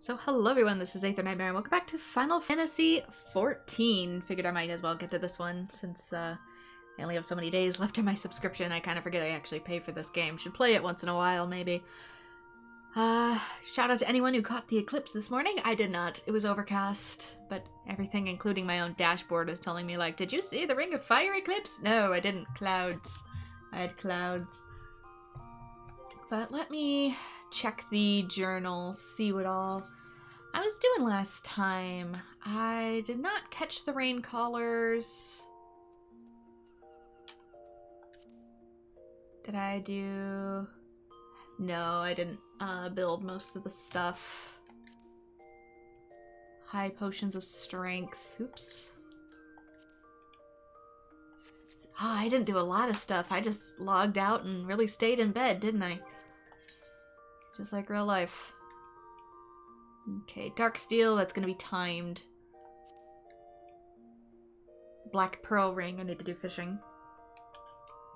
So hello everyone, this is AetherNightmare and welcome back to Final Fantasy XIV. Figured I might as well get to this one since I only have so many days left in my subscription. I kind of forget I actually pay for this game. Should play it once in a while, maybe. Shout out to anyone who caught the eclipse this morning. I did not. It was overcast, but everything, including my own dashboard, is telling me like, did you see the Ring of Fire eclipse? No, I didn't. Clouds. I had clouds. But let me check the journal, see what all I was doing last time. I did not catch the rain callers. Did I do... No, I didn't build most of the stuff. High potions of strength. Oops. Oh, I didn't do a lot of stuff. I just logged out and really stayed in bed, didn't I? Just like real life. Okay, dark steel, that's gonna be timed. Black pearl ring, I need to do fishing.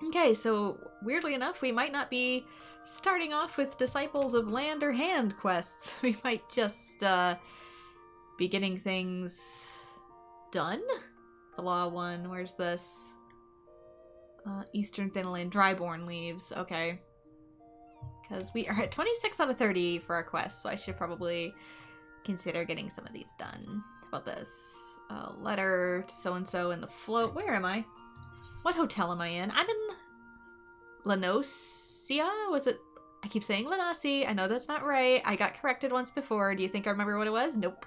Okay, so weirdly enough, we might not be starting off with Disciples of Land or Hand quests. We might just be getting things done. The law one, where's this? Eastern Thinland, Dryborn leaves, okay. Because we are at 26 out of 30 for our quest, so I should probably consider getting some of these done. How about this? A letter to so-and-so in the float. Where am I? What hotel am I in? I'm in Lanosia? Was it? I keep saying Lanasi. I know that's not right. I got corrected once before. Do you think I remember what it was? Nope.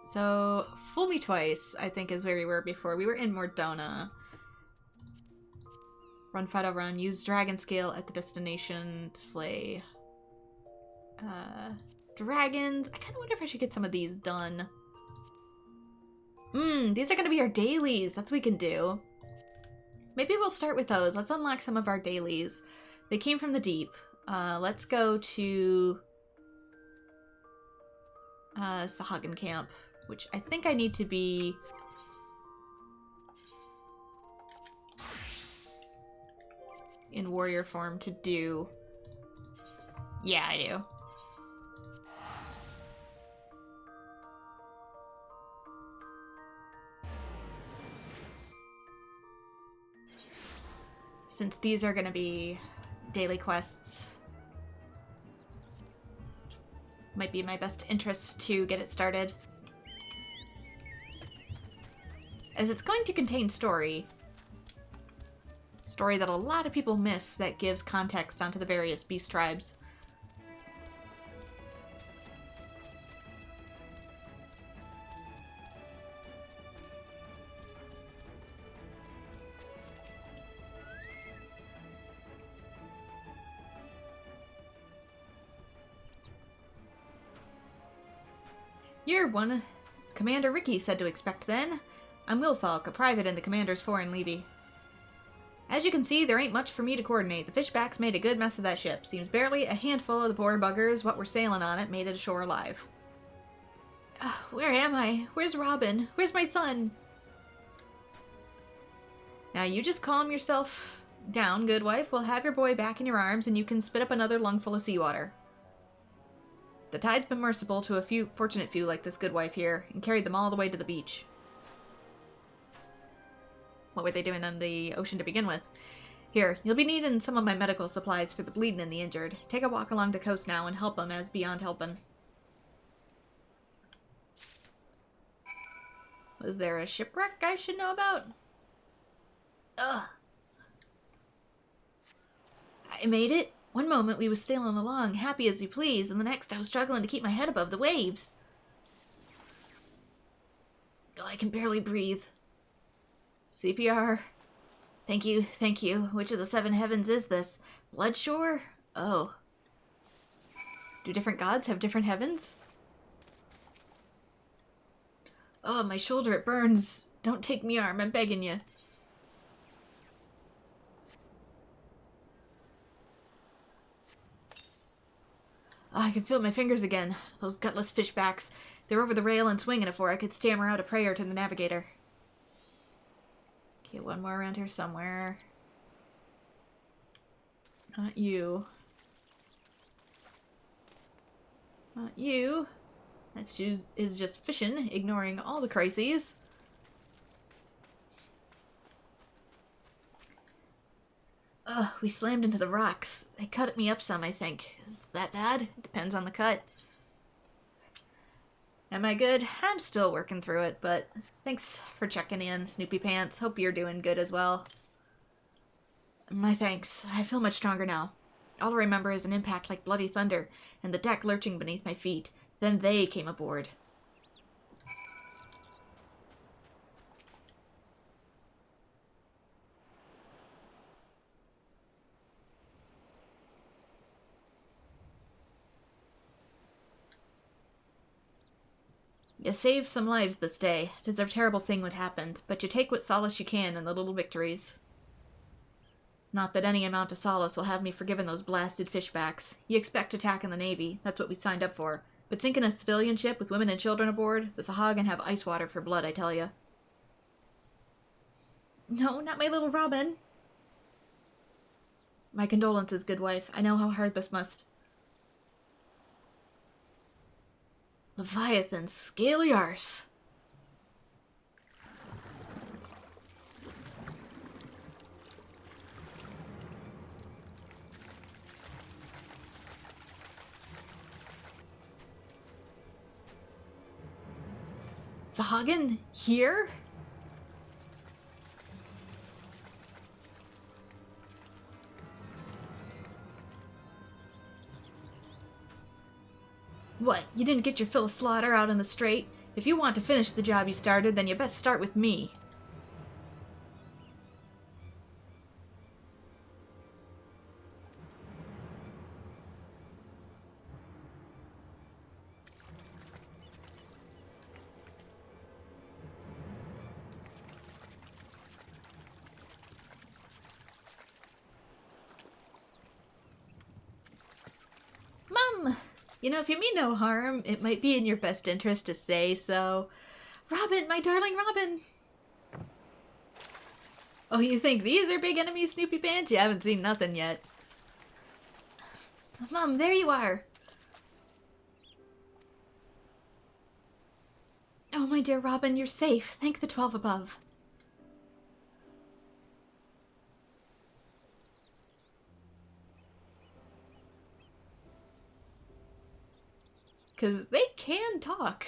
So, fool me twice, I think is where we were before. We were in Mordona. Run, Fido, run. Use dragon scale at the destination to slay dragons. I kind of wonder if I should get some of these done. These are going to be our dailies. That's what we can do. Maybe we'll start with those. Let's unlock some of our dailies. They came from the deep. Let's go to Sahagin camp, which I think I need to be in warrior form to do. Yeah, I do. Since these are going to be daily quests, might be in my best interest to get it started, as it's going to contain story that a lot of people miss that gives context onto the various beast tribes. You're one Commander Ricky said to expect then. I'm Wilfalk, a private in the Commander's Foreign Levy. As you can see, there ain't much for me to coordinate. The fishbacks made a good mess of that ship. Seems barely a handful of the poor buggers what were sailing on it made it ashore alive. Where am I? Where's Robin? Where's my son? Now you just calm yourself down, good wife. We'll have your boy back in your arms and you can spit up another lungful of seawater. The tide's been merciful to a few fortunate few like this good wife here, and carried them all the way to the beach. What were they doing on the ocean to begin with? Here, you'll be needing some of my medical supplies for the bleeding and the injured. Take a walk along the coast now and help them as beyond helping. Was there a shipwreck I should know about? Ugh. I made it. One moment we was sailing along, happy as you please, and the next I was struggling to keep my head above the waves. Oh, I can barely breathe. CPR. Thank you, thank you. Which of the 7 heavens is this? Bloodshore? Oh. Do different gods have different heavens? Oh, my shoulder, it burns. Don't take me arm, I'm begging you. Oh, I can feel my fingers again. Those gutless fishbacks. They're over the rail and swinging it for I could stammer out a prayer to the navigator. Okay, one more around here somewhere. Not you. Not you. That shoe is just fishing, ignoring all the crises. Ugh, we slammed into the rocks. They cut me up some, I think. Is that bad? It depends on the cut. Am I good? I'm still working through it, but thanks for checking in, Snoopy Pants. Hope you're doing good as well. My thanks. I feel much stronger now. All I remember is an impact like bloody thunder, and the deck lurching beneath my feet. Then they came aboard. You saved some lives this day. 'Tis a terrible thing what happened, but you take what solace you can in the little victories. Not that any amount of solace will have me forgiven those blasted fishbacks. You expect attack in the Navy. That's what we signed up for. But sinking a civilian ship with women and children aboard, the Sahagin have ice water for blood, I tell ya. No, not my little Robin. My condolences, good wife. I know how hard this must... Leviathan scaly arse. Sahagin? Here? What, you didn't get your fill of slaughter out in the straight? If you want to finish the job you started, then you best start with me. Mom! You know, if you mean no harm, it might be in your best interest to say so. Robin, my darling Robin! Oh, you think these are big enemies, Snoopy Pants? You haven't seen nothing yet. Mom, there you are! Oh, my dear Robin, you're safe. Thank the 12 above. Because they can talk.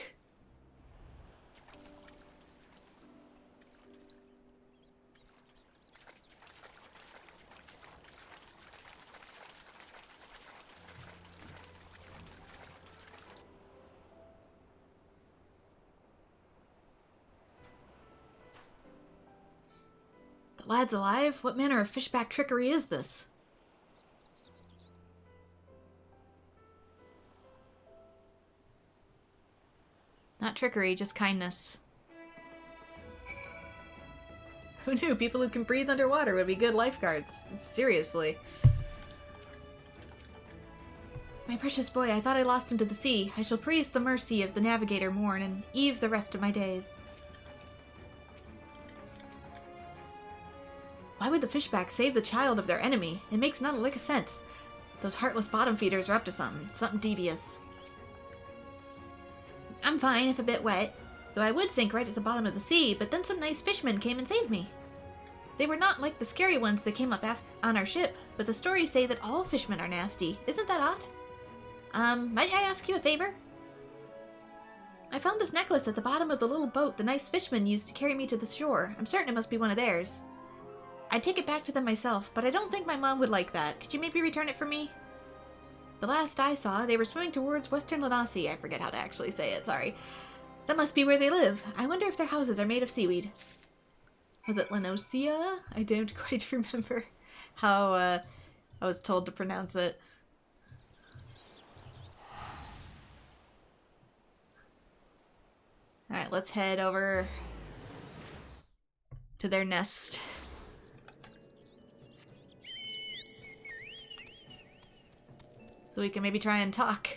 The lad's alive? What manner of fishback trickery is this? Not trickery, just kindness. Who knew people who can breathe underwater would be good lifeguards? Seriously. My precious boy, I thought I lost him to the sea. I shall praise the mercy of the navigator morn and eve the rest of my days. Why would the fishback save the child of their enemy? It makes not a lick of sense. Those heartless bottom feeders are up to something devious. I'm fine if a bit wet, though I would sink right at the bottom of the sea, but then some nice fishermen came and saved me. They were not like the scary ones that came up on our ship, but the stories say that all fishermen are nasty. Isn't that odd? Might I ask you a favor? I found this necklace at the bottom of the little boat the nice fishermen used to carry me to the shore. I'm certain it must be one of theirs. I'd take it back to them myself, but I don't think my mom would like that. Could you maybe return it for me? The last I saw, they were swimming towards Western Lanasi. I forget how to actually say it, sorry. That must be where they live. I wonder if their houses are made of seaweed. Was it Lanosia? I don't quite remember how I was told to pronounce it. Alright, let's head over to their nest. So we can maybe try and talk.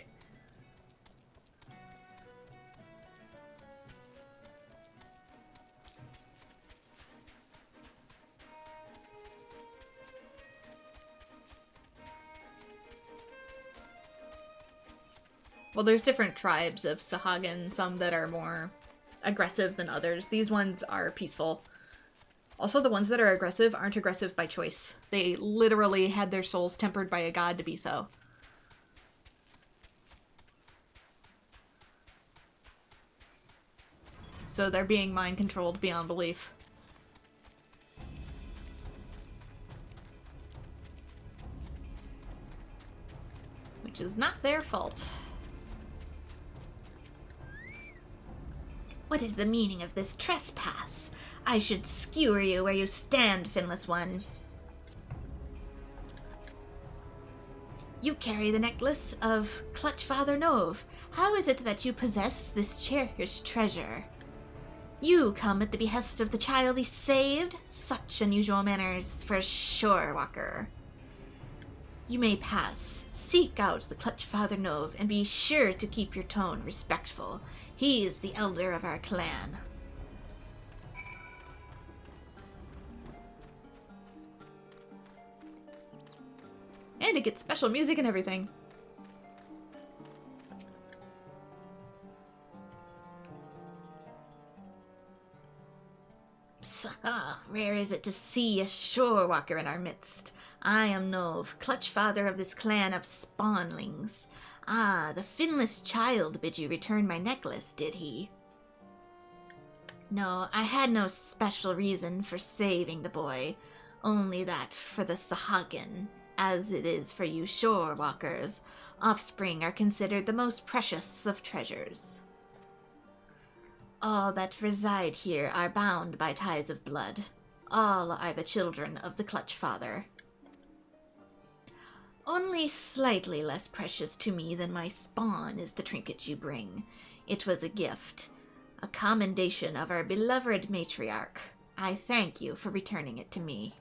Well, there's different tribes of Sahagin, some that are more aggressive than others. These ones are peaceful. Also, the ones that are aggressive aren't aggressive by choice. They literally had their souls tempered by a god to be so. So they're being mind-controlled beyond belief. Which is not their fault. What is the meaning of this trespass? I should skewer you where you stand, finless one. You carry the necklace of Clutchfather Nove. How is it that you possess this cherished treasure? You come at the behest of the child he saved? Such unusual manners for a shore walker. You may pass. Seek out the Clutchfather Nove and be sure to keep your tone respectful. He is the elder of our clan. And it gets special music and everything. Rare is it to see a shore walker in our midst. I am Nove, Clutchfather of this clan of spawnlings. Ah, the finless child bid you return my necklace, did he? No, I had no special reason for saving the boy, only that for the Sahagin, as it is for you shore walkers, offspring are considered the most precious of treasures. All that reside here are bound by ties of blood. All are the children of the Clutchfather. Only slightly less precious to me than my spawn is the trinket you bring. It was a gift, a commendation of our beloved matriarch. I thank you for returning it to me.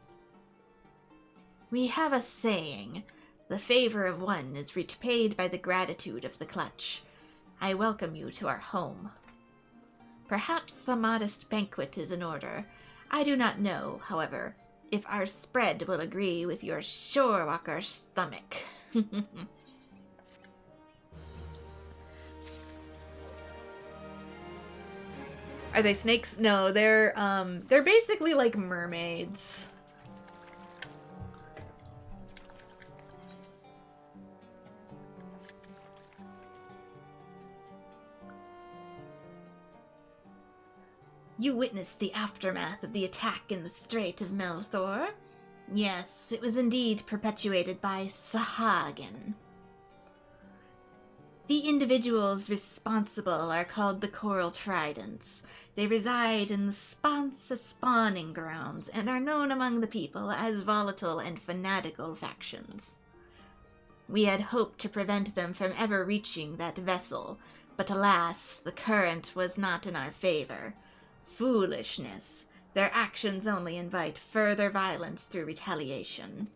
We have a saying, the favor of one is repaid by the gratitude of the clutch. I welcome you to our home. Perhaps the modest banquet is in order. I do not know, however, if our spread will agree with your shorewalker stomach. Are they snakes? No, they're basically like mermaids. You witnessed the aftermath of the attack in the Strait of Melthor? Yes, it was indeed perpetuated by Sahagin. The individuals responsible are called the Coral Tridents. They reside in the Sponsa spawning grounds and are known among the people as volatile and fanatical factions. We had hoped to prevent them from ever reaching that vessel, but alas, the current was not in our favor. Foolishness. Their actions only invite further violence through retaliation.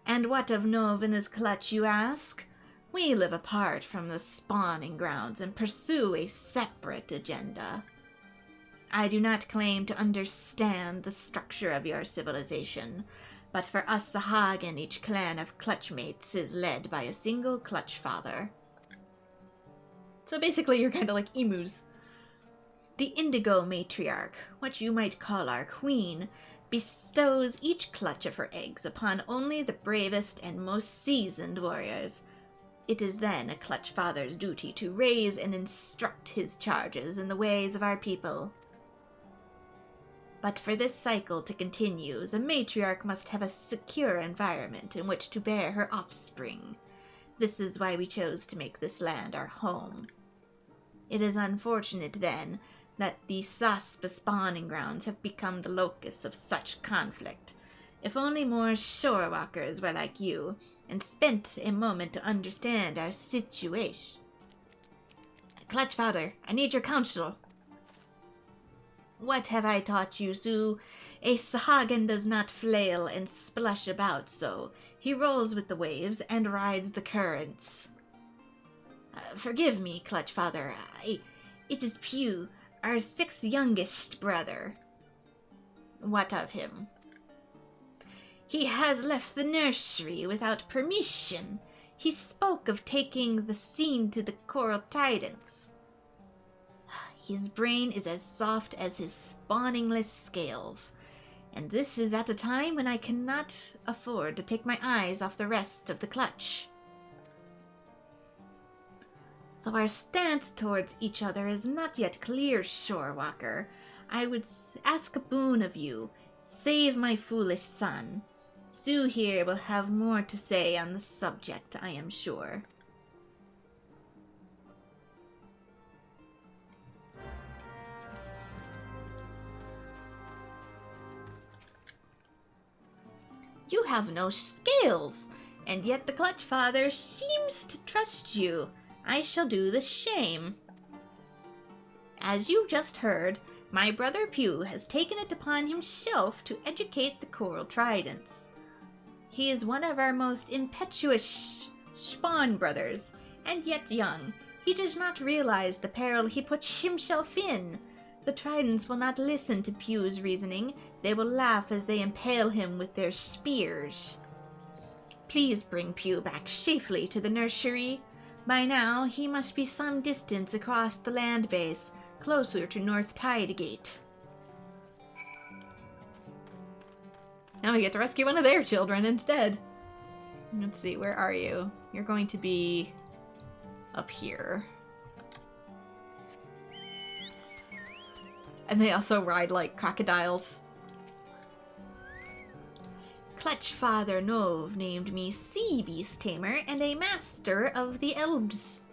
And what of Nove and his clutch, you ask? We live apart from the spawning grounds and pursue a separate agenda. I do not claim to understand the structure of your civilization, but for us Sahagin, each clan of clutchmates is led by a single clutchfather. So basically you're kind of like emus. The Indigo Matriarch, what you might call our queen, bestows each clutch of her eggs upon only the bravest and most seasoned warriors. It is then a Clutchfather's duty to raise and instruct his charges in the ways of our people. But for this cycle to continue, the matriarch must have a secure environment in which to bear her offspring. This is why we chose to make this land our home. It is unfortunate, then, that the Saspa spawning grounds have become the locus of such conflict. If only more shorewalkers were like you, and spent a moment to understand our situation. Clutchfather, I need your counsel. What have I taught you, Sue? A Sahagin does not flail and splash about so. He rolls with the waves and rides the currents. Forgive me, Clutchfather. It is Pew, our 6th youngest brother. What of him? He has left the nursery without permission. He spoke of taking the scene to the Coral Tridents. His brain is as soft as his spawningless scales, and this is at a time when I cannot afford to take my eyes off the rest of the clutch. Though our stance towards each other is not yet clear, Shorewalker, I would ask a boon of you. Save my foolish son. Sue here will have more to say on the subject, I am sure. You have no scales, and yet the Clutch Father seems to trust you. I shall do the same. As you just heard, my brother Pew has taken it upon himself to educate the Coral Tridents. He is one of our most impetuous spawn brothers, and yet young. He does not realize the peril he puts himself in. The Tridents will not listen to Pew's reasoning. They will laugh as they impale him with their spears. Please bring Pew back safely to the nursery. By now, he must be some distance across the land base, closer to North Tidegate. Now we get to rescue one of their children instead. Let's see, where are you? You're going to be up here. And they also ride like crocodiles. Clutch Father Nove named me Sea Beast Tamer and a master of the Elbst.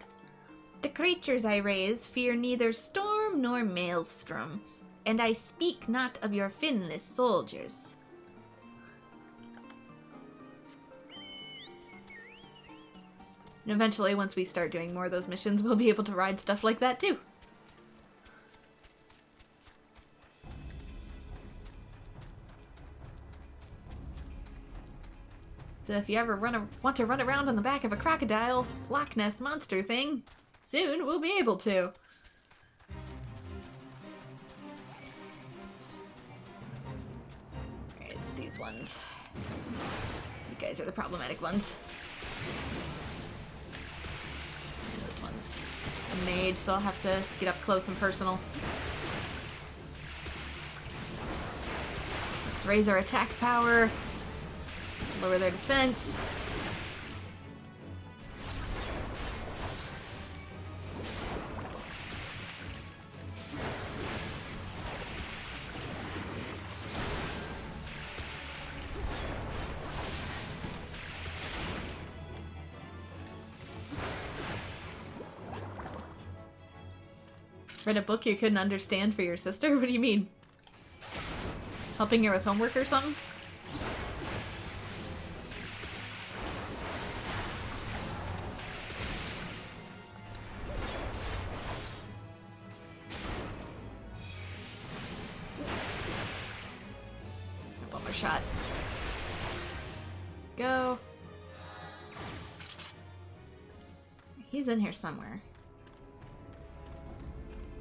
The creatures I raise fear neither storm nor maelstrom, and I speak not of your finless soldiers. And eventually, once we start doing more of those missions, we'll be able to ride stuff like that too. So if you ever want to run around on the back of a crocodile, Loch Ness monster thing, soon we'll be able to. Alright, it's these ones. You guys are the problematic ones. And this one's a mage, so I'll have to get up close and personal. Let's raise our attack power. Lower their defense. Read a book you couldn't understand for your sister? What do you mean? Helping her with homework or something? One more shot. Go. He's in here somewhere.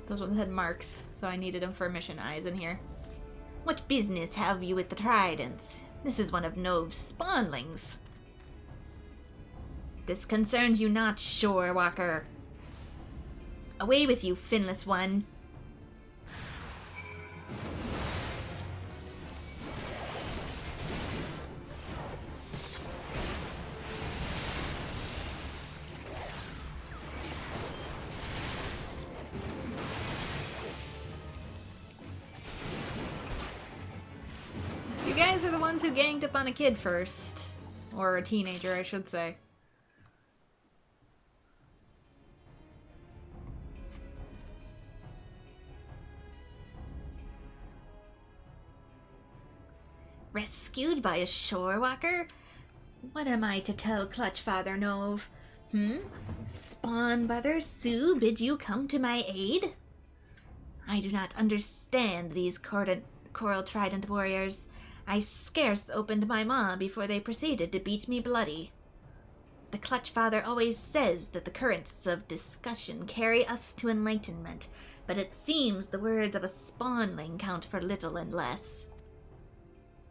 Those ones had marks, so I needed him for mission eyes in here. What business have you with the Tridents? This is one of Nove's spawnlings. This concerns you not, Shorewalker. Away with you, finless one. You guys are the ones who ganged up on a kid first. Or a teenager, I should say. Rescued by a shorewalker? What am I to tell Clutch Father Nove? Spawn Brother Sue bid you come to my aid? I do not understand these Coral Trident warriors. I scarce opened my maw before they proceeded to beat me bloody. The Clutch Father always says that the currents of discussion carry us to enlightenment, but it seems the words of a spawnling count for little and less.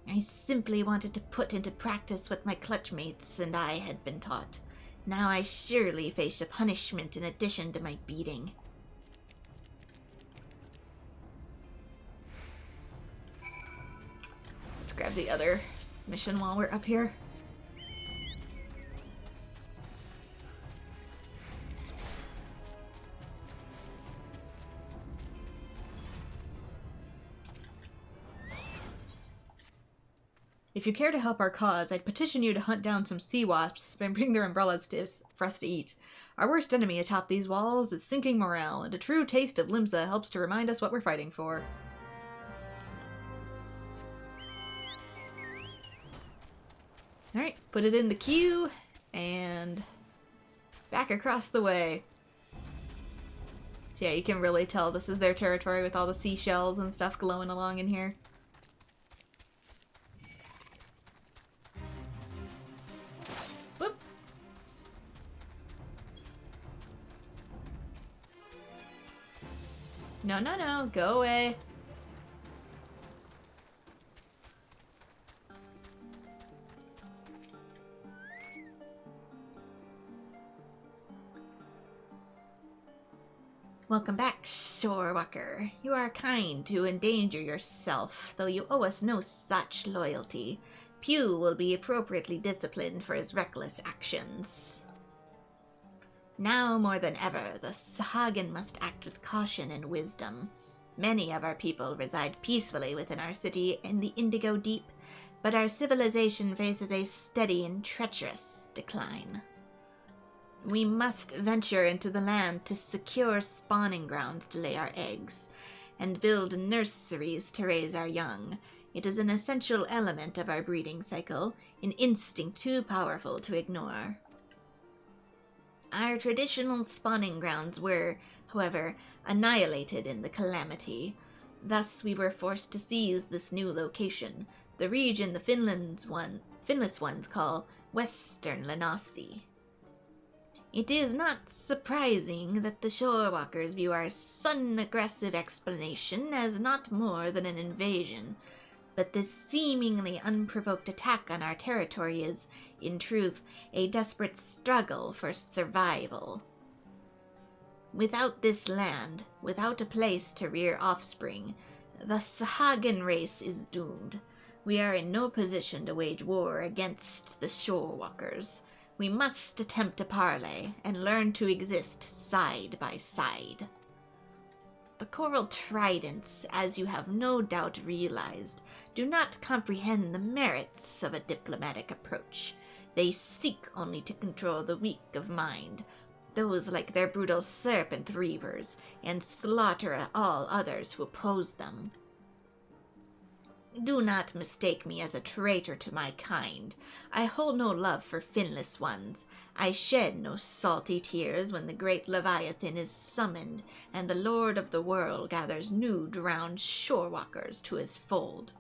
I simply wanted to put into practice what my clutchmates and I had been taught. Now I surely face a punishment in addition to my beating. Let's grab the other mission while we're up here. If you care to help our cause, I'd petition you to hunt down some sea wasps and bring their umbrellas for us to eat. Our worst enemy atop these walls is sinking morale, and a true taste of Limsa helps to remind us what we're fighting for. Alright, put it in the queue, and back across the way. So yeah, you can really tell this is their territory with all the seashells and stuff glowing along in here. Whoop. No, no, no, go away. Welcome back, Shorewalker. You are kind to endanger yourself, though you owe us no such loyalty. Pew will be appropriately disciplined for his reckless actions. Now more than ever, the Sahagin must act with caution and wisdom. Many of our people reside peacefully within our city in the Indigo Deep, but our civilization faces a steady and treacherous decline. We must venture into the land to secure spawning grounds to lay our eggs, and build nurseries to raise our young. It is an essential element of our breeding cycle, an instinct too powerful to ignore. Our traditional spawning grounds were, however, annihilated in the calamity. Thus we were forced to seize this new location, the region the Finless ones call Western Lenasi. It is not surprising that the Shorewalkers view our sudden aggressive explanation as not more than an invasion, but this seemingly unprovoked attack on our territory is, in truth, a desperate struggle for survival. Without this land, without a place to rear offspring, the Sahagin race is doomed. We are in no position to wage war against the Shorewalkers. We must attempt a parley and learn to exist side by side. The Coral Tridents, as you have no doubt realized, do not comprehend the merits of a diplomatic approach. They seek only to control the weak of mind, those like their brutal serpent reavers, and slaughter all others who oppose them. Do not mistake me as a traitor to my kind. I hold no love for finless ones. I shed no salty tears when the great Leviathan is summoned, and the Lord of the World gathers new drowned shorewalkers to his fold.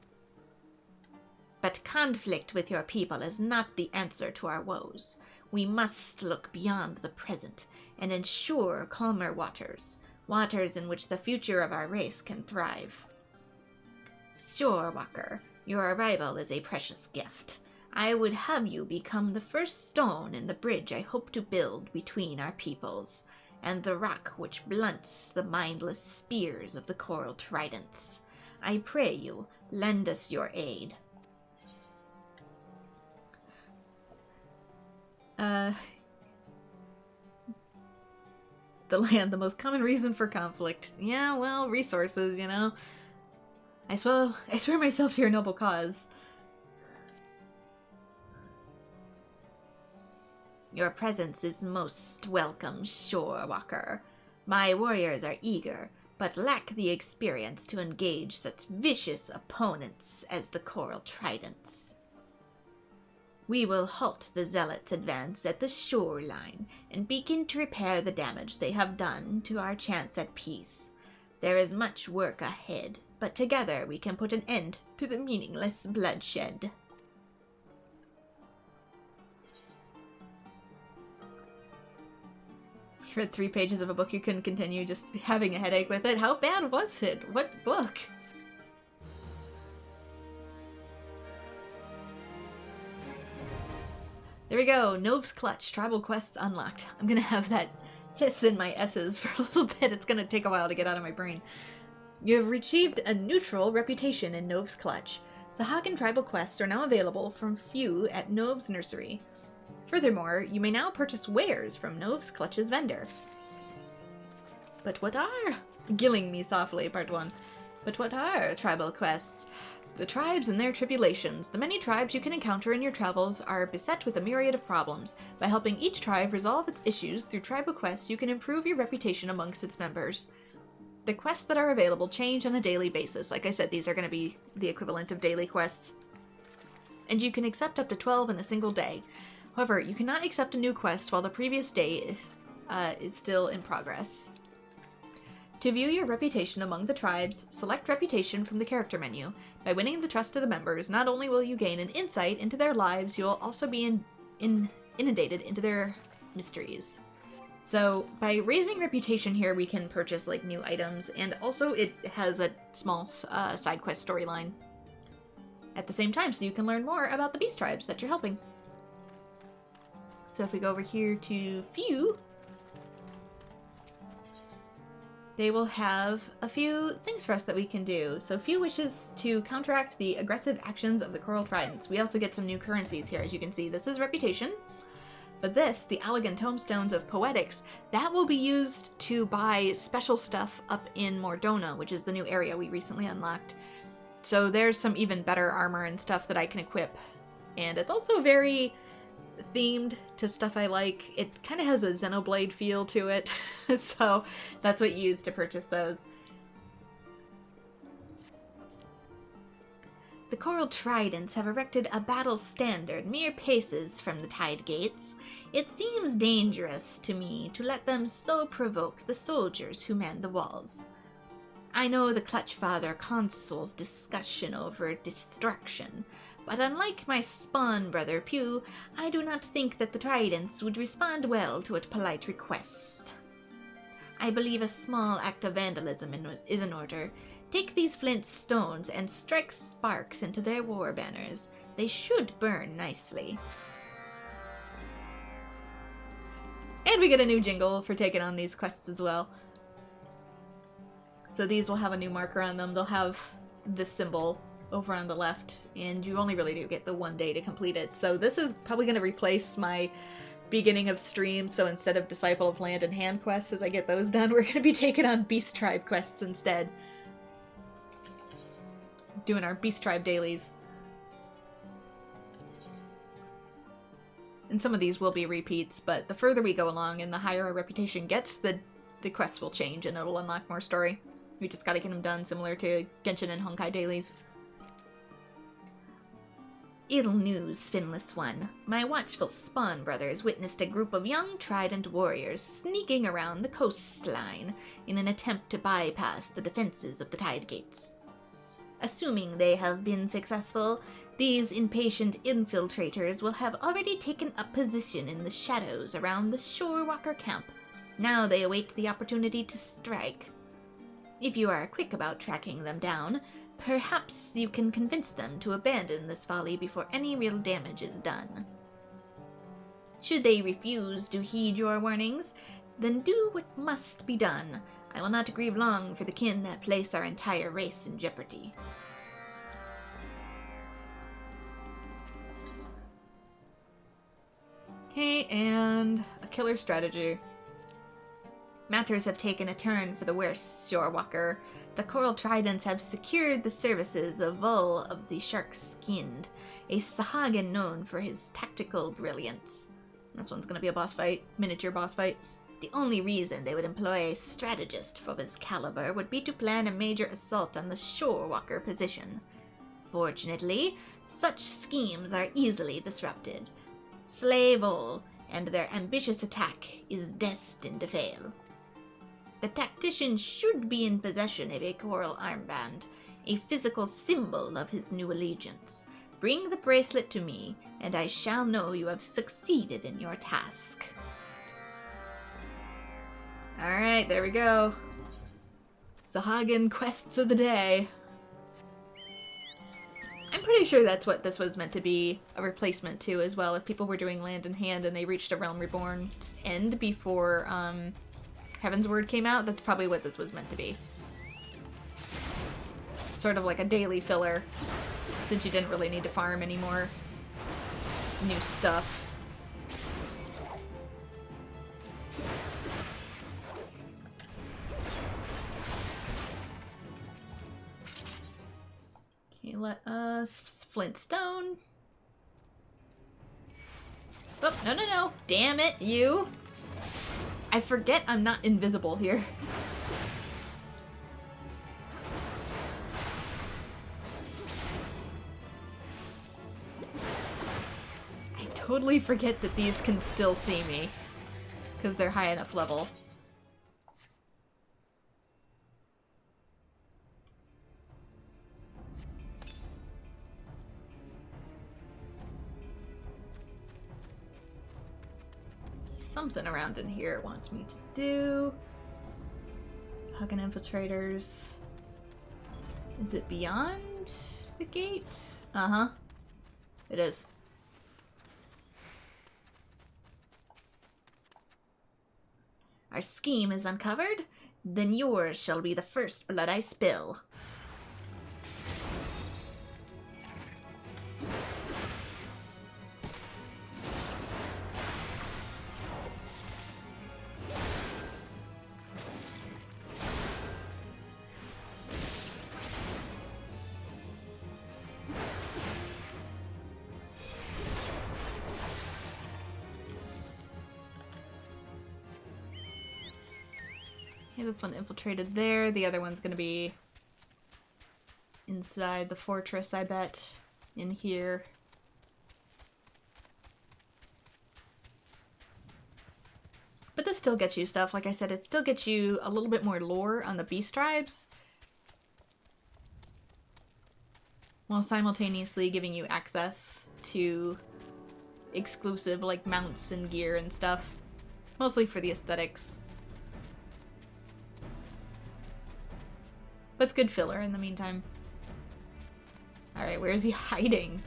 But conflict with your people is not the answer to our woes. We must look beyond the present and ensure calmer waters, waters in which the future of our race can thrive. Shorewalker, your arrival is a precious gift. I would have you become the first stone in the bridge I hope to build between our peoples, and the rock which blunts the mindless spears of the Coral Tridents. I pray you, lend us your aid. The land, the most common reason for conflict. Yeah, well, resources, you know. I swear myself to your noble cause. Your presence is most welcome, Shorewalker. My warriors are eager, but lack the experience to engage such vicious opponents as the Coral Tridents. We will halt the Zealots' advance at the shoreline and begin to repair the damage they have done to our chance at peace. There is much work ahead, but together we can put an end to the meaningless bloodshed. You read 3 pages of a book you couldn't continue, just having a headache with it. How bad was it? What book? There we go. Nove's Clutch. Tribal quests unlocked. I'm gonna have that hiss in my S's for a little bit. It's gonna take a while to get out of my brain. You have achieved a neutral reputation in Nove's Clutch. Sahagin tribal quests are now available from few at Nove's Nursery. Furthermore, you may now purchase wares from Nove's Clutch's vendor. But what are... Gilling me softly, part 1. But what are tribal quests? The tribes and their tribulations. The many tribes you can encounter in your travels are beset with a myriad of problems. By helping each tribe resolve its issues through tribal quests, you can improve your reputation amongst its members. The quests that are available change on a daily basis. Like I said, these are going to be the equivalent of daily quests. And you can accept up to 12 in a single day. However, you cannot accept a new quest while the previous day is still in progress. To view your reputation among the tribes, select Reputation from the character menu. By winning the trust of the members, not only will you gain an insight into their lives, you will also be inundated into their mysteries. So, by raising reputation here, we can purchase, like, new items, and also it has a small side quest storyline at the same time, so you can learn more about the beast tribes that you're helping. So if we go over here to Few, they will have a few things for us that we can do. So Few wishes to counteract the aggressive actions of the Coral Tridents. We also get some new currencies here, as you can see. This is reputation. But this, the Elegant Tomestones of Poetics, that will be used to buy special stuff up in Mordona, which is the new area we recently unlocked. So there's some even better armor and stuff that I can equip. And it's also very themed to stuff I like. It kind of has a Xenoblade feel to it, so that's what you use to purchase those. The Coral Tridents have erected a battle standard mere paces from the tide gates. It seems dangerous to me to let them so provoke the soldiers who man the walls. I know the Clutchfather Consul's discussion over distraction, but unlike my spawn brother Pew, I do not think that the Tridents would respond well to a polite request. I believe a small act of vandalism is in order. Take these flint stones and strike sparks into their war banners. They should burn nicely. And we get a new jingle for taking on these quests as well. So these will have a new marker on them. They'll have this symbol over on the left, and you only really do get the 1 day to complete it. So this is probably going to replace my beginning of stream, so instead of Disciple of Land and Hand quests, as I get those done, we're going to be taking on Beast Tribe quests instead. Doing our Beast Tribe dailies. And some of these will be repeats, but the further we go along and the higher our reputation gets, the quests will change and it'll unlock more story. We just gotta get them done, similar to Genshin and Honkai dailies. Ill news, Finless One. My watchful spawn brothers witnessed a group of young Trident warriors sneaking around the coastline in an attempt to bypass the defenses of the tide gates. Assuming they have been successful, these impatient infiltrators will have already taken up position in the shadows around the Shorewalker camp. Now they await the opportunity to strike. If you are quick about tracking them down, perhaps you can convince them to abandon this folly before any real damage is done. Should they refuse to heed your warnings, then do what must be done. I will not grieve long for the kin that place our entire race in jeopardy. Okay, and a killer strategy. Matters have taken a turn for the worse, Shorewalker. The Coral Tridents have secured the services of Vol of the Shark-Skinned, a Sahagin known for his tactical brilliance. This one's gonna be a boss fight, miniature boss fight. The only reason they would employ a strategist of his caliber would be to plan a major assault on the Shorewalker position. Fortunately, such schemes are easily disrupted. Slay Vol, and their ambitious attack is destined to fail. The tactician should be in possession of a coral armband, a physical symbol of his new allegiance. Bring the bracelet to me, and I shall know you have succeeded in your task. Alright, there we go. Sahagin quests of the day. I'm pretty sure that's what this was meant to be a replacement to as well. If people were doing Land in Hand and they reached a Realm Reborn's end before Heaven's Word came out, that's probably what this was meant to be. Sort of like a daily filler, since you didn't really need to farm any more new stuff. Okay, let us flint stone. Oh, no, no, no. Damn it, you. I forget I'm not invisible here. I totally forget that these can still see me, because they're high enough level. Something around in here it wants me to do. Sahagin infiltrators. Is it beyond the gate? Uh-huh. It is. Our scheme is uncovered, then yours shall be the first blood I spill. This one infiltrated there. The other one's gonna be inside the fortress, I bet. In here. But this still gets you stuff. Like I said, it still gets you a little bit more lore on the beast tribes, while simultaneously giving you access to exclusive, like, mounts and gear and stuff. Mostly for the aesthetics. But it's good filler in the meantime. Alright, where is he hiding?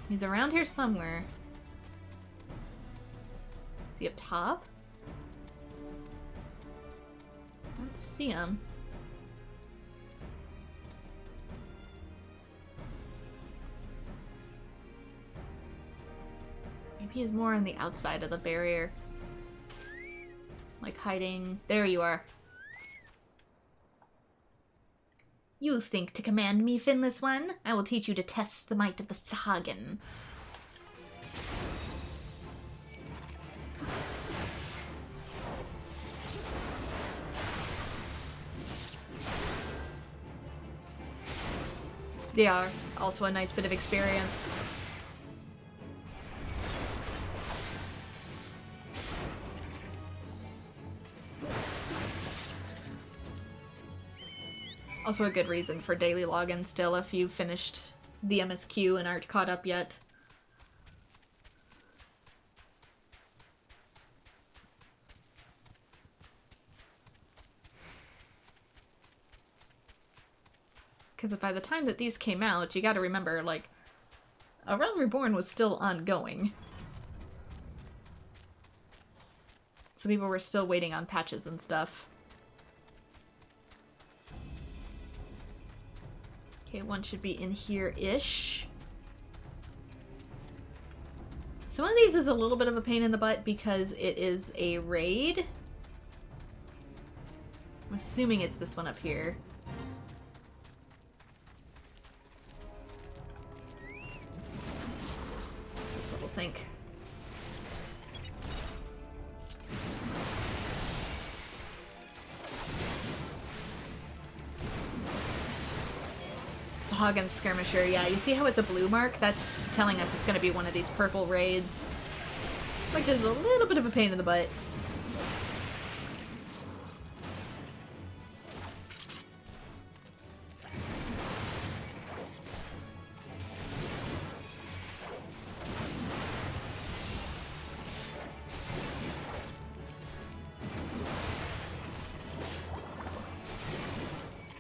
He's around here somewhere. Is he up top? I don't see him. Maybe he's more on the outside of the barrier. Like hiding. There you are. You think to command me, finless one? I will teach you to test the might of the Sahagin. They are also a nice bit of experience. Also a good reason for daily login still if you finished the MSQ and aren't caught up yet. Because by the time that these came out, you gotta remember, like, A Realm Reborn was still ongoing. So people were still waiting on patches and stuff. Okay, one should be in here-ish. Some of these is a little bit of a pain in the butt because it is a raid. I'm assuming it's this one up here. Let's level sync. Sahagin Skirmisher, yeah, you see how it's a blue mark? That's telling us it's going to be one of these purple raids, which is a little bit of a pain in the butt.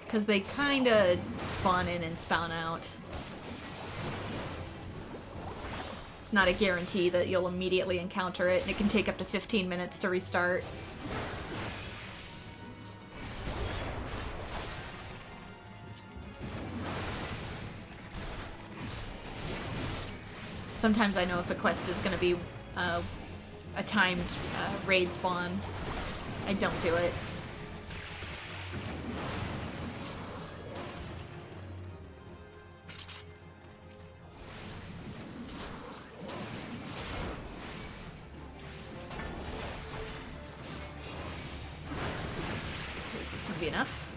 Because they kind of spawn in and spawn out It's not a guarantee that you'll immediately encounter it, and it can take up to 15 minutes to restart. Sometimes I know if a quest is going to be a timed raid spawn. I don't do it. Is this going to be enough?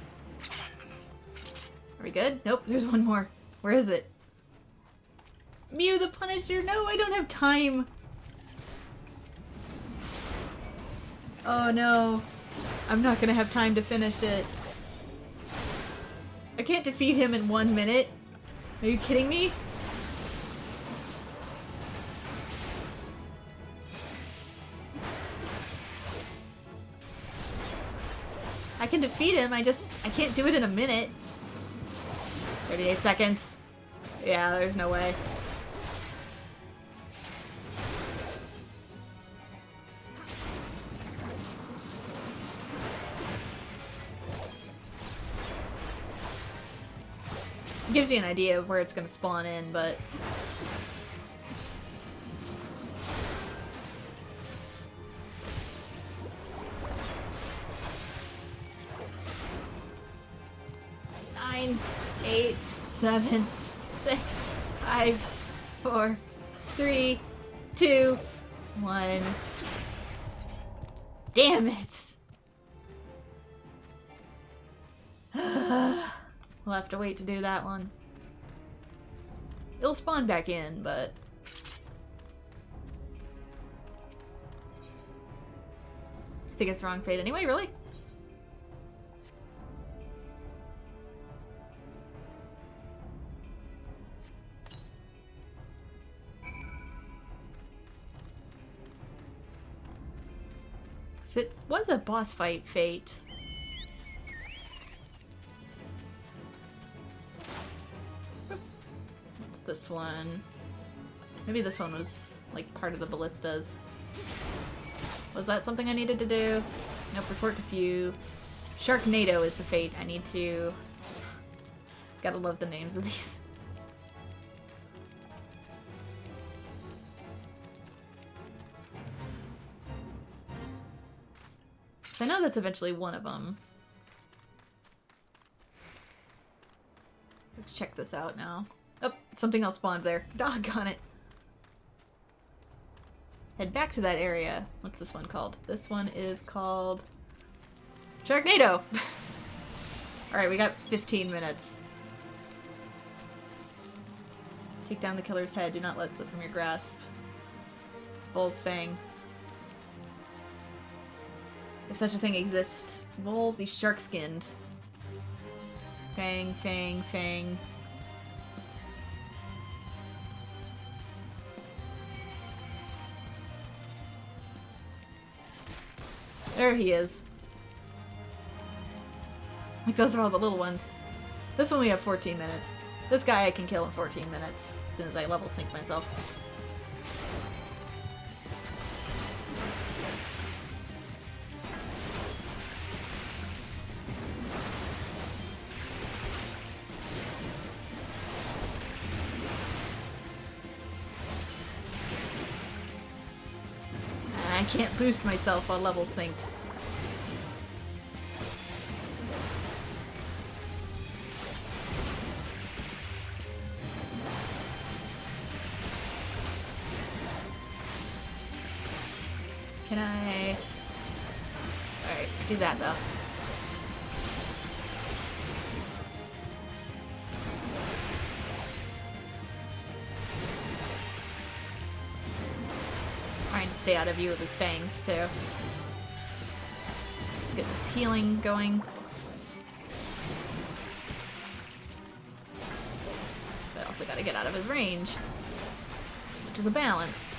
Are we good? Nope, there's one more. Where is it? Mew the Punisher! No, I don't have time! Oh no. I'm not gonna have time to finish it. I can't defeat him in 1 minute. Are you kidding me? I can defeat him, I can't do it in a minute. 38 seconds. Yeah, there's no way. Gives you an idea of where it's going to spawn in, but... Nine, 8, 7, 6, 5, 4, 3, 2, 1. Damn it! We'll have to wait to do that one. It'll spawn back in, but... I think it's the wrong fate anyway, really? It was a boss fight fate. What's this one? Maybe this one was like part of the ballistas. Was that something I needed to do? Nope, report to few. Sharknado is the fate I need to... Gotta love the names of these. So I know that's eventually one of them. Let's check this out now. Oh, something else spawned there. Doggone it. Head back to that area. What's this one called? This one is called... Sharknado! Alright, we got 15 minutes. Take down the killer's head. Do not let it slip from your grasp. Bull's Fang. If such a thing exists. Bull, the shark-skinned. Fang, fang, fang. There he is. Like, those are all the little ones. This one we have 14 minutes. This guy I can kill in 14 minutes, as soon as I level sync myself. I can't boost myself while level synced. Can I... Alright, do that though. Trying to stay out of view of his fangs, too. Let's get this healing going. But I also gotta get out of his range, which is a balance.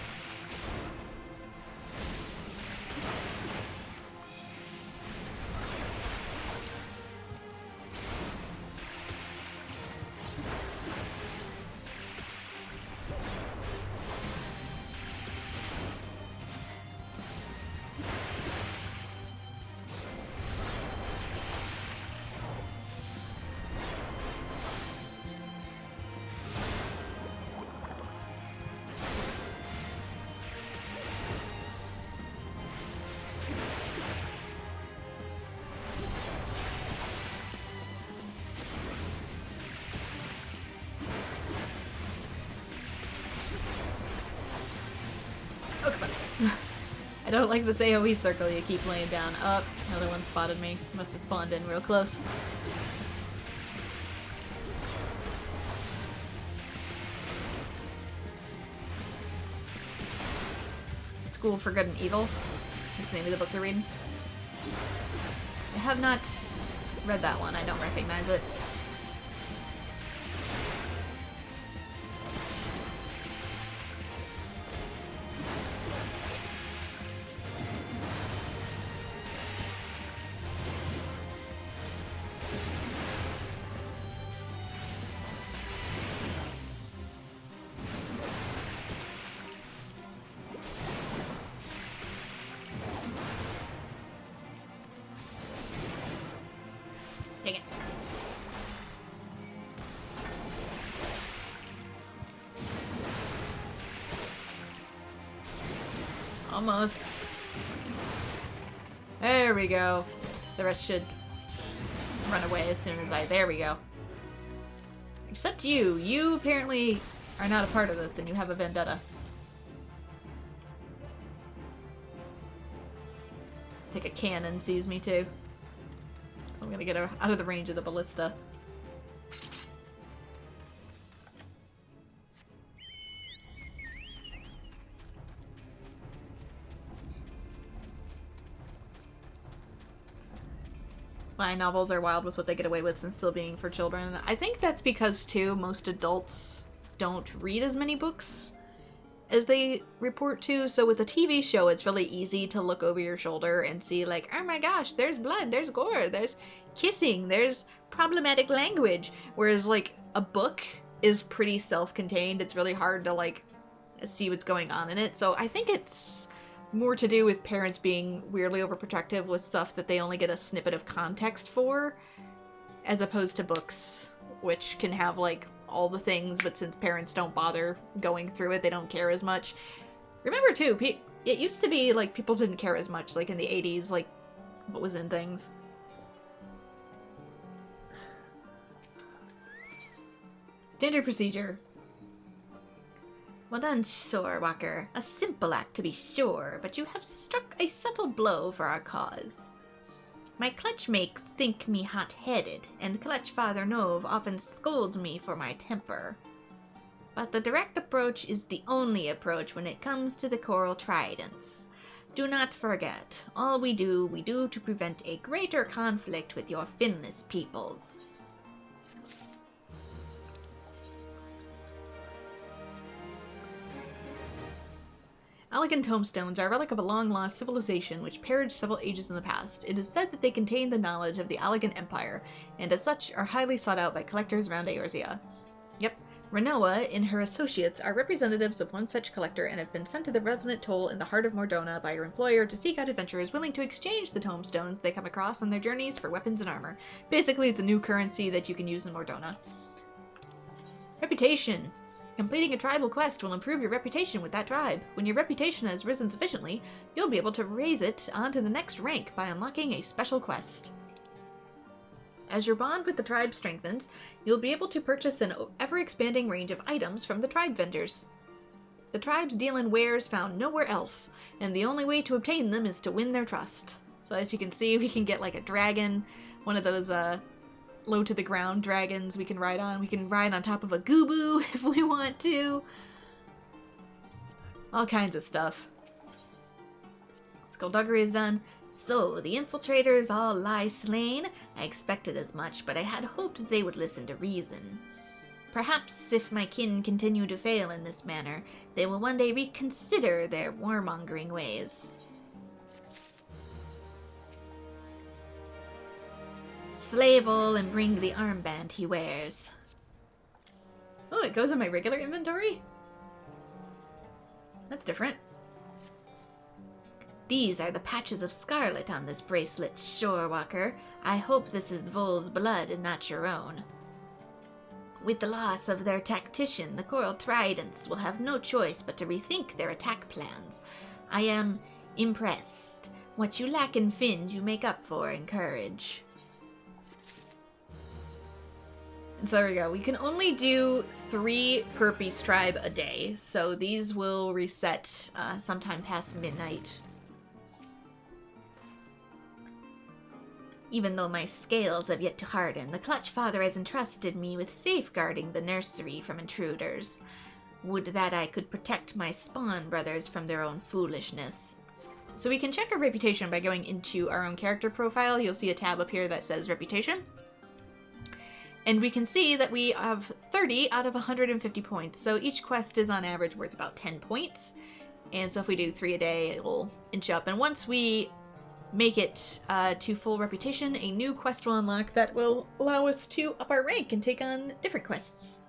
I don't like this AoE circle you keep laying down. Oh, another one spotted me. Must have spawned in real close. School for Good and Evil. That's the name of the book you're reading. I have not read that one. I don't recognize it. Take it. Almost. There we go. The rest should run away as soon as there we go. Except you. You apparently are not a part of this and you have a vendetta. I think a cannon sees me too. So I'm gonna get her out of the range of the ballista. My novels are wild with what they get away with and still being for children. I think that's because, too, most adults don't read as many books as they report to, so with a TV show, it's really easy to look over your shoulder and see, like, oh my gosh, there's blood, there's gore, there's kissing, there's problematic language, whereas, like, a book is pretty self-contained. It's really hard to, like, see what's going on in it, so I think it's more to do with parents being weirdly overprotective with stuff that they only get a snippet of context for, as opposed to books, which can have, like, all the things, but since parents don't bother going through it, they don't care as much. Remember, too, it used to be, like, people didn't care as much, like, in the 80s, like, what was in things. Standard procedure. Well done, Shorewalker. A simple act, to be sure, but you have struck a subtle blow for our cause. My clutch makes think me hot-headed, and clutch Father Nove often scolds me for my temper. But the direct approach is the only approach when it comes to the coral tridents. Do not forget, all we do to prevent a greater conflict with your finless peoples. Elegant tombstones are a relic of a long-lost civilization which perished several ages in the past. It is said that they contain the knowledge of the Elegant Empire, and as such are highly sought out by collectors around Eorzea. Yep, Renoa and her associates are representatives of one such collector and have been sent to the Revenant Toll in the heart of Mordona by your employer to seek out adventurers willing to exchange the tombstones they come across on their journeys for weapons and armor. Basically, it's a new currency that you can use in Mordona. Reputation. Completing a tribal quest will improve your reputation with that tribe. When your reputation has risen sufficiently, you'll be able to raise it onto the next rank by unlocking a special quest. As your bond with the tribe strengthens, you'll be able to purchase an ever-expanding range of items from the tribe vendors. The tribes deal in wares found nowhere else, and the only way to obtain them is to win their trust. So as you can see, we can get like a dragon, one of those low-to-the-ground dragons we can ride on. We can ride on top of a Goobboo if we want to. All kinds of stuff. Skullduggery is done. So, the infiltrators all lie slain? I expected as much, but I had hoped that they would listen to reason. Perhaps if my kin continue to fail in this manner, they will one day reconsider their warmongering ways. Slave all and bring the armband he wears. Oh, it goes in my regular inventory? That's different. These are the patches of scarlet on this bracelet, Shorewalker. I hope this is Vol's blood and not your own. With the loss of their tactician, the Coral Tridents will have no choice but to rethink their attack plans. I am impressed. What you lack in fins, you make up for in courage. So there we go. We can only do 3 per Beast Tribe a day, so these will reset sometime past midnight Even though my scales have yet to harden, the Clutch Father has entrusted me with safeguarding the nursery from intruders. Would that I could protect my spawn brothers from their own foolishness. So we can check our reputation by going into our own character profile. You'll see a tab up here that says reputation. And we can see that we have 30 out of 150 points. So each quest is on average worth about 10 points. And so if we do 3 a day, it'll inch up. And once we make it to full reputation, a new quest will unlock that will allow us to up our rank and take on different quests.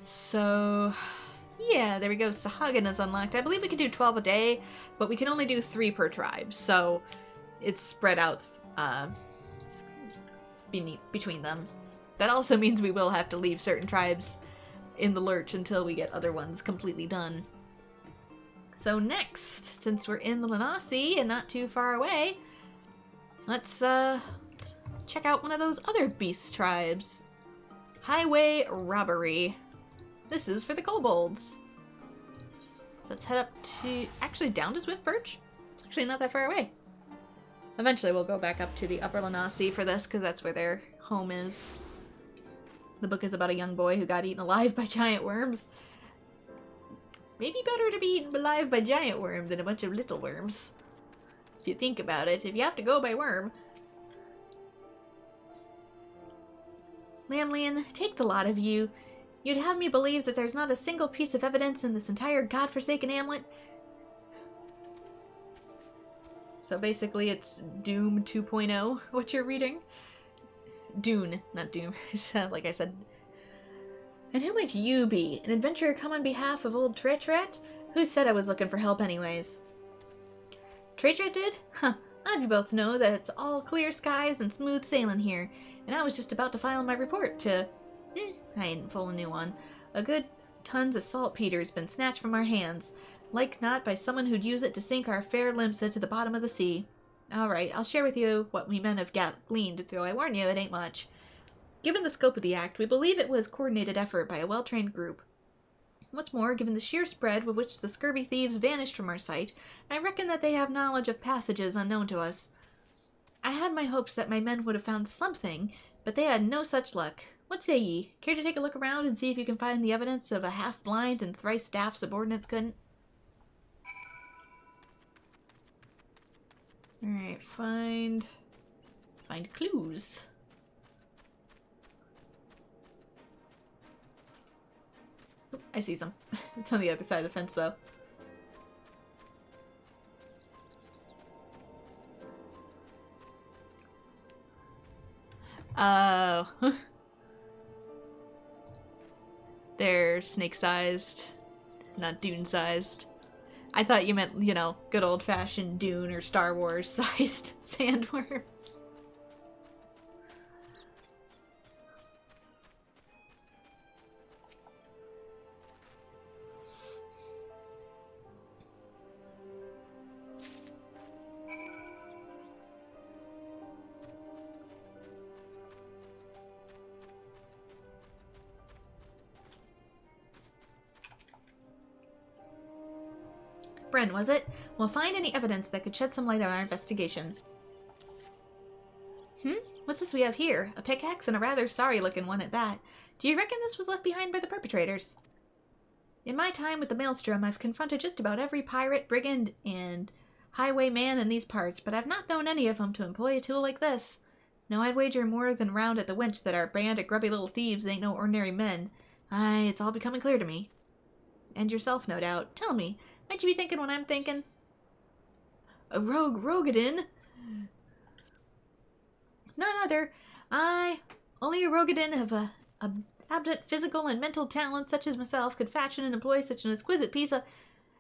So, yeah, there we go. Sahagin is unlocked. I believe we can do 12 a day, but we can only do 3 per tribe. So it's spread out between them. That also means we will have to leave certain tribes in the lurch until we get other ones completely done. So next, since we're in the Lanasi and not too far away, let's check out one of those other beast tribes. Highway Robbery. This is for the Kobolds. Let's head up to, actually down to Swiftbirch. It's actually not that far away. Eventually we'll go back up to the Upper Lanasi for this, because that's where their home is. The book is about a young boy who got eaten alive by giant worms. Maybe better to be eaten alive by giant worms than a bunch of little worms. If you think about it, if you have to go by worm. Lamlian, take the lot of you. You'd have me believe that there's not a single piece of evidence in this entire godforsaken hamlet. So basically it's Doom 2.0, what you're reading. Dune, not Doom. Like I said. And who might you be? An adventurer come on behalf of old Tretret? Who said I was looking for help anyways? Tretret did? Huh. I both know that it's all clear skies and smooth sailing here, and I was just about to file my report to... I ain't full a new one. A good tons of saltpeter's been snatched from our hands, like not by someone who'd use it to sink our fair Limsa to the bottom of the sea. Alright, I'll share with you what we men have gleaned, though I warn you, it ain't much. Given the scope of the act, we believe it was coordinated effort by a well-trained group. What's more, given the sheer spread with which the scurvy thieves vanished from our sight, I reckon that they have knowledge of passages unknown to us. I had my hopes that my men would have found something, but they had no such luck. What say ye? Care to take a look around and see if you can find the evidence of a half-blind and thrice-staffed subordinates couldn't? Alright, find clues. Oh, I see some. It's on the other side of the fence, though. Oh. They're snake-sized, not dune-sized. I thought you meant, you know, good old-fashioned Dune or Star Wars-sized sandworms. Bren, was it? We'll find any evidence that could shed some light on our investigation. What's this we have here? A pickaxe and a rather sorry-looking one at that. Do you reckon this was left behind by the perpetrators? In my time with the Maelstrom, I've confronted just about every pirate, brigand, and highwayman in these parts, but I've not known any of them to employ a tool like this. No, I'd wager more than round at the winch that our band of grubby little thieves ain't no ordinary men. Aye, it's all becoming clear to me. And yourself, no doubt. Tell me, might you be thinking what I'm thinking? A rogue Rogadin? None other. Aye, only a Rogadin of a abundant physical and mental talent such as myself could fashion and employ such an exquisite piece of...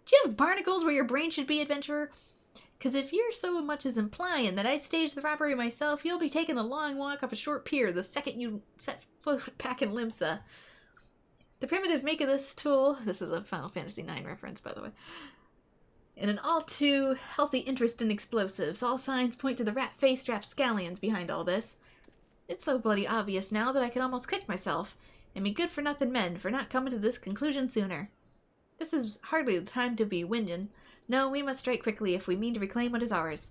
Do you have barnacles where your brain should be, adventurer? 'Cause if you're so much as implying that I staged the robbery myself, you'll be taking a long walk off a short pier the second you set foot back in Limsa. The primitive make of this tool, this is a Final Fantasy IX reference, by the way, and an all too healthy interest in explosives. All signs point to the rat-faced rapscallions behind all this. It's so bloody obvious now that I can almost kick myself, and me good-for-nothing men for not coming to this conclusion sooner. This is hardly the time to be whinging. No, we must strike quickly if we mean to reclaim what is ours.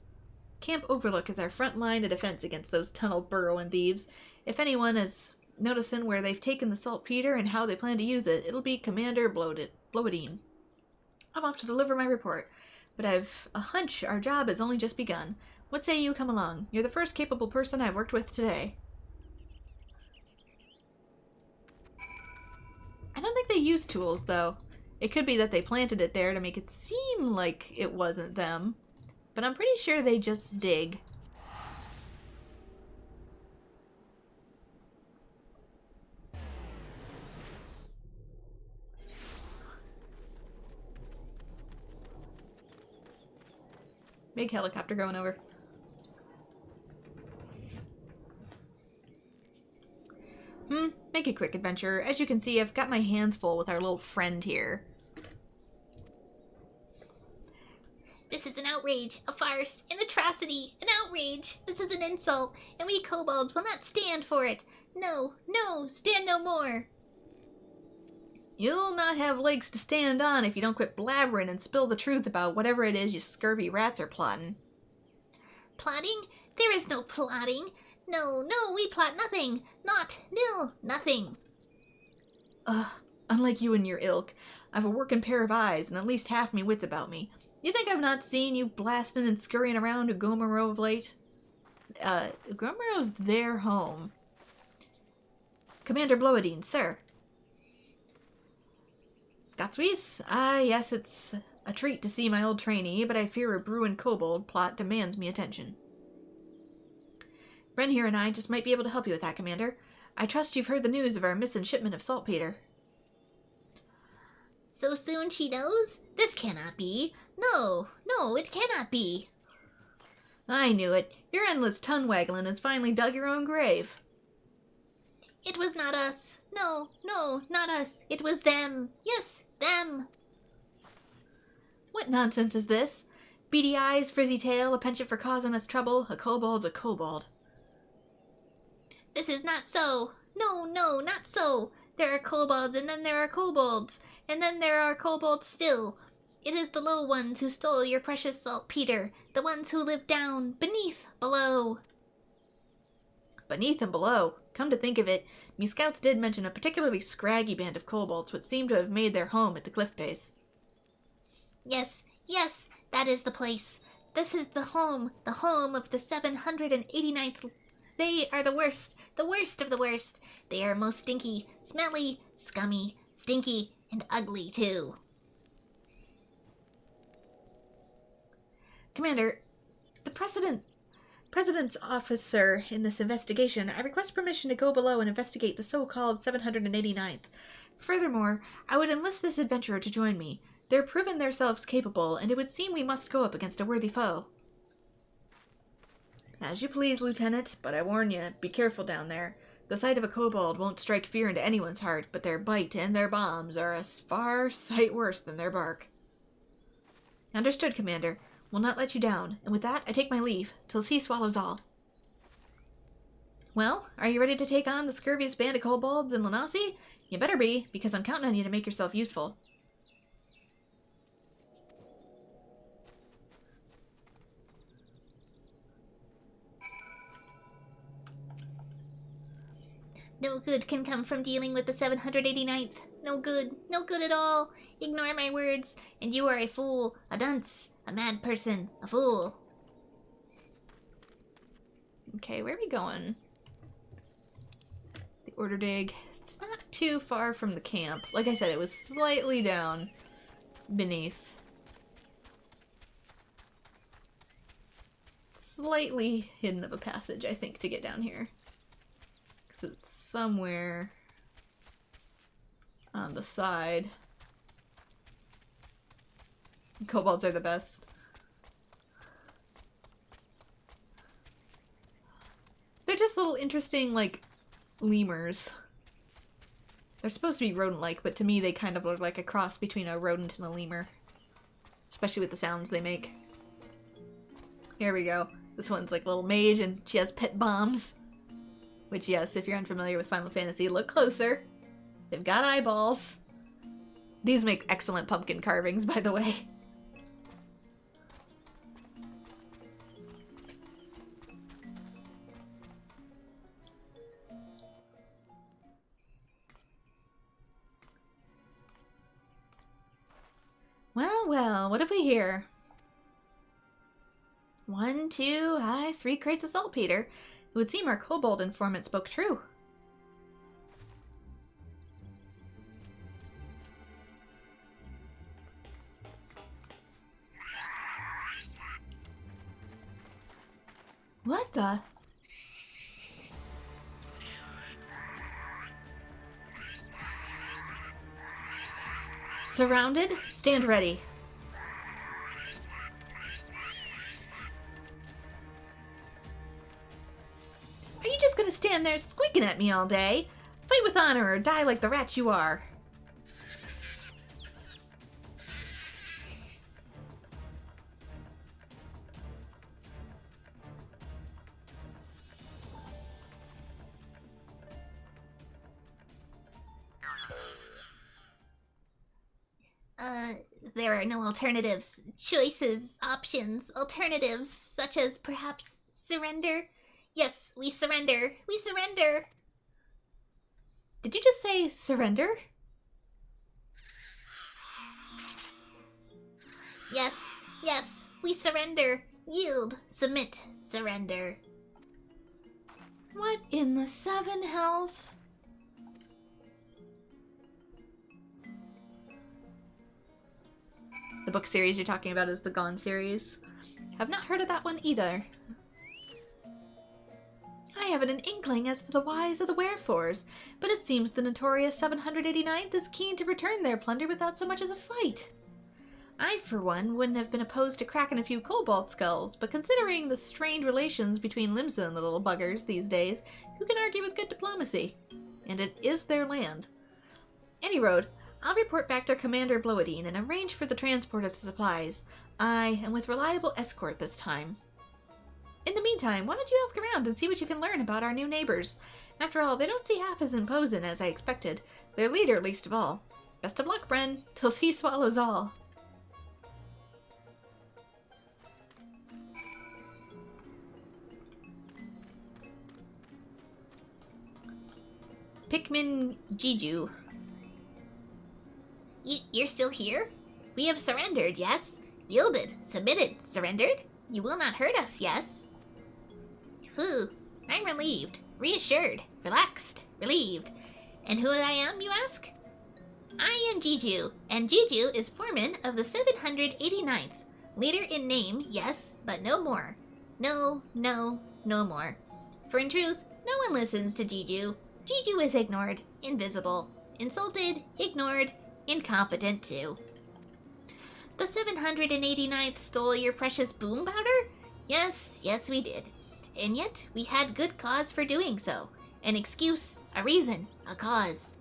Camp Overlook is our front line of defense against those tunnel burrowing thieves. If anyone is noticing where they've taken the saltpeter and how they plan to use it, it'll be Commander Bloedine. I'm off to deliver my report, but I've a hunch our job has only just begun. What say you come along? You're the first capable person I've worked with today. I don't think they use tools, though. It could be that they planted it there to make it seem like it wasn't them, but I'm pretty sure they just dig. Big helicopter going over. Make it quick, adventurer. As you can see, I've got my hands full with our little friend here. This is an outrage, a farce, an atrocity, an outrage. This is an insult, and we kobolds will not stand for it. No, no, stand no more. You'll not have legs to stand on if you don't quit blabbering and spill the truth about whatever it is you scurvy rats are plotting. Plotting? There is no plotting. No, no, we plot nothing. Not, nil, nothing. Unlike you and your ilk, I've a working pair of eyes and at least half me wits about me. You think I've not seen you blasting and scurrying around Ugomaro of late? Ugomaro's their home. Commander Bloedine, sir. Scotswies? Ah, yes, it's a treat to see my old trainee, but I fear a Bruin Kobold plot demands me attention. Wren here and I just might be able to help you with that, Commander. I trust you've heard the news of our missing shipment of saltpeter. So soon she knows? This cannot be. No, no, it cannot be. I knew it. Your endless tongue-waggling has finally dug your own grave. It was not us. No, no, not us. It was them. Yes, them. What nonsense is this? Beady eyes, frizzy tail, a penchant for causing us trouble. A kobold's a kobold. This is not so. No, no, not so. There are kobolds, and then there are kobolds, and then there are kobolds still. It is the low ones who stole your precious saltpeter, the ones who live down, beneath, below. Beneath and below. Come to think of it, me scouts did mention a particularly scraggy band of kobolds which seem to have made their home at the cliff base. Yes, yes, that is the place. This is the home of the 789th. They are the worst of the worst. They are most stinky, smelly, scummy, stinky, and ugly, too. Commander, the President's officer in this investigation, I request permission to go below and investigate the so-called 789th. Furthermore, I would enlist this adventurer to join me. They're proven themselves capable, and it would seem we must go up against a worthy foe. As you please, Lieutenant, but I warn you, be careful down there. The sight of a kobold won't strike fear into anyone's heart, but their bite and their bombs are a far sight worse than their bark. Understood, Commander. Will not let you down, and with that, I take my leave, till sea swallows all. Well, are you ready to take on the scurviest band of kobolds in Lanasi? You better be, because I'm counting on you to make yourself useful. No good can come from dealing with the 789th. No good. No good at all. Ignore my words, and you are a fool, a dunce, a mad person, a fool. Okay, where are we going? The order dig. It's not too far from the camp. Like I said, it was slightly down beneath. Slightly hidden of a passage, I think, to get down here. Because it's somewhere on the side. Kobolds are the best. They're just little interesting, like, lemurs. They're supposed to be rodent-like, but to me they kind of look like a cross between a rodent and a lemur. Especially with the sounds they make. Here we go. This one's like a little mage and she has pet bombs. Which, yes, if you're unfamiliar with Final Fantasy, look closer. They've got eyeballs. These make excellent pumpkin carvings, by the way. Well, what have we here? 1, 2, 3 crates of saltpeter. It would seem our kobold informant spoke true. What the? Surrounded? Stand ready. Are you just gonna stand there squeaking at me all day? Fight with honor or die like the rat you are. There are no alternatives, choices, options, alternatives, such as perhaps surrender. Yes, we surrender. We surrender. Did you just say surrender? Yes, yes, we surrender. Yield, submit, surrender. What in the 7 hells? The book series you're talking about is the Gone series. I've not heard of that one either. I haven't an inkling as to the whys of the wherefores, but it seems the notorious 789th is keen to return their plunder without so much as a fight. I, for one, wouldn't have been opposed to cracking a few kobold skulls, but considering the strained relations between Limsa and the little buggers these days, who can argue with good diplomacy? And it is their land. Any road, I'll report back to Commander Bloedine and arrange for the transport of the supplies. Aye, and with reliable escort this time. In the meantime, why don't you ask around and see what you can learn about our new neighbors? After all, they don't see half as imposing as I expected. Their leader, least of all. Best of luck, Bren, till sea swallows all. Pikmin Jiju. You're still here? We have surrendered, yes? Yielded, submitted, surrendered? You will not hurt us, yes? Phew, I'm relieved, reassured, relaxed, relieved. And who I am, you ask? I am Jiju, and Jiju is foreman of the 789th. Leader in name, yes, but no more. No more. For in truth, no one listens to Jiju. Jiju is ignored, invisible, insulted, ignored, incompetent too. The 789th stole your precious boom powder? Yes, we did. And yet, we had good cause for doing so. An excuse, a reason, a cause.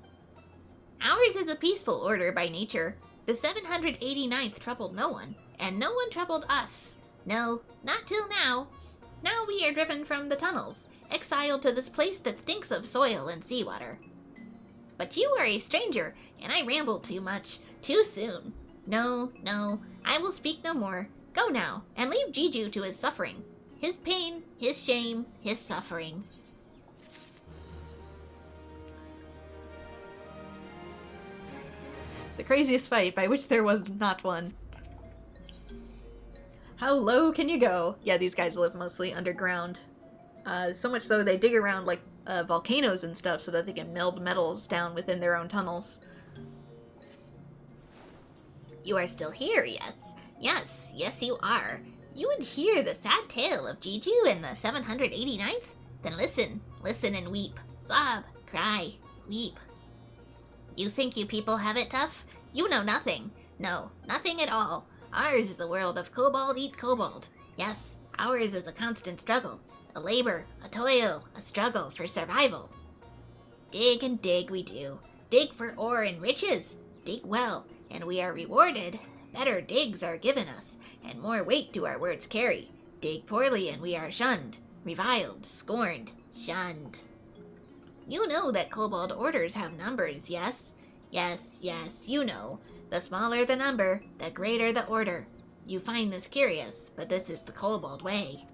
Ours is a peaceful order by nature. The 789th troubled no one, and no one troubled us. No, not till now. Now we are driven from the tunnels, exiled to this place that stinks of soil and seawater. But you are a stranger, and I rambled too much, too soon. No, I will speak no more. Go now, and leave Jiju to his suffering. His pain, his shame, his suffering. The craziest fight by which there was not one. How low can you go? Yeah, these guys live mostly underground. So much so they dig around like volcanoes and stuff so that they can meld metals down within their own tunnels. You are still here, yes? Yes, you are. You would hear the sad tale of Jiju and the 789th? Then listen and weep. Sob, cry, weep. You think you people have it tough? You know nothing. No, nothing at all. Ours is a world of kobold eat kobold. Yes, ours is a constant struggle. A labor, a toil, a struggle for survival. Dig and dig we do. Dig for ore and riches. Dig well, and we are rewarded. Better digs are given us, and more weight do our words carry. Dig poorly and we are shunned, reviled, scorned, shunned. You know that kobold orders have numbers, yes? Yes, you know. The smaller the number, the greater the order. You find this curious, but this is the kobold way.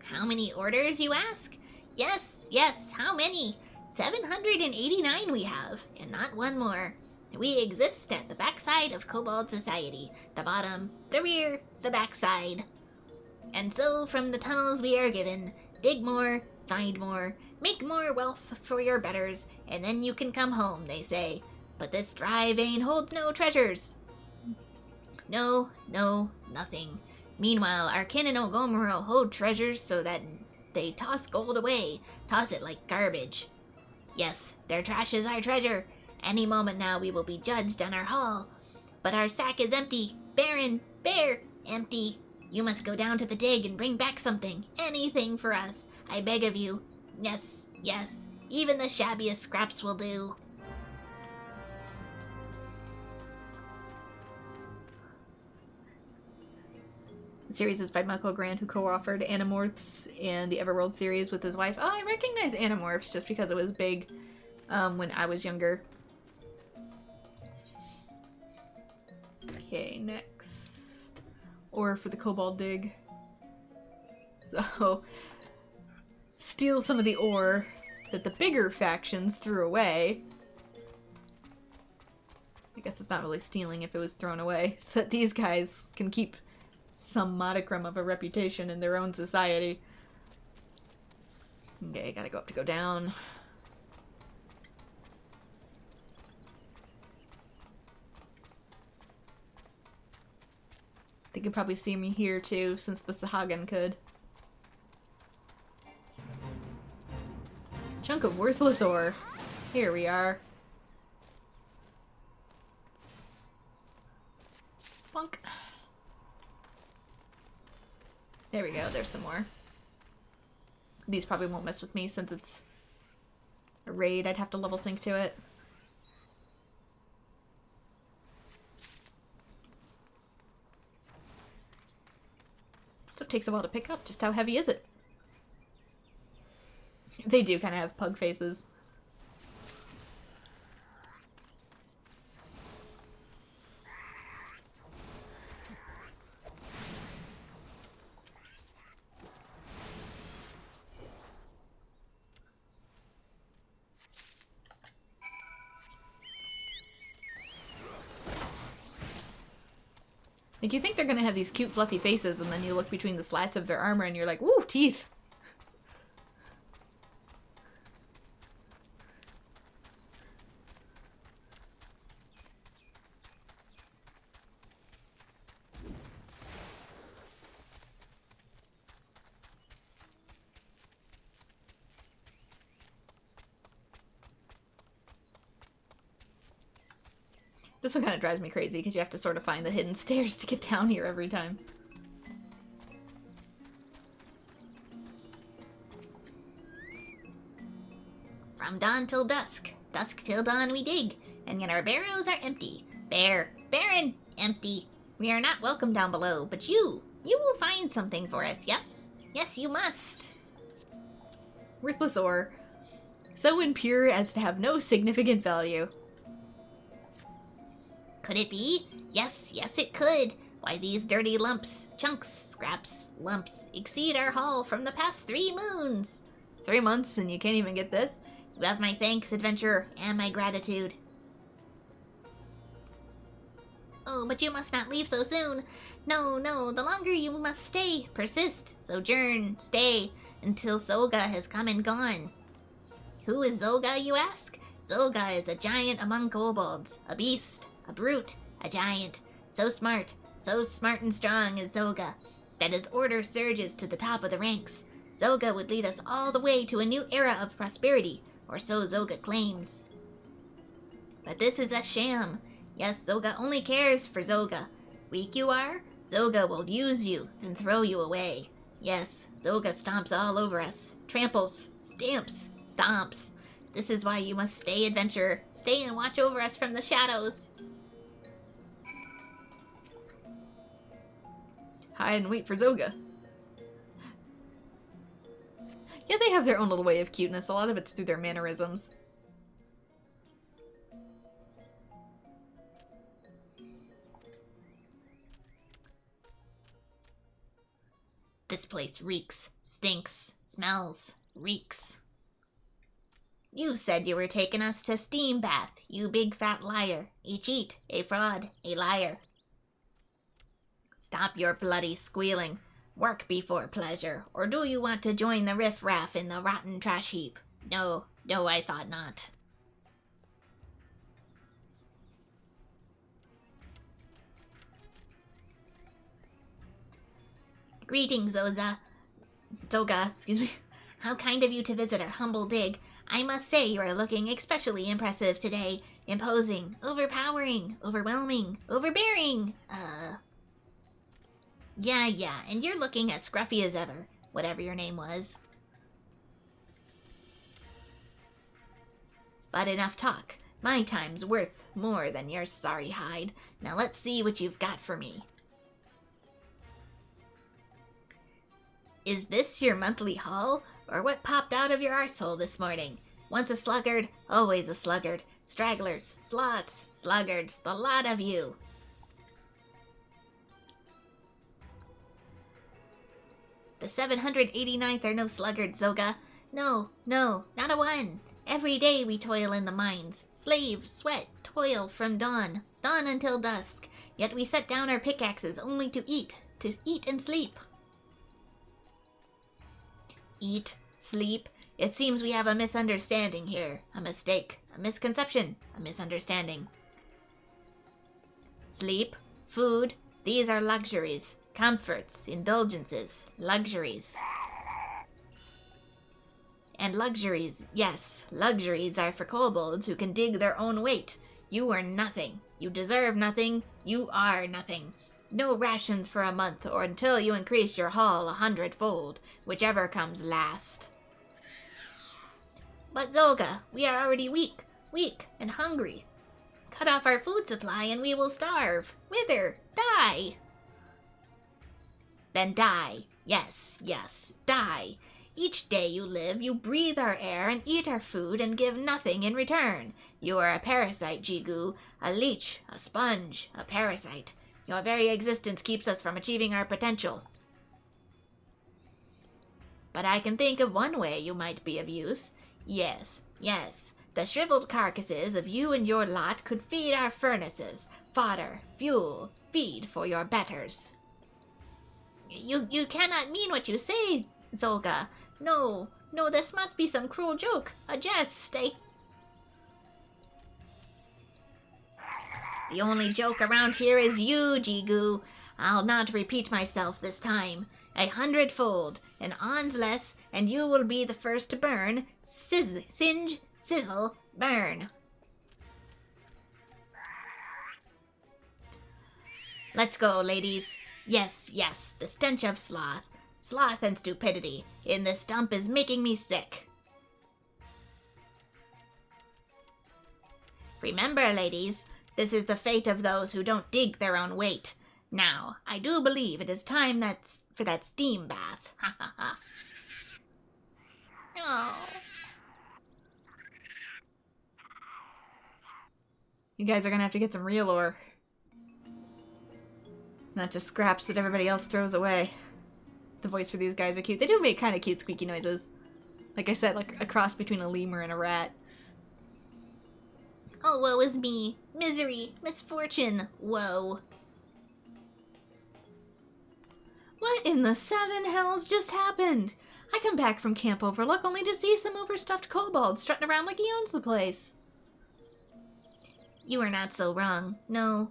How many orders, you ask? Yes, how many? 789 we have, and not one more. We exist at the backside of Kobold society. The bottom, the rear, the backside. And so, from the tunnels we are given, dig more, find more, make more wealth for your betters, and then you can come home, they say. But this dry vein holds no treasures. No, nothing. Meanwhile, our kin in Ogomoro hold treasures so that they toss gold away, toss it like garbage. Yes, their trash is our treasure. Any moment now we will be judged on our haul. But our sack is empty, barren, bare, empty. You must go down to the dig and bring back something, anything for us, I beg of you. Yes, even the shabbiest scraps will do. The series is by Michael Grant, who co-authored Animorphs and the Everworld series with his wife. Oh, I recognize Animorphs just because it was big when I was younger. Okay, next. Ore for the Kobold dig. So, steal some of the ore that the bigger factions threw away. I guess it's not really stealing if it was thrown away, so that these guys can keep some modicum of a reputation in their own society. Okay, gotta go up to go down. They could probably see me here too, since the Sahagin could. Chunk of worthless ore. Here we are. Bonk. There we go, there's some more. These probably won't mess with me since it's a raid. I'd have to level sync to it. Stuff takes a while to pick up. Just how heavy is it? They do kind of have pug faces. Like, you think they're gonna have these cute fluffy faces, and then you look between the slats of their armor and you're like, woo, teeth! This one kind of drives me crazy because you have to sort of find the hidden stairs to get down here every time. From dawn till dusk, dusk till dawn we dig, and yet our barrows are empty. Bare, barren, empty. We are not welcome down below, but you will find something for us, yes? Yes, you must. Worthless ore. So impure as to have no significant value. Could it be? Yes, it could. Why, these dirty lumps, chunks, scraps, lumps, exceed our haul from the past 3 moons. 3 months and you can't even get this? You have my thanks, adventurer, and my gratitude. Oh, but you must not leave so soon. No, the longer you must stay, persist, sojourn, stay, until Zoga has come and gone. Who is Zoga, you ask? Zoga is a giant among kobolds, a beast, a brute, a giant, so smart and strong is Zoga, that his order surges to the top of the ranks. Zoga would lead us all the way to a new era of prosperity, or so Zoga claims. But this is a sham. Yes, Zoga only cares for Zoga. Weak you are? Zoga will use you, then throw you away. Yes, Zoga stomps all over us, tramples, stamps, stomps. This is why you must stay, adventurer. Stay and watch over us from the shadows. Hide and wait for Zoga. Yeah, they have their own little way of cuteness. A lot of it's through their mannerisms. This place reeks, stinks, smells, reeks. You said you were taking us to Steam Bath, you big fat liar. A cheat, a fraud, a liar. Stop your bloody squealing. Work before pleasure, or do you want to join the riff-raff in the rotten trash heap? No, I thought not. Greetings, Zoga, excuse me. How kind of you to visit our humble dig. I must say you are looking especially impressive today. Imposing, overpowering, overwhelming, overbearing. Yeah, and you're looking as scruffy as ever, whatever your name was. But enough talk. My time's worth more than your sorry hide. Now let's see what you've got for me. Is this your monthly haul, or what popped out of your arsehole this morning? Once a sluggard, always a sluggard. Stragglers, sloths, sluggards, the lot of you. The 789th are no sluggards, Zoga. No, not a one. Every day we toil in the mines. Slave, sweat, toil from dawn until dusk. Yet we set down our pickaxes only to eat and sleep. Eat, sleep. It seems we have a misunderstanding here. A mistake, a misconception, a misunderstanding. Sleep, food, these are luxuries. Comforts, indulgences, luxuries. And luxuries, yes, luxuries are for kobolds who can dig their own weight. You are nothing. You deserve nothing. You are nothing. No rations for a month or until you increase your haul 100-fold, whichever comes last. But Zoga, we are already weak and hungry. Cut off our food supply and we will starve, wither, die. Then die. Yes, die. Each day you live, you breathe our air and eat our food and give nothing in return. You are a parasite, Jigu. A leech, a sponge, a parasite. Your very existence keeps us from achieving our potential. But I can think of one way you might be of use. Yes. The shriveled carcasses of you and your lot could feed our furnaces. Fodder, fuel, feed for your betters. You cannot mean what you say, Zoga. No, this must be some cruel joke. A jest, The only joke around here is you, Jigu. I'll not repeat myself this time. 100-fold, an ons less, and you will be the first to burn. Singe, sizzle, burn. Let's go, ladies. Yes, the stench of sloth and stupidity in this dump is making me sick. Remember, ladies, this is the fate of those who don't dig their own weight. Now, I do believe it is time for that steam bath. Ha ha ha. Oh. You guys are gonna have to get some real ore. Not just scraps that everybody else throws away. The voice for these guys are cute. They do make kind of cute squeaky noises. Like I said, like a cross between a lemur and a rat. Oh, woe is me. Misery, misfortune, woe. What in the seven hells just happened? I come back from Camp Overlook only to see some overstuffed kobold strutting around like he owns the place. You are not so wrong. No,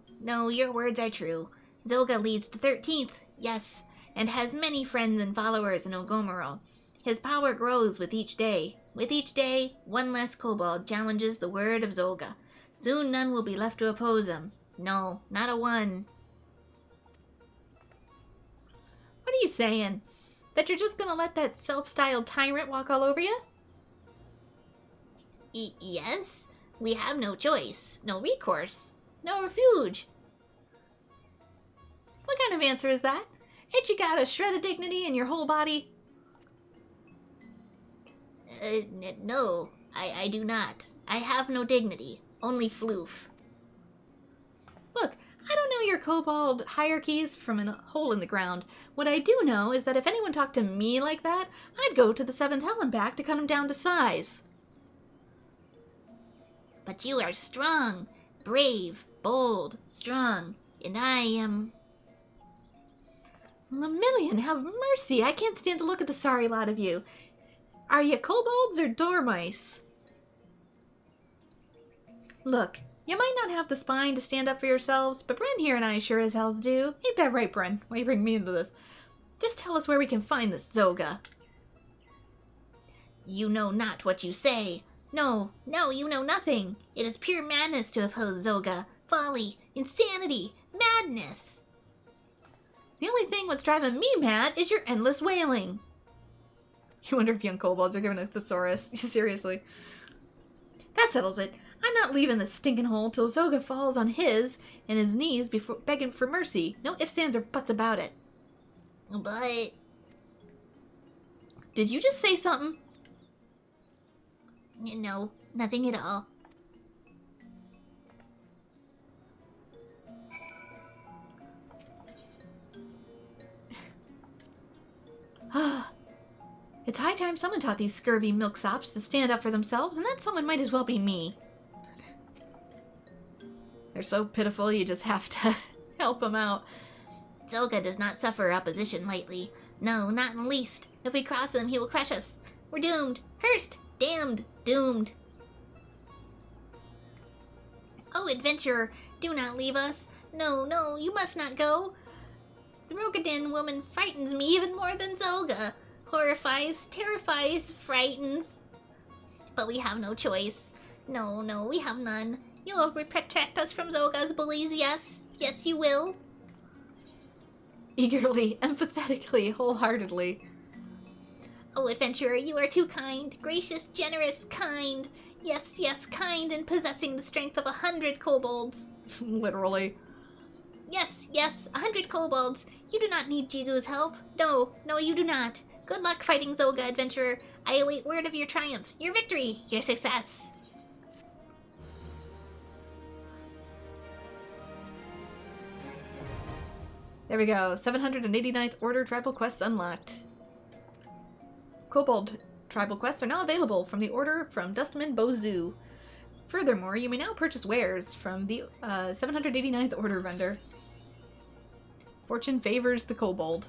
your words are true. Zoga leads the 13th, yes, and has many friends and followers in Ogomoro. His power grows with each day. With each day, one less kobold challenges the word of Zoga. Soon none will be left to oppose him. No, not a one. What are you saying? That you're just gonna let that self-styled tyrant walk all over you? Yes, we have no choice, no recourse, no refuge. What kind of answer is that? Ain't you got a shred of dignity in your whole body? No, I do not. I have no dignity, only floof. Look, I don't know your kobold hierarchies from a hole in the ground. What I do know is that if anyone talked to me like that, I'd go to the 7th hell and back to cut him down to size. But you are strong, brave, bold, strong, and I am... Lemillion, have mercy! I can't stand to look at the sorry lot of you. Are you kobolds or dormice? Look, you might not have the spine to stand up for yourselves, but Bren here and I sure as hells do. Ain't that right, Bren? Why you bring me into this? Just tell us where we can find this Zoga. You know not what you say. No, you know nothing. It is pure madness to oppose Zoga. Folly, insanity, madness. The only thing what's driving me mad is your endless wailing. You wonder if young kobolds are giving a thesaurus. Seriously. That settles it. I'm not leaving this stinking hole till Zoga falls on his and his knees before begging for mercy. No ifs, ands, or buts about it. But... Did you just say something? No, nothing at all. It's high time someone taught these scurvy milksops to stand up for themselves, and that someone might as well be me. They're so pitiful, you just have to help them out. Zoga does not suffer opposition lightly. No, not in the least. If we cross him, he will crush us. We're doomed. Cursed. Damned. Doomed. Oh, adventurer, do not leave us. No, you must not go. The Rogadin woman frightens me even more than Zoga. Horrifies, terrifies, frightens. But we have no choice. No, we have none. You will protect us from Zoga's bullies, yes. Yes, you will. Eagerly, empathetically, wholeheartedly. Oh, adventurer, you are too kind. Gracious, generous, kind. Yes, kind and possessing the strength of 100 kobolds. Literally. Yes, 100 kobolds. You do not need Jigu's help. No, you do not. Good luck fighting Zoga, adventurer. I await word of your triumph, your victory, your success. There we go. 789th Order Tribal Quests unlocked. Kobold Tribal Quests are now available from the Order from Dustman Bozu. Furthermore, you may now purchase wares from the 789th Order vendor. Fortune favors the Kobold.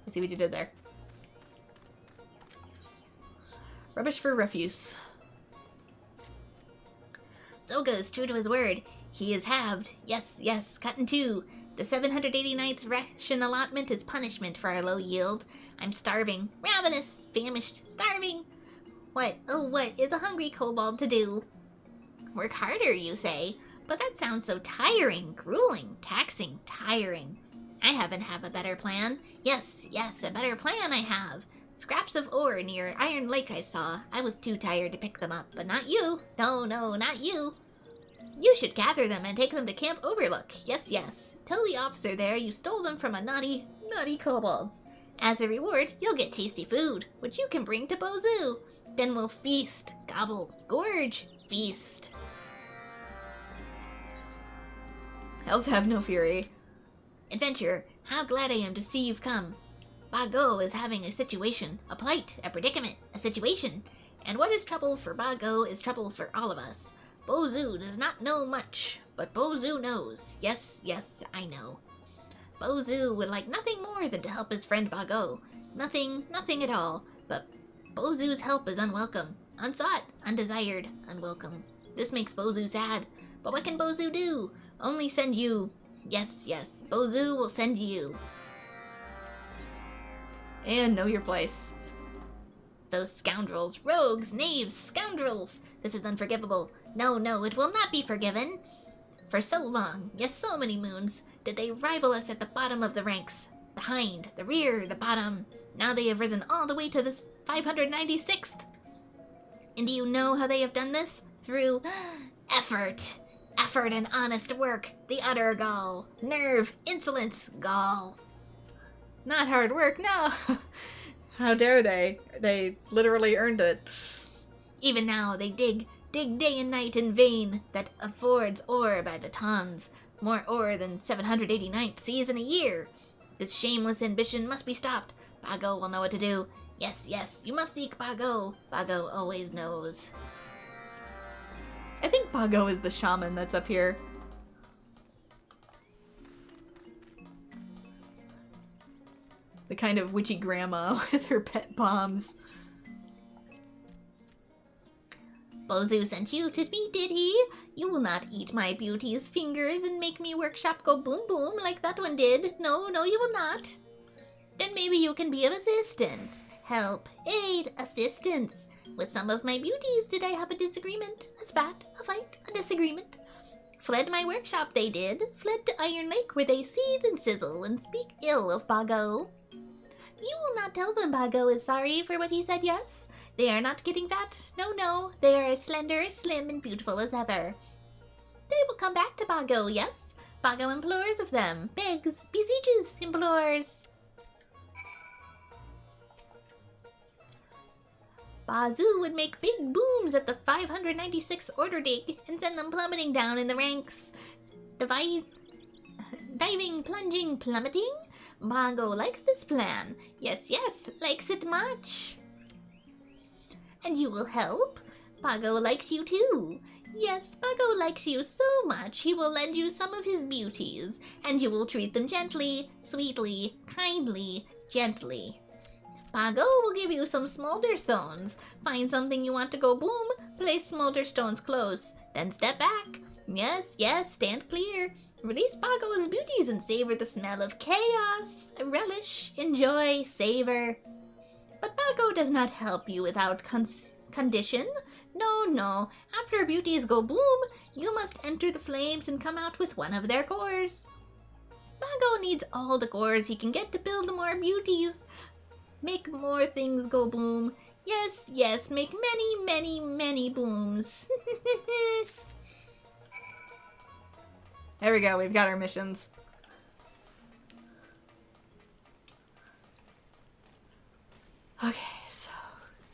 I see what you did there. Rubbish for refuse. Zoga is true to his word. He is halved. Yes, cut in two. The 789th ration allotment is punishment for our low yield. I'm starving. Ravenous. Famished. Starving. What is a hungry kobold to do? Work harder, you say? But that sounds so tiring, grueling, taxing, tiring. I happen to have a better plan. Yes, a better plan I have. Scraps of ore near Iron Lake I saw. I was too tired to pick them up, but not you. No, not you. You should gather them and take them to Camp Overlook. Yes. Tell the officer there you stole them from a naughty kobolds. As a reward, you'll get tasty food, which you can bring to Bozu. Then we'll feast, gobble, gorge, feast. Hells have no fury. Adventurer, how glad I am to see you've come. Bago is having a situation, a plight, a predicament, a situation. And what is trouble for Bago is trouble for all of us. Bozu does not know much, but Bozu knows. Yes, I know. Bozu would like nothing more than to help his friend Bago. Nothing at all. But Bozu's help is unwelcome, unsought, undesired, unwelcome. This makes Bozu sad. But what can Bozu do? Only send you. Yes, Bozu will send you. And know your place. Those scoundrels, rogues, knaves, scoundrels. This is unforgivable. No, it will not be forgiven. For so long, yes, so many moons, did they rival us at the bottom of the ranks. The hind, the rear, the bottom. Now they have risen all the way to this 596th. And do you know how they have done this? Through effort. Effort and honest work. The utter gall. Nerve, insolence, gall. Not hard work, no. How dare they? They literally earned it. Even now they dig day and night in vain, that affords ore by the tons. More ore than 789th sees in a year. This shameless ambition must be stopped. Bago will know what to do. Yes, you must seek Bago. Bago always knows. think Bago is the shaman that's up here. The kind of witchy grandma with her pet bombs. Bozu sent you to me, did he? You will not eat my beauty's fingers and make me workshop go boom boom like that one did. No, no, you will not. Then maybe you can be of assistance. Help, aid, assistance. With some of my beauties did I have a disagreement, a spat, a fight, a disagreement. Fled my workshop they did, fled to Iron Lake where they seethe and sizzle and speak ill of Bago. You will not tell them Bago is sorry for what he said, yes? They are not getting fat, no, no, they are as slender, slim, and beautiful as ever. They will come back to Bago, yes? Bago implores of them, begs, beseeches, implores. Bazoo would make big booms at the 596 order dig and send them plummeting down in the ranks. Diving, plunging, plummeting? Bago likes this plan. Yes, yes, likes it much. And you will help? Bago likes you too. Yes, Bago likes you so much he will lend you some of his beauties, and you will treat them gently, sweetly, kindly, gently. Bago will give you some smolder stones. Find something you want to go boom, place smolder stones close, then step back. Yes, yes, stand clear. Release Bago's beauties and savor the smell of chaos. Relish, enjoy, savor. But Bago does not help you without condition. No, no. After beauties go boom, you must enter the flames and come out with one of their cores. Bago needs all the cores he can get to build more beauties. Make more things go boom. Yes, yes, make many, many, many booms. There we go, we've got our missions. Okay, so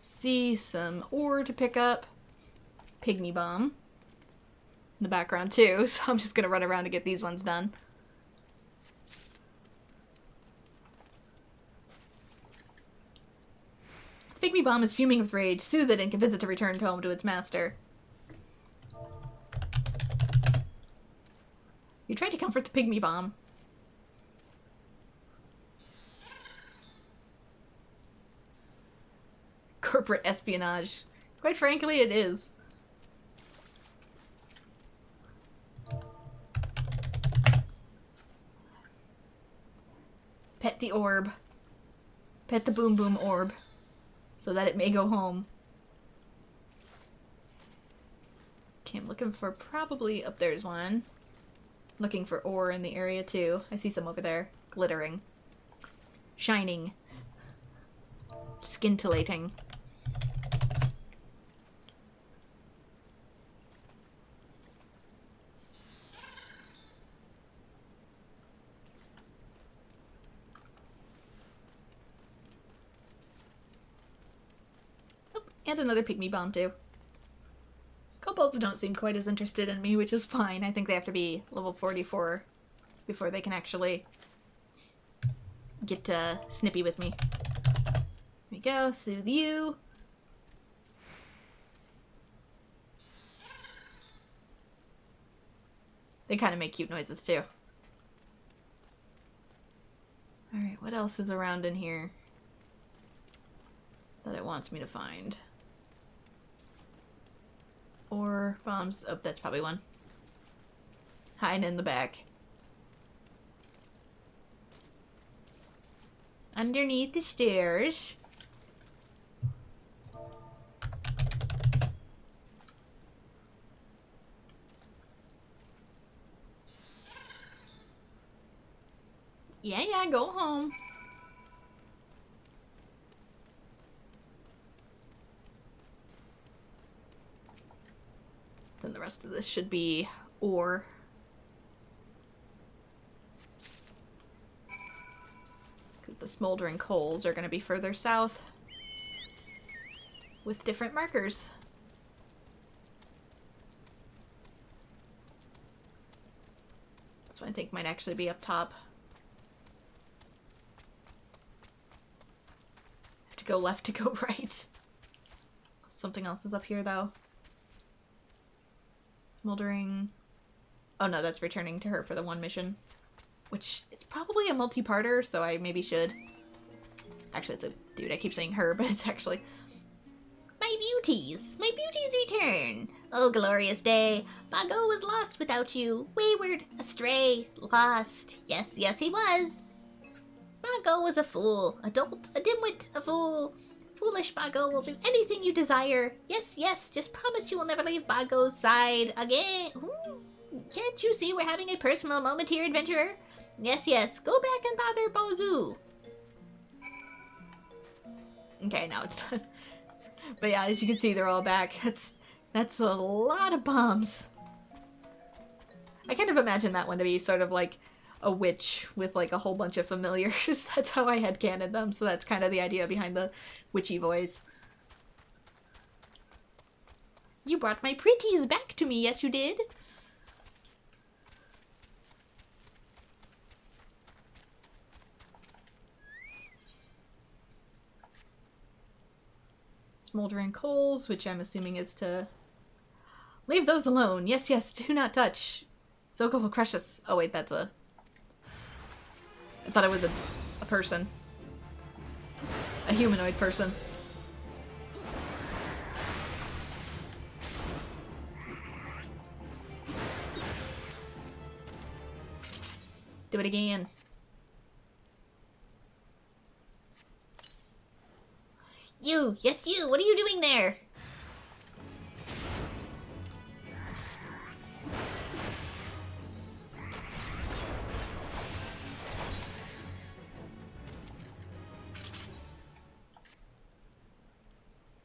see some ore to pick up. Pygmy bomb. In the background too, so I'm just gonna run around to get these ones done. The pygmy bomb is fuming with rage. Soothe it and convince it to return home to its master. You tried to comfort the pygmy bomb. Corporate espionage. Quite frankly, it is. Pet the orb. Pet the boom boom orb. So that it may go home. Okay, I'm looking for probably... Up there's one. Looking for ore in the area too. I see some over there. Glittering. Shining. Scintillating. Oh, and another pygmy bomb too. Kobolds don't seem quite as interested in me, which is fine. I think they have to be level 44 before they can actually get snippy with me. There we go, soothe you. They kind of make cute noises too. Alright, what else is around in here that it wants me to find? Or bombs. Oh, that's probably one. Hiding in the back. Underneath the stairs. Yeah, yeah, go home. Then the rest of this should be ore. The smoldering coals are going to be further south with different markers. This one I think might actually be up top. Have to go left to go right. Something else is up here though. Smoldering. Oh no, that's returning to her for the one mission. Which, it's probably a multi-parter, so I maybe should. Actually, it's a dude. I keep saying her, but it's actually... My beauties return. Oh, glorious day. Bago was lost without you. Wayward, astray, lost. Yes, yes, he was. Bago was a fool. A dolt, a dimwit, a fool. Foolish Bago will do anything you desire. Yes, yes, just promise you will never leave Bago's side again. Can't you see we're having a personal moment here, adventurer? Yes, yes, go back and bother Bozu. Okay, now it's done. But yeah, as you can see, they're all back. That's a lot of bombs. I kind of imagine that one to be sort of like a witch with like a whole bunch of familiars. That's how I had cannoned them, so that's kind of the idea behind the witchy voice. You brought my pretties back to me, yes you did. Smoldering coals, which I'm assuming is to... Leave those alone. Yes, yes, do not touch. Zoko will crush us. Oh wait, that's a... I thought it was a person. A humanoid person. Do it again. You, yes you, what are you doing there?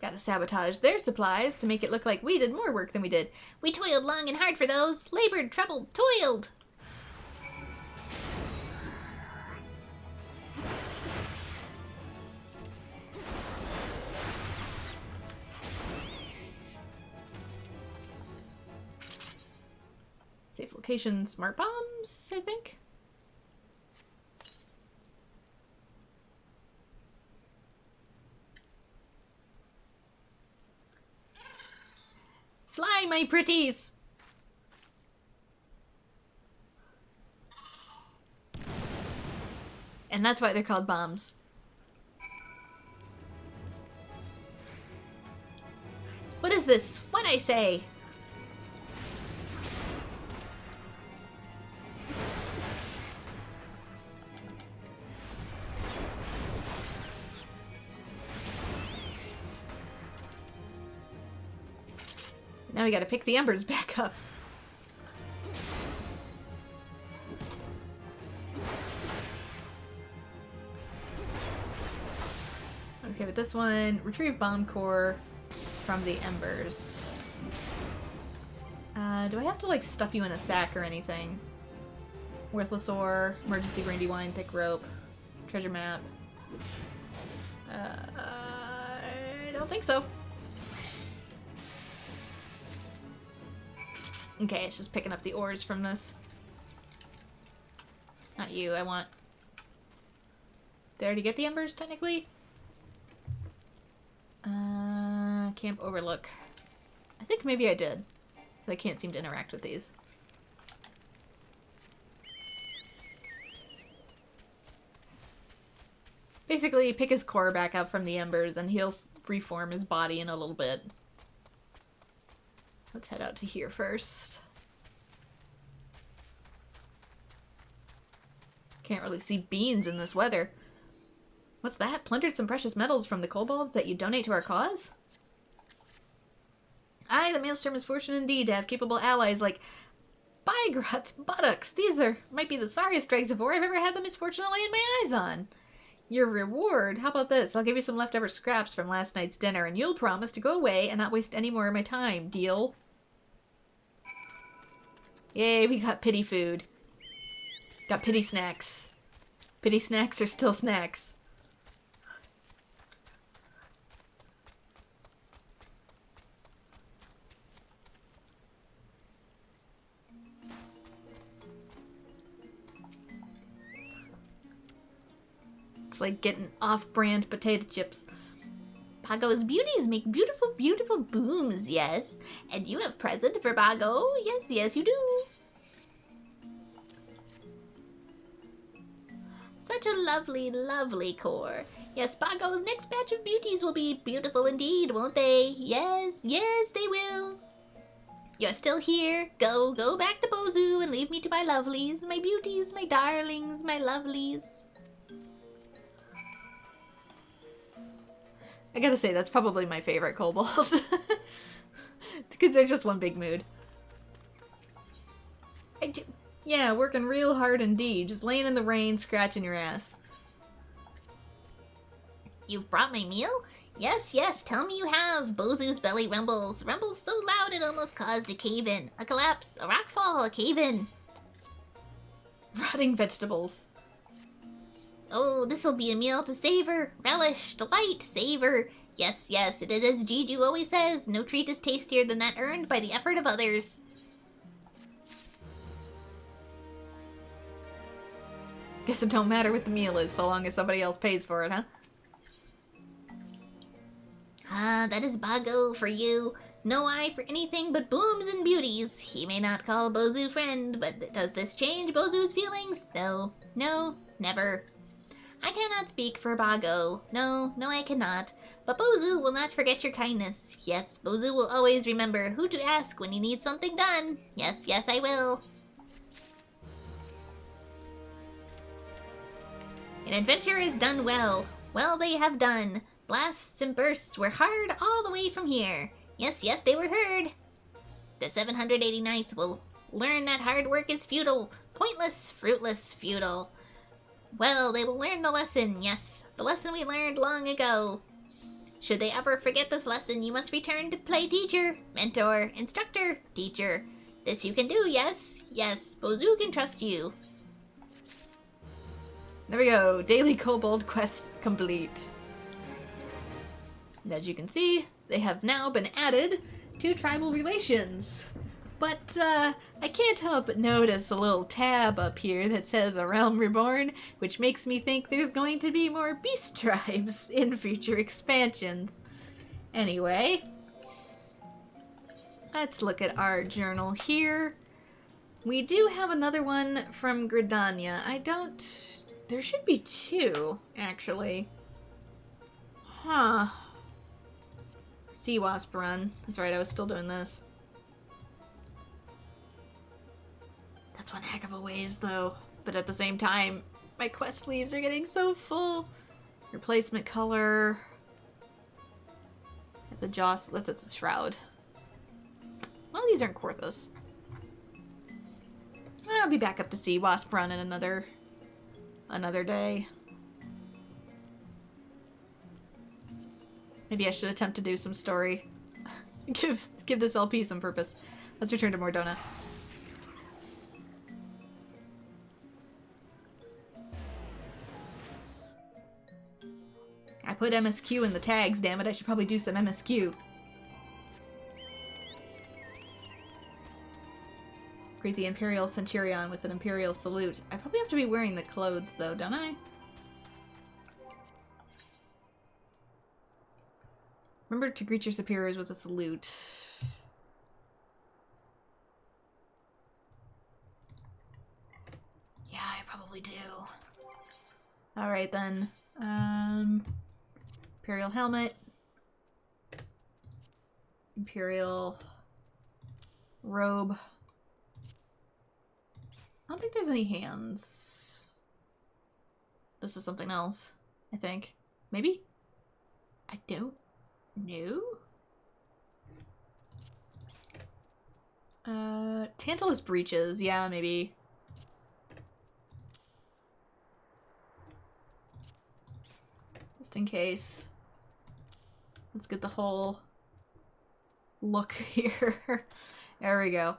Gotta sabotage their supplies to make it look like we did more work than we did. We toiled long and hard for those. Labored, troubled, toiled. Safe location, smart bombs, I think? Fly, my pretties! And that's why they're called bombs. What is this? What'd I say? Now we gotta pick the embers back up. Okay, with this one, retrieve bomb core from the embers. Do I have to like stuff you in a sack or anything? Worthless ore, emergency brandy wine, thick rope, treasure map. I don't think so. Okay, it's just picking up the ores from this. Not you, I want... Did I already get the embers, technically? Camp Overlook. I think maybe I did. So I can't seem to interact with these. Basically, pick his core back up from the embers and he'll reform his body in a little bit. Let's head out to here first. Can't really see beans in this weather. What's that? Plundered some precious metals from the kobolds that you donate to our cause? Aye, the Maelstrom is fortunate indeed to have capable allies like Bygrat's buttocks. These might be the sorriest dregs of ore I've ever had the misfortune to lay my eyes on. Your reward? How about this? I'll give you some leftover scraps from last night's dinner, and you'll promise to go away and not waste any more of my time. Deal? Yay, we got pity food. Got pity snacks. Pity snacks are still snacks. It's like getting off-brand potato chips. Bago's beauties make beautiful, beautiful booms, yes. And you have present for Bago. Yes, yes, you do. Such a lovely, lovely core. Yes, Bago's next batch of beauties will be beautiful indeed, won't they? Yes, yes, they will. You're still here. Go back to Bozu and leave me to my lovelies, my beauties, my darlings, my lovelies. I gotta say, that's probably my favorite kobold. Because they're just one big mood. Yeah, working real hard indeed. Just laying in the rain, scratching your ass. You've brought my meal? Yes, yes, tell me you have. Bozu's belly rumbles. Rumbles so loud it almost caused a cave-in. A collapse, a rockfall, a cave-in. Rotting vegetables. Oh, this'll be a meal to savor. Relish, delight, savor. Yes, yes, it is as Juju always says. No treat is tastier than that earned by the effort of others. Guess it don't matter what the meal is, so long as somebody else pays for it, huh? Ah, that is Bago for you. No eye for anything but booms and beauties. He may not call Bozu friend, but does this change Bozu's feelings? No, no, never. I cannot speak for Bago. No, no, I cannot. But Bozu will not forget your kindness. Yes, Bozu will always remember who to ask when you need something done. Yes, yes, I will. An adventure is done well. Well they have done. Blasts and bursts were heard all the way from here. Yes, yes, they were heard. The 789th will learn that hard work is futile. Pointless, fruitless, futile. Well, they will learn the lesson, yes. The lesson we learned long ago. Should they ever forget this lesson, you must return to play teacher, mentor, instructor, teacher. This you can do, yes? Yes, Bozu can trust you. There we go. Daily kobold quests complete. And as you can see, they have now been added to tribal relations. But I can't help but notice a little tab up here that says A Realm Reborn, which makes me think there's going to be more beast tribes in future expansions. Anyway, let's look at our journal here. We do have another one from Gridania. There should be two, actually. Huh. Sea Wasp run. That's right, I was still doing this. That's one heck of a ways, though. But at the same time, my quest leaves are getting so full. Replacement color. The Joss. That's a shroud. Well, these aren't Korthus. I'll be back up to Sea Wasp run in another day. Maybe I should attempt to do some story. Give this LP some purpose. Let's return to Mordona. I put MSQ in the tags, damn it. I should probably do some MSQ. Greet the Imperial Centurion with an Imperial salute. I probably have to be wearing the clothes, though, don't I? Remember to greet your superiors with a salute. Yeah, I probably do. Alright then. Imperial helmet. Imperial robe. I don't think there's any hands. This is something else, I think. Maybe? I don't know. Tantalus breeches. Yeah, maybe. Just in case. Let's get the whole look here. There we go.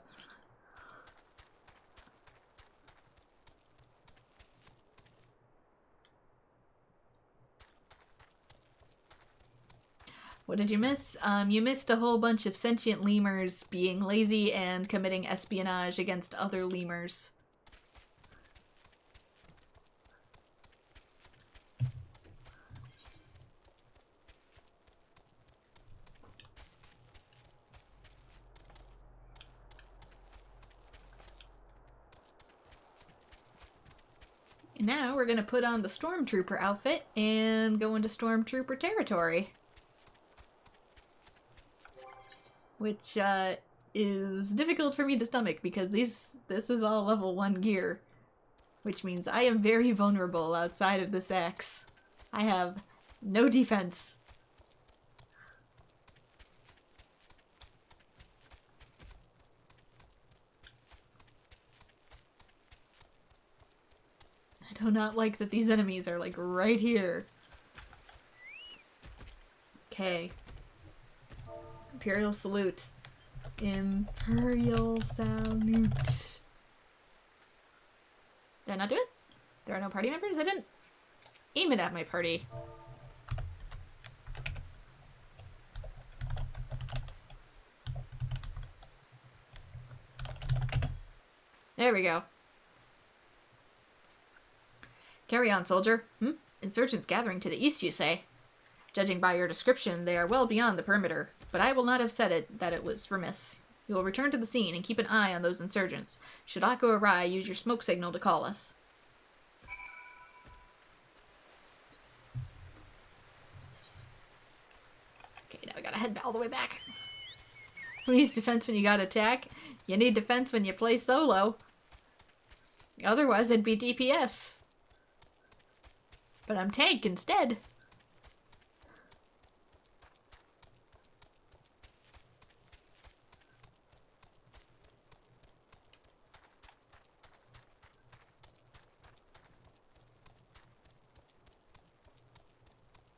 What did you miss? You missed a whole bunch of sentient lemurs being lazy and committing espionage against other lemurs. Now we're gonna put on the Stormtrooper outfit and go into Stormtrooper territory. Which, is difficult for me to stomach because this is all level 1 gear. Which means I am very vulnerable outside of this axe. I have no defense. I do not like that these enemies are, like, right here. Okay. Imperial Salute. Imperial Salute. Did I not do it? There are no party members? I didn't aim it at my party. There we go. Carry on, soldier. Insurgents gathering to the east, you say? Judging by your description, they are well beyond the perimeter, but I will not have said it that it was remiss. We will return to the scene and keep an eye on those insurgents. Should aught go awry, use your smoke signal to call us. Okay, now we gotta head all the way back. Who needs defense when you got attack? You need defense when you play solo. Otherwise, it'd be DPS. But I'm tank instead.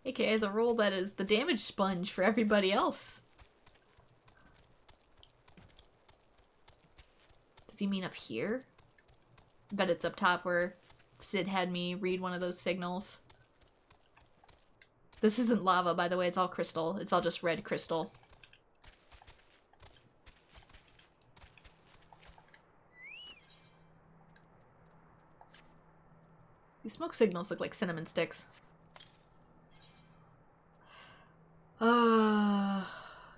AKA the role that is the damage sponge for everybody else. Does he mean up here? I bet it's up top where Sid had me read one of those signals. This isn't lava, by the way, it's all crystal. It's all just red crystal. These smoke signals look like cinnamon sticks.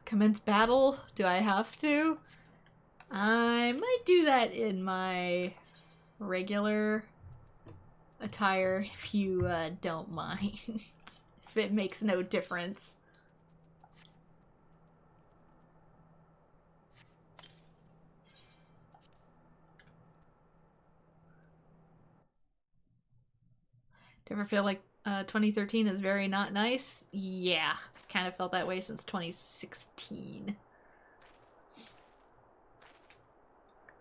Commence battle? Do I have to? I might do that in my regular attire if you don't mind. If it makes no difference. Do you ever feel like 2013 is very not nice? Yeah, kind of felt that way since 2016.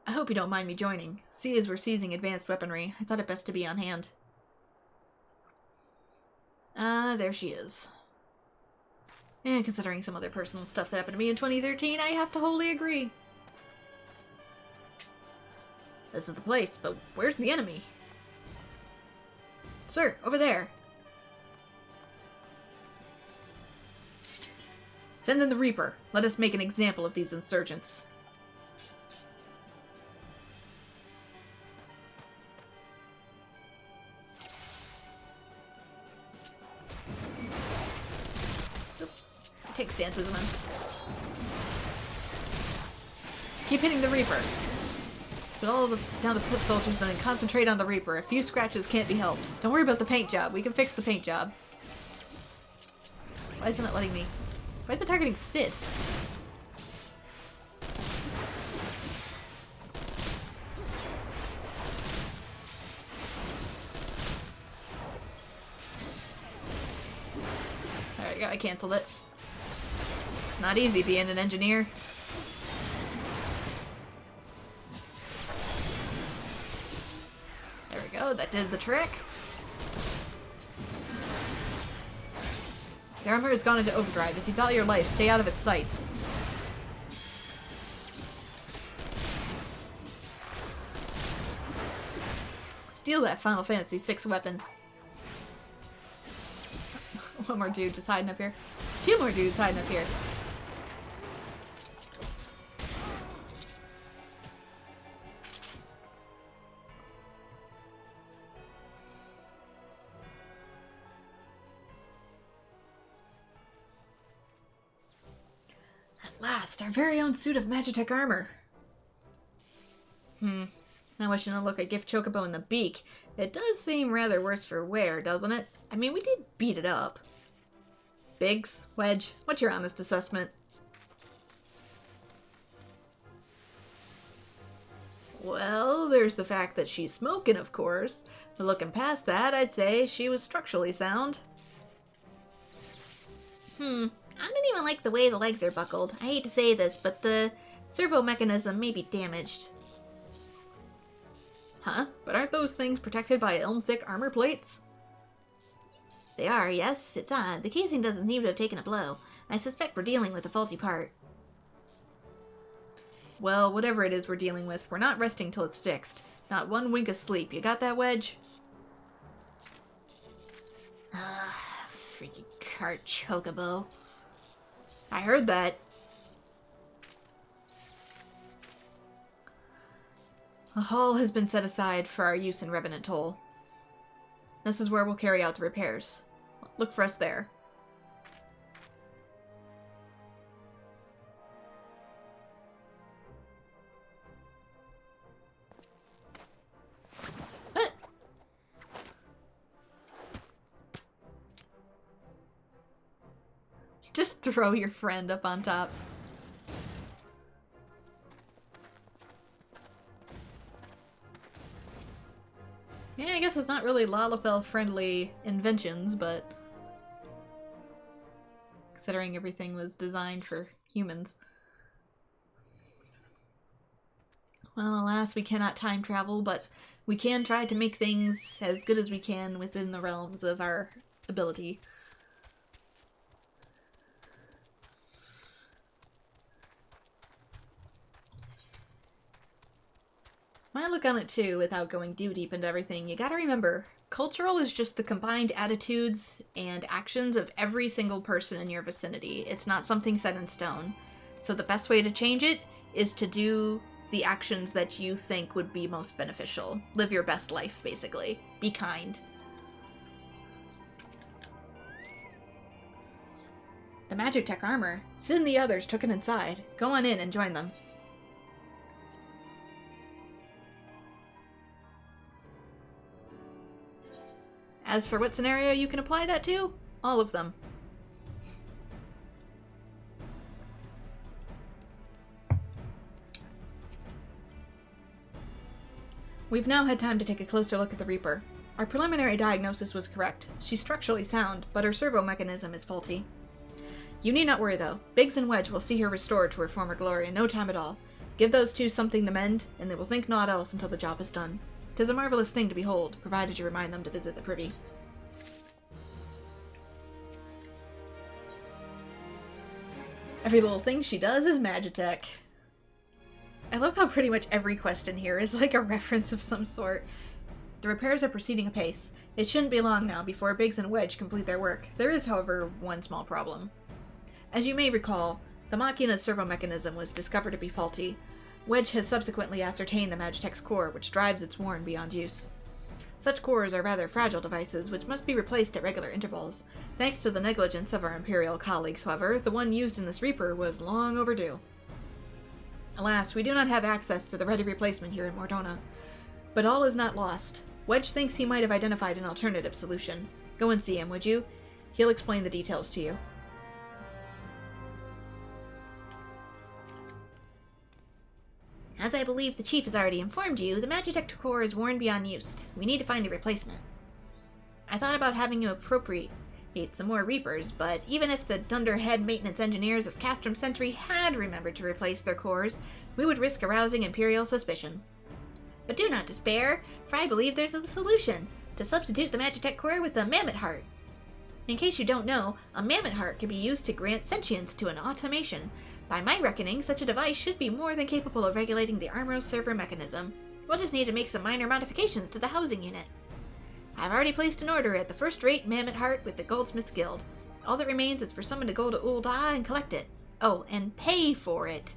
I hope you don't mind me joining. See as we're seizing advanced weaponry, I thought it best to be on hand. There she is. And considering some other personal stuff that happened to me in 2013, I have to wholly agree. This is the place, but where's the enemy? Sir, over there. Send in the Reaper. Let us make an example of these insurgents. Take stances on him. Keep hitting the Reaper. Put all down the foot soldiers and then concentrate on the Reaper. A few scratches can't be helped. Don't worry about the paint job. We can fix the paint job. Why isn't it letting me? Why is it targeting Sid? There we go. I canceled it. It's not easy being an engineer. There we go, that did the trick. The armor has gone into overdrive. If you value your life, stay out of its sights. Steal that Final Fantasy VI weapon. One more dude just hiding up here. Two more dudes hiding up here. At last, our very own suit of Magitek armor. Now I shouldn't look a gift chocobo in the beak. It does seem rather worse for wear, doesn't it? I mean, we did beat it up. Biggs, Wedge, what's your honest assessment? Well, there's the fact that she's smoking, of course. But looking past that, I'd say she was structurally sound. I don't even like the way the legs are buckled. I hate to say this, but the servo mechanism may be damaged. Huh? But aren't those things protected by elm-thick armor plates? They are, yes. It's odd. The casing doesn't seem to have taken a blow. I suspect we're dealing with a faulty part. Well, whatever it is we're dealing with, we're not resting till it's fixed. Not one wink of sleep. You got that, Wedge? Freaking cart chocobo. I heard that. A hall has been set aside for our use in Revenant Toll. This is where we'll carry out the repairs. Look for us there. What? Just throw your friend up on top. Yeah, I guess it's not really Lalafell-friendly inventions, but considering everything was designed for humans. Well, alas, we cannot time travel, but we can try to make things as good as we can within the realms of our ability. When I look on it too, without going too deep into everything, you gotta remember, cultural is just the combined attitudes and actions of every single person in your vicinity. It's not something set in stone. So the best way to change it is to do the actions that you think would be most beneficial. Live your best life, basically. Be kind. The Magitek armor. Sid and the others took it inside. Go on in and join them. As for what scenario you can apply that to, all of them. We've now had time to take a closer look at the Reaper. Our preliminary diagnosis was correct. She's structurally sound, but her servo mechanism is faulty. You need not worry though. Biggs and Wedge will see her restored to her former glory in no time at all. Give those two something to mend, and they will think naught else until the job is done. 'Tis a marvelous thing to behold, provided you remind them to visit the privy. Every little thing she does is Magitek. I love how pretty much every quest in here is like a reference of some sort. The repairs are proceeding apace. It shouldn't be long now before Biggs and Wedge complete their work. There is, however, one small problem. As you may recall, the Machina's servo mechanism was discovered to be faulty. Wedge has subsequently ascertained the Magitek's core, which drives its worn beyond use. Such cores are rather fragile devices, which must be replaced at regular intervals. Thanks to the negligence of our Imperial colleagues, however, the one used in this Reaper was long overdue. Alas, we do not have access to the ready replacement here in Mordona. But all is not lost. Wedge thinks he might have identified an alternative solution. Go and see him, would you? He'll explain the details to you. As I believe the chief has already informed you, the Magitek core is worn beyond use. We need to find a replacement. I thought about having you appropriate some more Reapers, but even if the dunderhead maintenance engineers of Castrum Centri had remembered to replace their cores, we would risk arousing Imperial suspicion. But do not despair, for I believe there's a solution, to substitute the Magitek core with the Mammoth Heart. In case you don't know, a Mammoth Heart can be used to grant sentience to an automation. By my reckoning, such a device should be more than capable of regulating the Armor's server mechanism. We'll just need to make some minor modifications to the housing unit. I've already placed an order at the first-rate Mammoth Heart with the Goldsmiths Guild. All that remains is for someone to go to Ulda and collect it. Oh, and pay for it.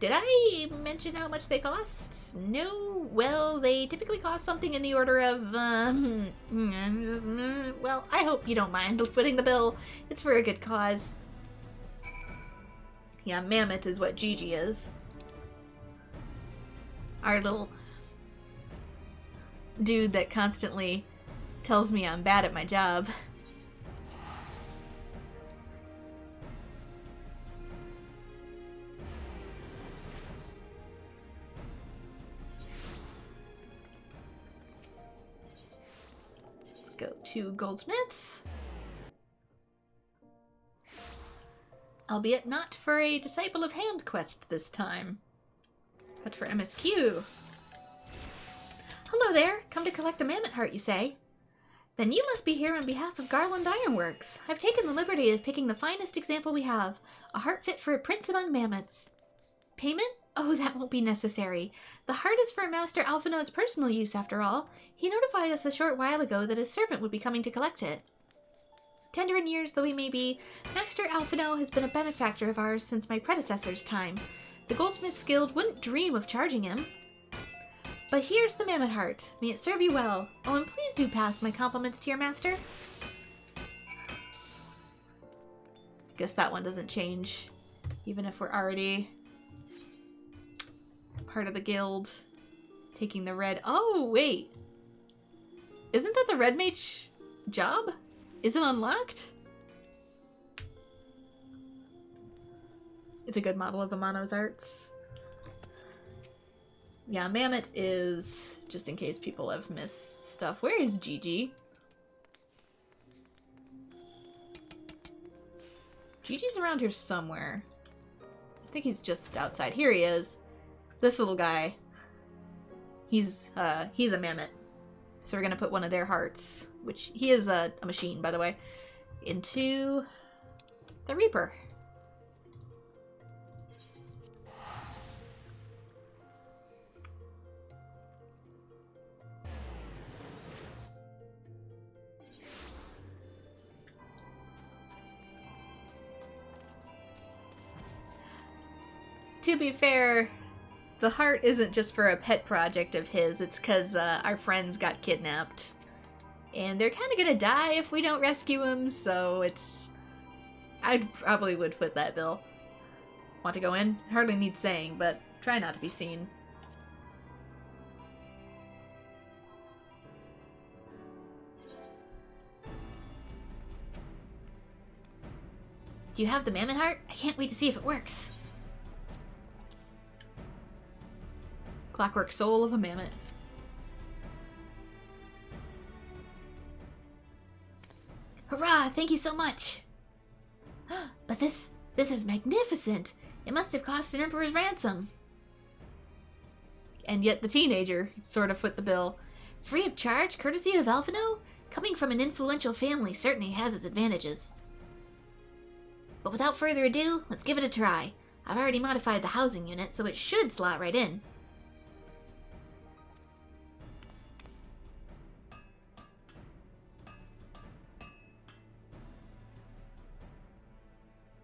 Did I mention how much they cost? No? Well, they typically cost something in the order of, well, I hope you don't mind footing the bill. It's for a good cause. Yeah, Mammoth is what Gigi is. Our little dude that constantly tells me I'm bad at my job. Let's go to goldsmiths. Albeit not for a Disciple of Hand quest this time, but for MSQ. Hello there! Come to collect a mammoth heart, you say? Then you must be here on behalf of Garlemald Ironworks. I've taken the liberty of picking the finest example we have, a heart fit for a prince among mammoths. Payment? Oh, that won't be necessary. The heart is for Master Alphinaud's personal use, after all. He notified us a short while ago that his servant would be coming to collect it. Tender in years though he may be, Master Alphinaud has been a benefactor of ours since my predecessor's time. The Goldsmiths Guild wouldn't dream of charging him. But here's the mammoth heart. May it serve you well. Oh, and please do pass my compliments to your master. Guess that one doesn't change, even if we're already part of the guild. Taking the red... Oh, wait. Isn't that the red mage job? Is it unlocked? It's a good model of Amano's arts. Yeah, Mammoth is, just in case people have missed stuff. Where is Gigi? Gigi's around here somewhere. I think he's just outside. Here he is. This little guy. He's a Mammoth. So we're gonna put one of their hearts, which he is a machine, by the way, into the Reaper. To be fair, the heart isn't just for a pet project of his, it's because our friends got kidnapped. And they're kind of gonna die if we don't rescue them, so it's... I probably would foot that bill. Want to go in? Hardly needs saying, but try not to be seen. Do you have the mammoth heart? I can't wait to see if it works. Clockwork soul of a mammoth. Hurrah! Thank you so much! But this is magnificent! It must have cost an emperor's ransom. And yet the teenager sort of foot the bill. Free of charge, courtesy of Alphinaud? Coming from an influential family certainly has its advantages. But without further ado, let's give it a try. I've already modified the housing unit, so it should slot right in.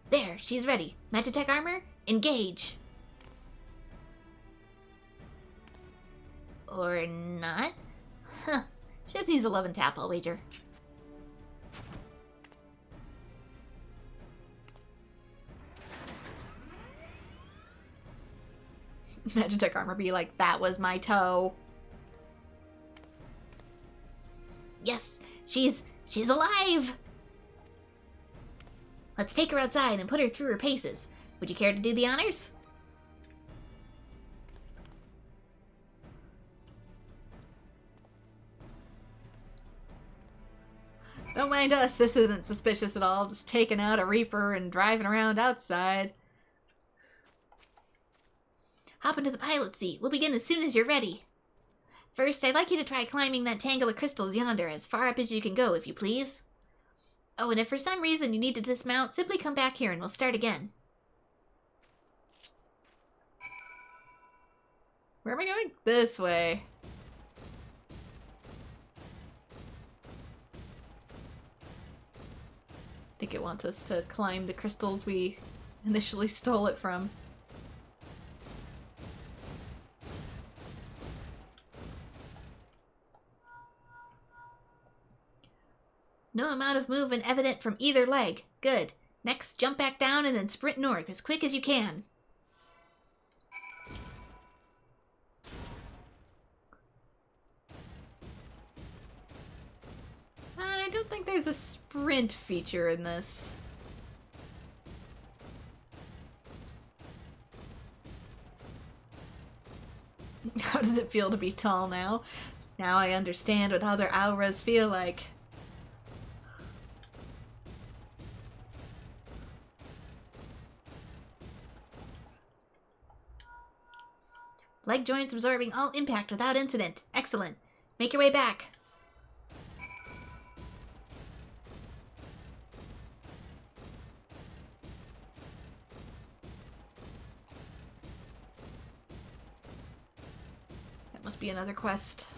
There, she's ready. Magitek armor, engage. Or not? Huh. She just needs a love and tap, I'll wager. Magitek armor be like, that was my toe. Yes, she's alive! Let's take her outside and put her through her paces. Would you care to do the honors? Don't mind us, this isn't suspicious at all. Just taking out a Reaper and driving around outside. Hop into the pilot seat. We'll begin as soon as you're ready. First, I'd like you to try climbing that tangle of crystals yonder as far up as you can go, if you please. Oh, and if for some reason you need to dismount, simply come back here and we'll start again. Where am I going? This way. I think it wants us to climb the crystals we initially stole it from. No amount of movement evident from either leg. Good. Next, jump back down and then sprint north as quick as you can. don't think there's a sprint feature in this. How does it feel to be tall now? Now I understand what other auras feel like. Leg joints absorbing all impact without incident. Excellent. Make your way back. That must be another quest.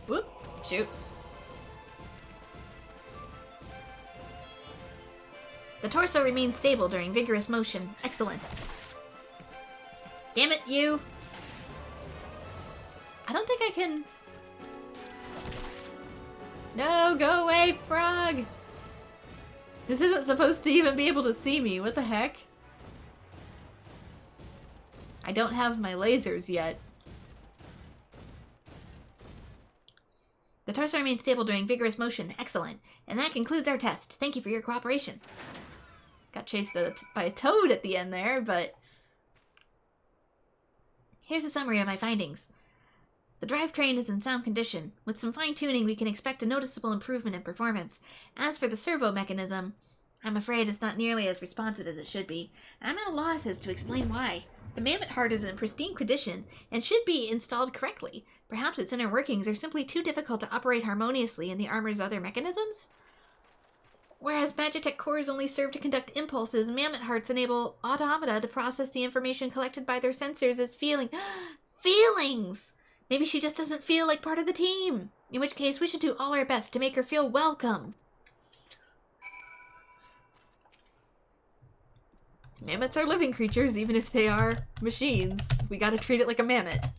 Whoop! Shoot. The torso remains stable during vigorous motion. Excellent. Damn it, you! I don't think I can... No, go away, frog! This isn't supposed to even be able to see me. What the heck? I don't have my lasers yet. The torso remains stable during vigorous motion. Excellent. And that concludes our test. Thank you for your cooperation. Got chased by a toad at the end there, but... Here's a summary of my findings. The drivetrain is in sound condition. With some fine-tuning, we can expect a noticeable improvement in performance. As for the servo mechanism, I'm afraid it's not nearly as responsive as it should be. I'm at a loss as to explain why. The mammoth heart is in pristine condition and should be installed correctly. Perhaps its inner workings are simply too difficult to operate harmoniously in the armor's other mechanisms? Whereas Magitek cores only serve to conduct impulses, mammoth hearts enable automata to process the information collected by their sensors as feelings! Maybe she just doesn't feel like part of the team. In which case, we should do all our best to make her feel welcome. Mammoths are living creatures, even if they are machines. We gotta treat it like a mammoth.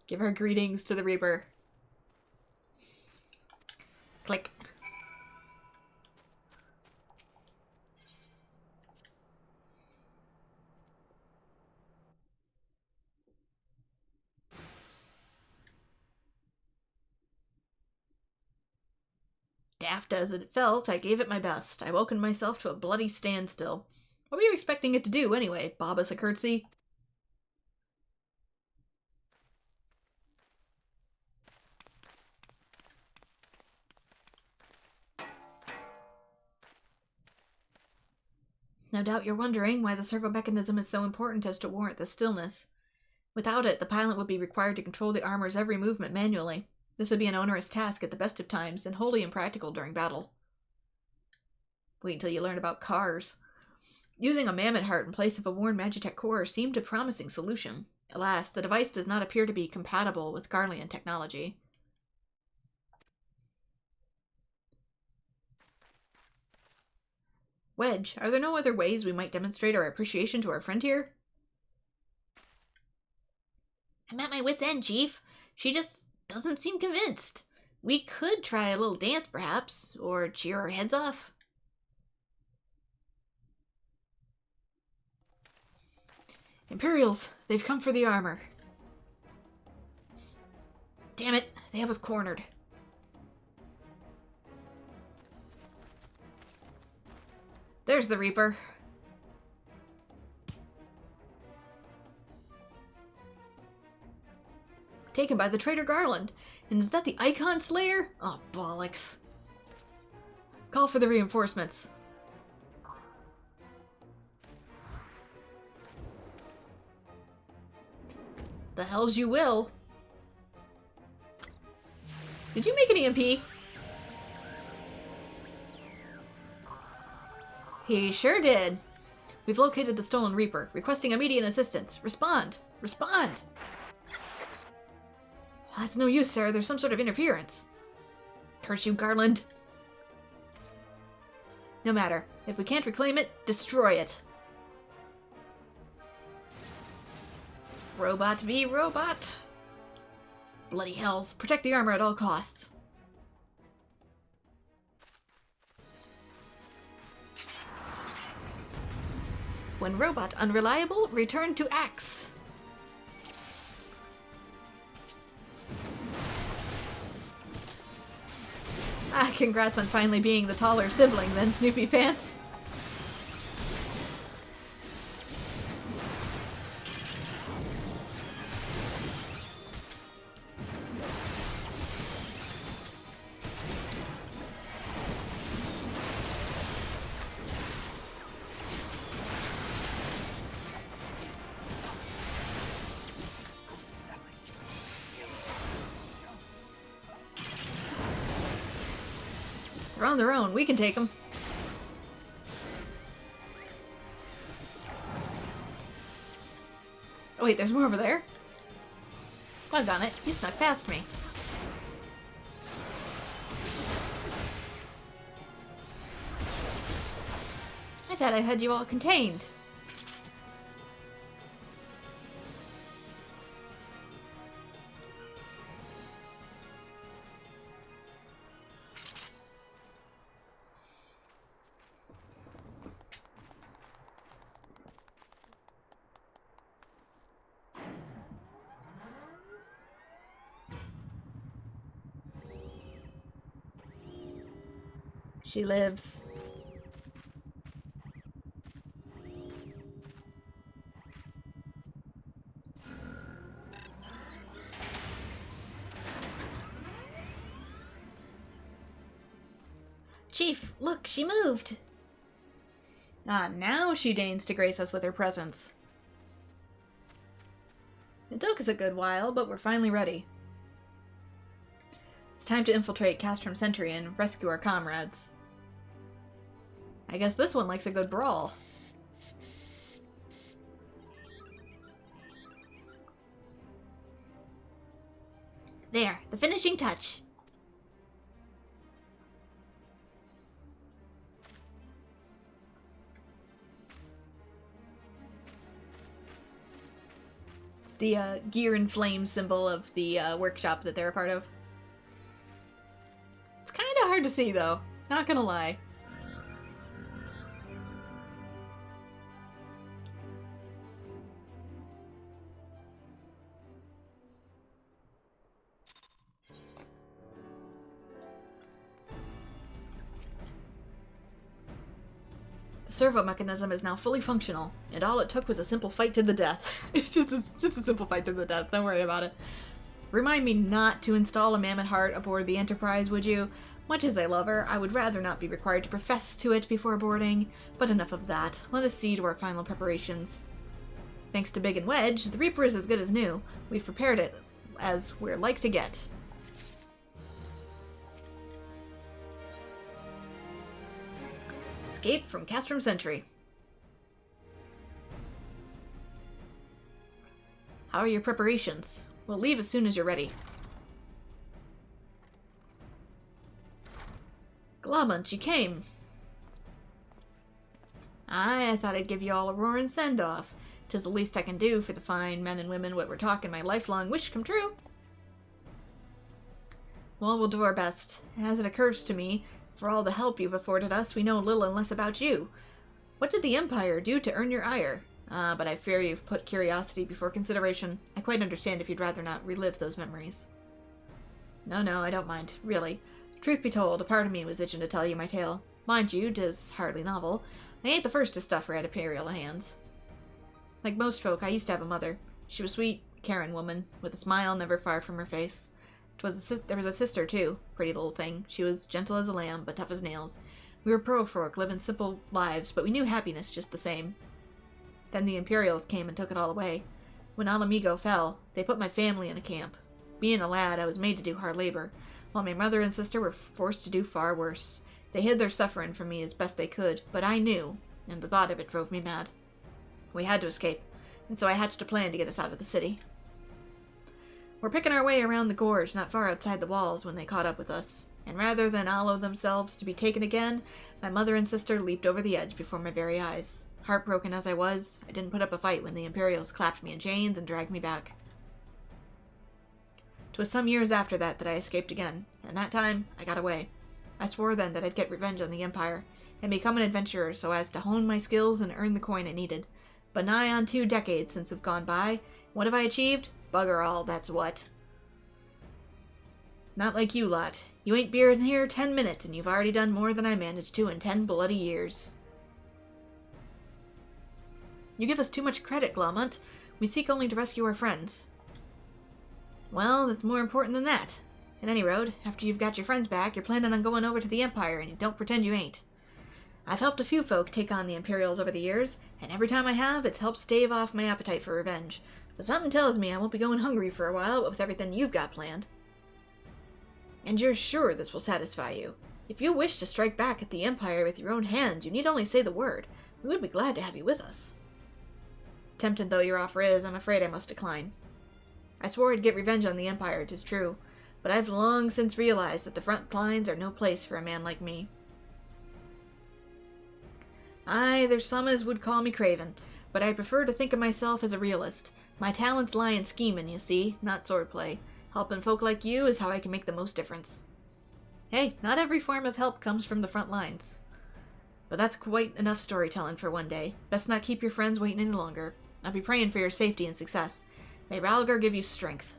Give our greetings to the Reaper. Click. Daft as it felt, I gave it my best. I woken myself to a bloody standstill. What were you expecting it to do, anyway? Bob us a curtsy? No doubt you're wondering why the servo mechanism is so important as to warrant the stillness. Without it, the pilot would be required to control the armor's every movement manually. This would be an onerous task at the best of times, and wholly impractical during battle. Wait until you learn about cars. Using a mammoth heart in place of a worn Magitek core seemed a promising solution. Alas, the device does not appear to be compatible with Garlemald technology. Wedge, are there no other ways we might demonstrate our appreciation to our friend here? I'm at my wit's end, Chief. She just doesn't seem convinced. We could try a little dance, perhaps, or cheer our heads off. Imperials, they've come for the armor. Damn it, they have us cornered. There's the Reaper. Taken by the traitor Garland. And is that the Icon Slayer? Oh, bollocks. Call for the reinforcements. The hells you will. Did you make an EMP? He sure did. We've located the stolen Reaper, requesting immediate assistance. Respond! Respond! That's no use, sir. There's some sort of interference. Curse you, Garland. No matter. If we can't reclaim it, destroy it. Robot v. robot. Bloody hells. Protect the armor at all costs. When robot unreliable, return to axe. Congrats on finally being the taller sibling then, Snoopy Pants. They're on their own. We can take them. Oh wait, there's more over there? Doggone it. You snuck past me. I thought I had you all contained. She lives. Chief, look, she moved. Ah, now she deigns to grace us with her presence. It took us a good while, but we're finally ready. It's time to infiltrate Castrum Centri and rescue our comrades. I guess this one likes a good brawl. There, the finishing touch. It's the gear and flame symbol of the workshop that they're a part of. It's kind of hard to see, though. Not gonna lie. The servo mechanism is now fully functional, and all it took was a simple fight to the death. It's just a simple fight to the death, don't worry about it. Remind me not to install a mammoth heart aboard the Enterprise, would you? Much as I love her, I would rather not be required to profess to it before boarding. But enough of that. Let us see to our final preparations. Thanks to Big and Wedge, the Reaper is as good as new. We've prepared it as we're like to get. Escape from Castrum Centri. How are your preparations? We'll leave as soon as you're ready. Garlemald, you came. I thought I'd give you all a roaring send-off. 'Tis the least I can do for the fine men and women what we're talking my lifelong wish come true. Well, we'll do our best. As it occurs to me, for all the help you've afforded us, we know little and less about you. What did the Empire do to earn your ire? But I fear you've put curiosity before consideration. I quite understand if you'd rather not relive those memories. No, I don't mind, really. Truth be told, a part of me was itching to tell you my tale. Mind you, 'tis hardly novel. I ain't the first to stuff her at Imperial hands. Like most folk, I used to have a mother. She was sweet, caring woman, with a smile never far from her face. There was a sister, too. Pretty little thing. She was gentle as a lamb, but tough as nails. We were pro-folk, living simple lives, but we knew happiness just the same. Then the Imperials came and took it all away. When Alamigo fell, they put my family in a camp. Being a lad, I was made to do hard labor, while my mother and sister were forced to do far worse. They hid their suffering from me as best they could, but I knew, and the thought of it drove me mad. We had to escape, and so I hatched a plan to get us out of the city. We're picking our way around the gorge not far outside the walls when they caught up with us, and rather than allow themselves to be taken again, my mother and sister leaped over the edge before my very eyes. Heartbroken as I was, I didn't put up a fight when the Imperials clapped me in chains and dragged me back. 'Twas some years after that I escaped again, and that time I got away. I swore then that I'd get revenge on the Empire, and become an adventurer so as to hone my skills and earn the coin I needed. But nigh on 2 decades since have gone by. What have I achieved? Bugger all, that's what. Not like you lot. You ain't been here 10 minutes, and you've already done more than I managed to in 10 bloody years. You give us too much credit, Garlemald. We seek only to rescue our friends. Well, that's more important than that. At any road, after you've got your friends back, you're planning on going over to the Empire, and you don't pretend you ain't. I've helped a few folk take on the Imperials over the years, and every time I have, it's helped stave off my appetite for revenge. But something tells me I won't be going hungry for a while with everything you've got planned. And you're sure this will satisfy you. If you wish to strike back at the Empire with your own hands, you need only say the word. We would be glad to have you with us. Tempted though your offer is, I'm afraid I must decline. I swore I'd get revenge on the Empire, 'tis true, but I've long since realized that the front lines are no place for a man like me. Aye, there's some as would call me craven, but I prefer to think of myself as a realist. My talents lie in scheming, you see, not swordplay. Helping folk like you is how I can make the most difference. Hey, not every form of help comes from the front lines. But that's quite enough storytelling for one day. Best not keep your friends waiting any longer. I'll be praying for your safety and success. May Ralgar give you strength.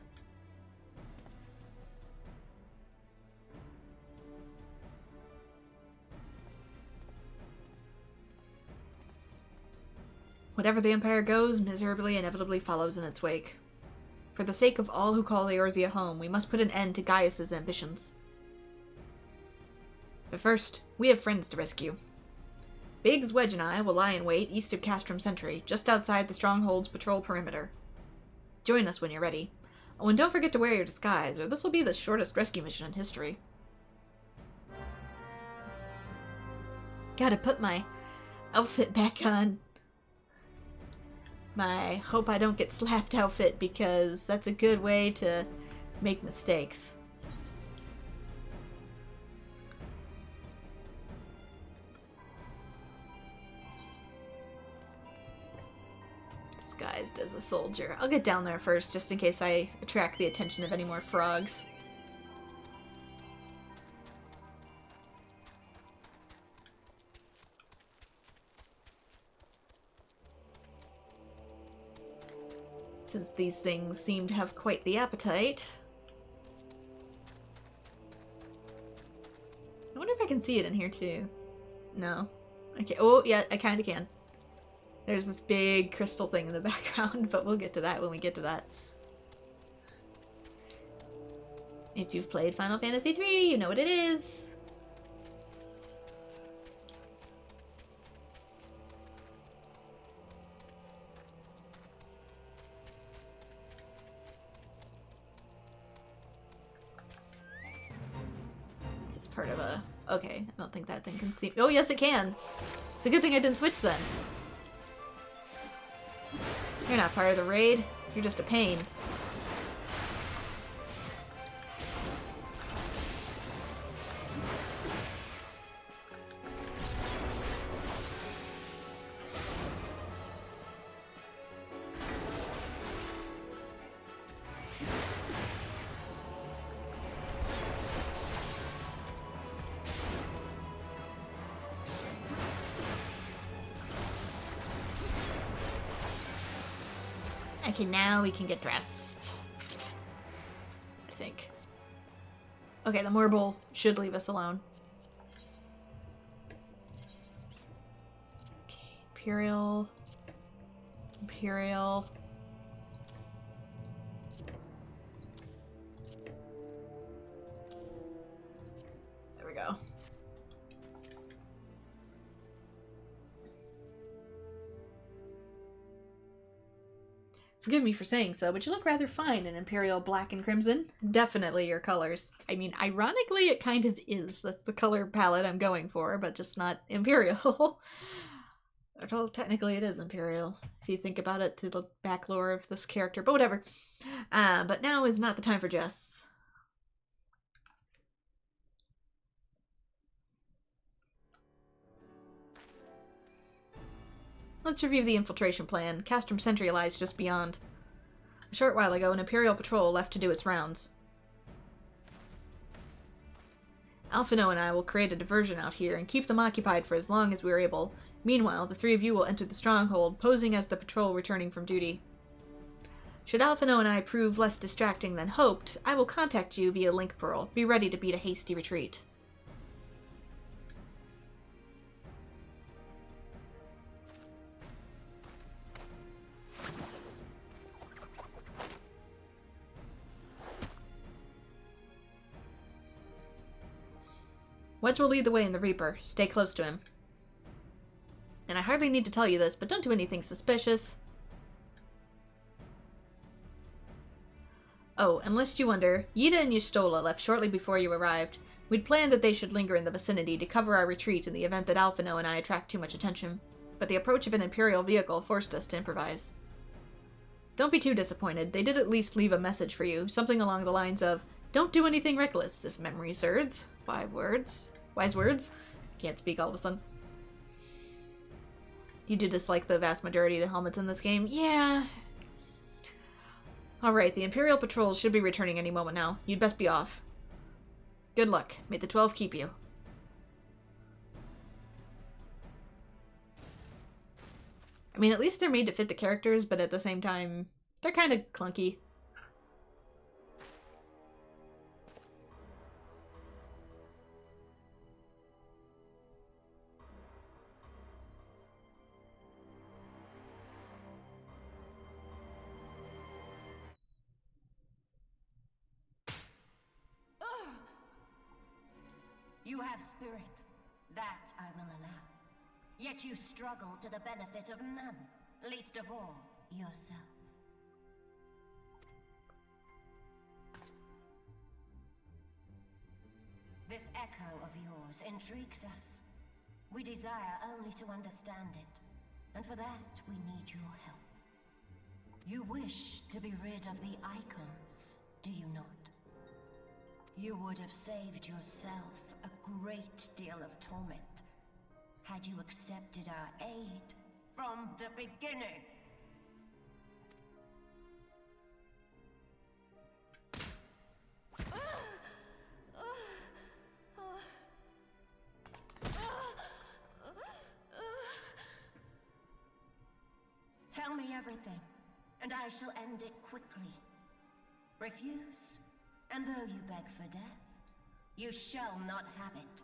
Whatever the Empire goes, miserably inevitably follows in its wake. For the sake of all who call Eorzea home, we must put an end to Gaius's ambitions. But first, we have friends to rescue. Biggs, Wedge, and I will lie in wait east of Castrum Centri, just outside the Stronghold's patrol perimeter. Join us when you're ready. Oh, and don't forget to wear your disguise, or this will be the shortest rescue mission in history. Gotta put my outfit back on. My hope I don't get slapped outfit, because that's a good way to make mistakes. Disguised as a soldier. I'll get down there first, just in case I attract the attention of any more frogs. Since these things seem to have quite the appetite. I wonder if I can see it in here too. No. Okay. Oh, yeah, I kind of can. There's this big crystal thing in the background, but we'll get to that when we get to that. If you've played Final Fantasy XIII, you know what it is. This is part of a... Okay, I don't think that thing can see... Oh, yes, it can! It's a good thing I didn't switch then. You're not part of the raid. You're just a pain. Okay, now we can get dressed. I think. Okay, the marble should leave us alone. Okay, Imperial. Imperial. There we go. Forgive me for saying so, but you look rather fine in Imperial black and crimson. Definitely your colors. I mean, ironically, it kind of is. That's the color palette I'm going for, but just not Imperial. Although technically it is Imperial, if you think about it, the back lore of this character, but whatever. But now is not the time for jests. Let's review the infiltration plan. Castrum Centri lies just beyond. A short while ago, an Imperial patrol left to do its rounds. Alphino and I will create a diversion out here and keep them occupied for as long as we are able. Meanwhile, the three of you will enter the stronghold, posing as the patrol returning from duty. Should Alphino and I prove less distracting than hoped, I will contact you via link pearl. Be ready to beat a hasty retreat. Wedge will lead the way in the Reaper. Stay close to him. And I hardly need to tell you this, but don't do anything suspicious. Oh, and lest you wonder, Yida and Y'shtola left shortly before you arrived. We'd planned that they should linger in the vicinity to cover our retreat in the event that Alphino and I attract too much attention, but the approach of an Imperial vehicle forced us to improvise. Don't be too disappointed. They did at least leave a message for you, something along the lines of, "Don't do anything reckless, if memory serves." Wise words? Can't speak all of a sudden. You do dislike the vast majority of the helmets in this game? Yeah. Alright, the Imperial patrols should be returning any moment now. You'd best be off. Good luck. May the 12 keep you. I mean, at least they're made to fit the characters, but at the same time, they're kind of clunky. You have spirit. That I will allow. Yet you struggle to the benefit of none, least of all, yourself. This echo of yours intrigues us. We desire only to understand it, and for that we need your help. You wish to be rid of the icons, do you not? You would have saved yourself a great deal of torment had you accepted our aid from the beginning. Tell me everything, and I shall end it quickly. Refuse, and though you beg for death, you shall not have it.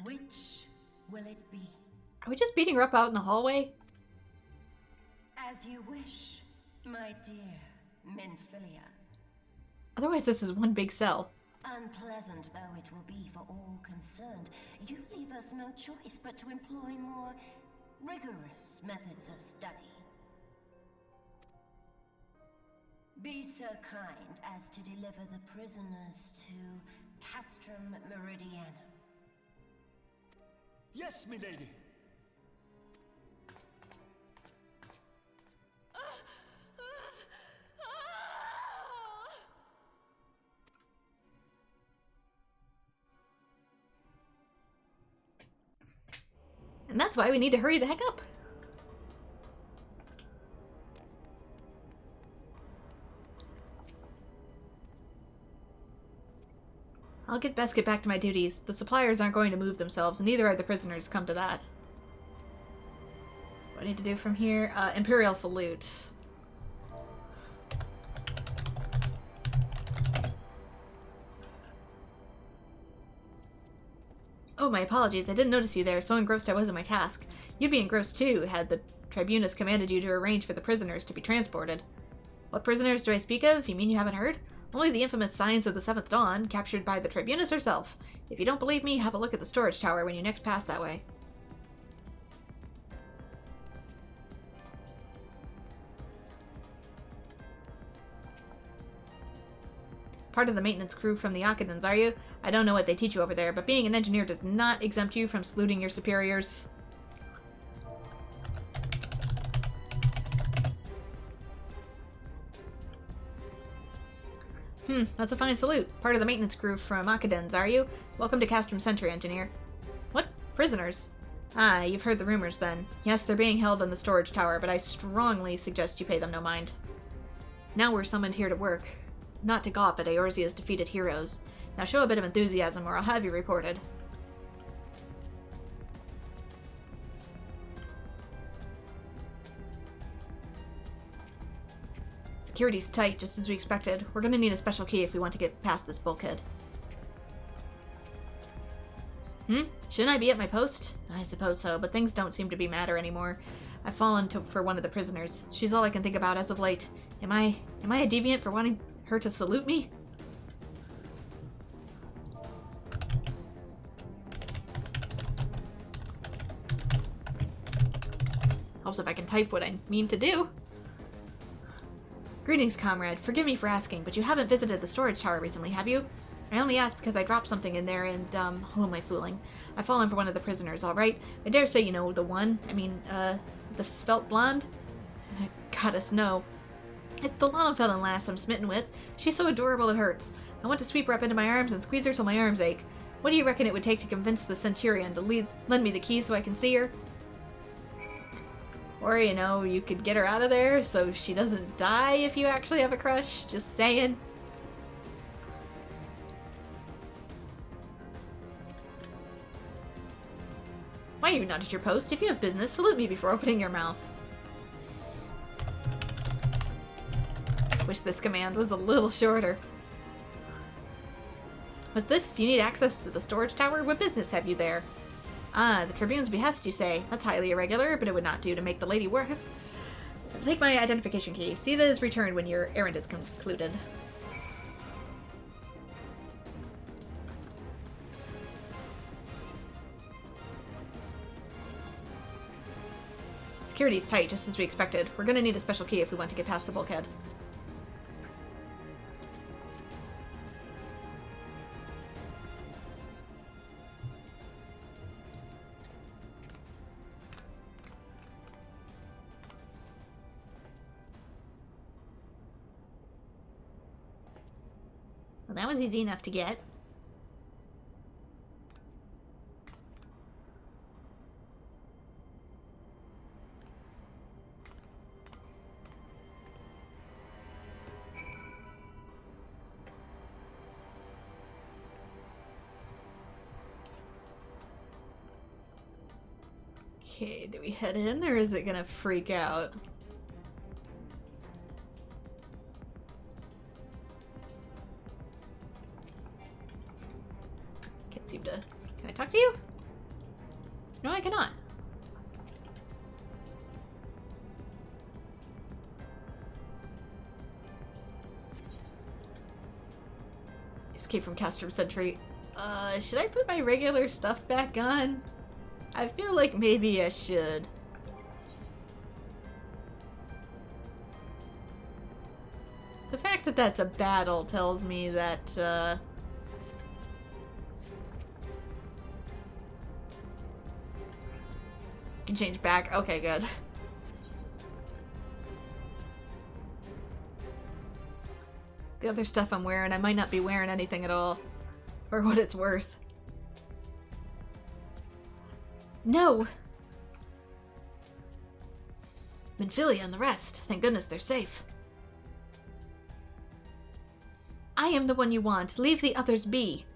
Which will it be? Are we just beating her up out in the hallway? As you wish, my dear Minfilia. Otherwise this is one big cell. Unpleasant though it will be for all concerned, you leave us no choice but to employ more rigorous methods of study. Be so kind as to deliver the prisoners to Castrum Meridiana. Yes, milady. And that's why we need to hurry the heck up. I'll best get back to my duties. The suppliers aren't going to move themselves, and neither are the prisoners, come to that. What do I need to do from here? Imperial Salute. Oh, my apologies. I didn't notice you there. So engrossed I was in my task. You'd be engrossed too, had the Tribunus commanded you to arrange for the prisoners to be transported. What prisoners do I speak of? You mean you haven't heard? Only the infamous Scions of the Seventh Dawn, captured by the Tribunus herself. If you don't believe me, have a look at the storage tower when you next pass that way. Part of the maintenance crew from the Akadans, are you? I don't know what they teach you over there, but being an engineer does not exempt you from saluting your superiors. That's a fine salute. Part of the maintenance crew from Akadans, are you? Welcome to Castrum Centri, engineer. What? Prisoners? Ah, you've heard the rumors then. Yes, they're being held in the storage tower, but I strongly suggest you pay them no mind. Now we're summoned here to work. Not to gawp at Eorzea's defeated heroes. Now show a bit of enthusiasm or I'll have you reported. Security's tight, just as we expected. We're gonna need a special key if we want to get past this bulkhead. Shouldn't I be at my post? I suppose so, but things don't seem to be matter anymore. I've fallen for one of the prisoners. She's all I can think about as of late. Am I a deviant for wanting her to salute me? Helps if I can type what I mean to do. Greetings, comrade. Forgive me for asking, but you haven't visited the storage tower recently, have you? I only asked because I dropped something in there and, who am I fooling? I've fallen for one of the prisoners, alright? I dare say you know the one. I mean, the svelte blonde? Goddess, no. It's the long-felon lass I'm smitten with. She's so adorable it hurts. I want to sweep her up into my arms and squeeze her till my arms ache. What do you reckon it would take to convince the Centurion to lend me the key so I can see her? Or, you know, you could get her out of there so she doesn't die if you actually have a crush. Just saying. Why are you not at your post? If you have business, salute me before opening your mouth. Wish this command was a little shorter. Was this? You need access to the storage tower? What business have you there? Ah, the Tribune's behest, you say. That's highly irregular, but it would not do to make the lady worth. Take my identification key. See that is returned when your errand is concluded. Security's tight, just as we expected. We're gonna need a special key if we want to get past the bulkhead. Well, that was easy enough to get. Okay, do we head in, or is it gonna freak out? Can't seem to... Can I talk to you? No, I cannot. Escape from Castrum Centri. Should I put my regular stuff back on? I feel like maybe I should. The fact that that's a battle tells me that, can change back. Okay, good. The other stuff I'm wearing, I might not be wearing anything at all. For what it's worth. No! Minfilia and the rest. Thank goodness they're safe. I am the one you want. Leave the others be.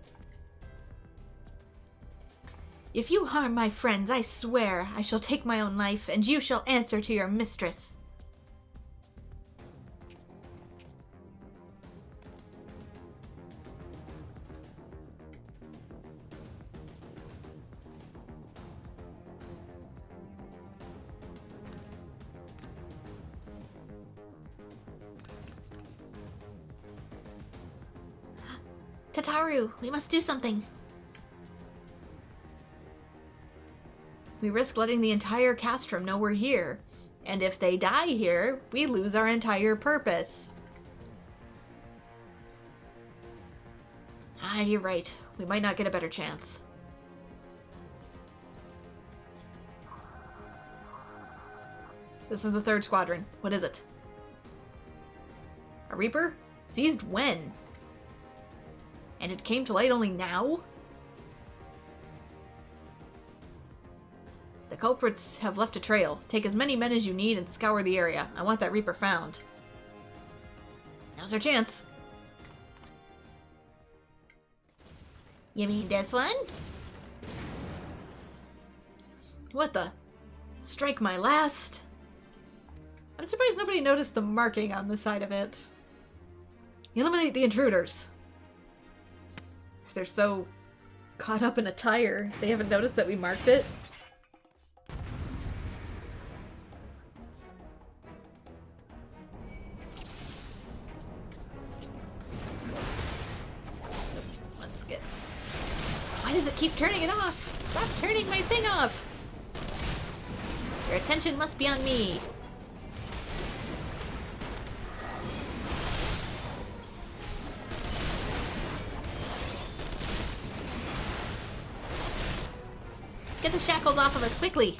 If you harm my friends, I swear I shall take my own life, and you shall answer to your mistress. Tataru, we must do something. We risk letting the entire Castrum know we're here. And if they die here, we lose our entire purpose. Ah, you're right. We might not get a better chance. This is the third squadron. What is it? A Reaper? Seized when? And it came to light only now? The culprits have left a trail. Take as many men as you need and scour the area. I want that Reaper found. Now's our chance. You mean this one? What the? Strike my last? I'm surprised nobody noticed the marking on the side of it. Eliminate the intruders. If they're so caught up in a tire, they haven't noticed that we marked it. Let's get... Why does it keep turning it off? Stop turning my thing off! Your attention must be on me. Get the shackles off of us, quickly!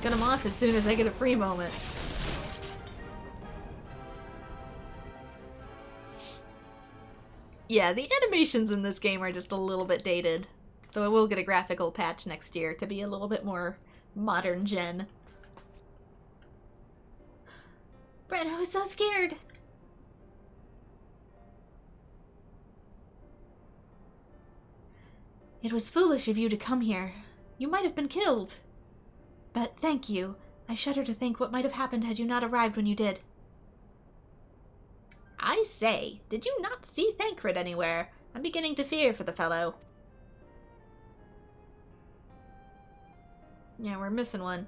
Get them off as soon as I get a free moment. Yeah, the animations in this game are just a little bit dated. Though I will get a graphical patch next year to be a little bit more modern gen. Brent, I was so scared! It was foolish of you to come here. You might have been killed. But thank you. I shudder to think what might have happened had you not arrived when you did. I say, did you not see Thancred anywhere? I'm beginning to fear for the fellow. Yeah, we're missing one.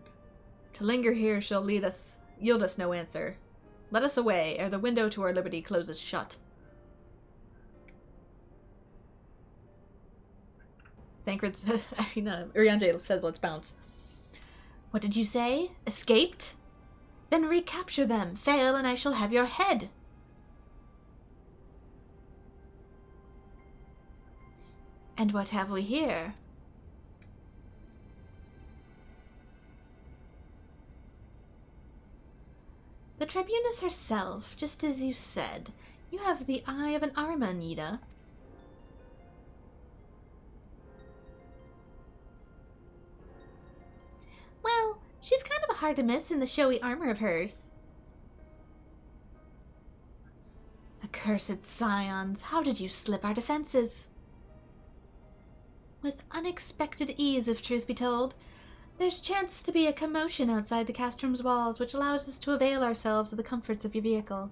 To linger here shall yield us no answer. Let us away, ere the window to our liberty closes shut. Thancred says, Urianger says let's bounce. What did you say? Escaped? Then recapture them. Fail and I shall have your head. And what have we here? The Tribunus herself, just as you said. You have the eye of an Arma, Nita. Well, she's kind of hard to miss in the showy armor of hers. Accursed scions, how did you slip our defenses? With unexpected ease, if truth be told. There's chance to be a commotion outside the Castrum's walls, which allows us to avail ourselves of the comforts of your vehicle.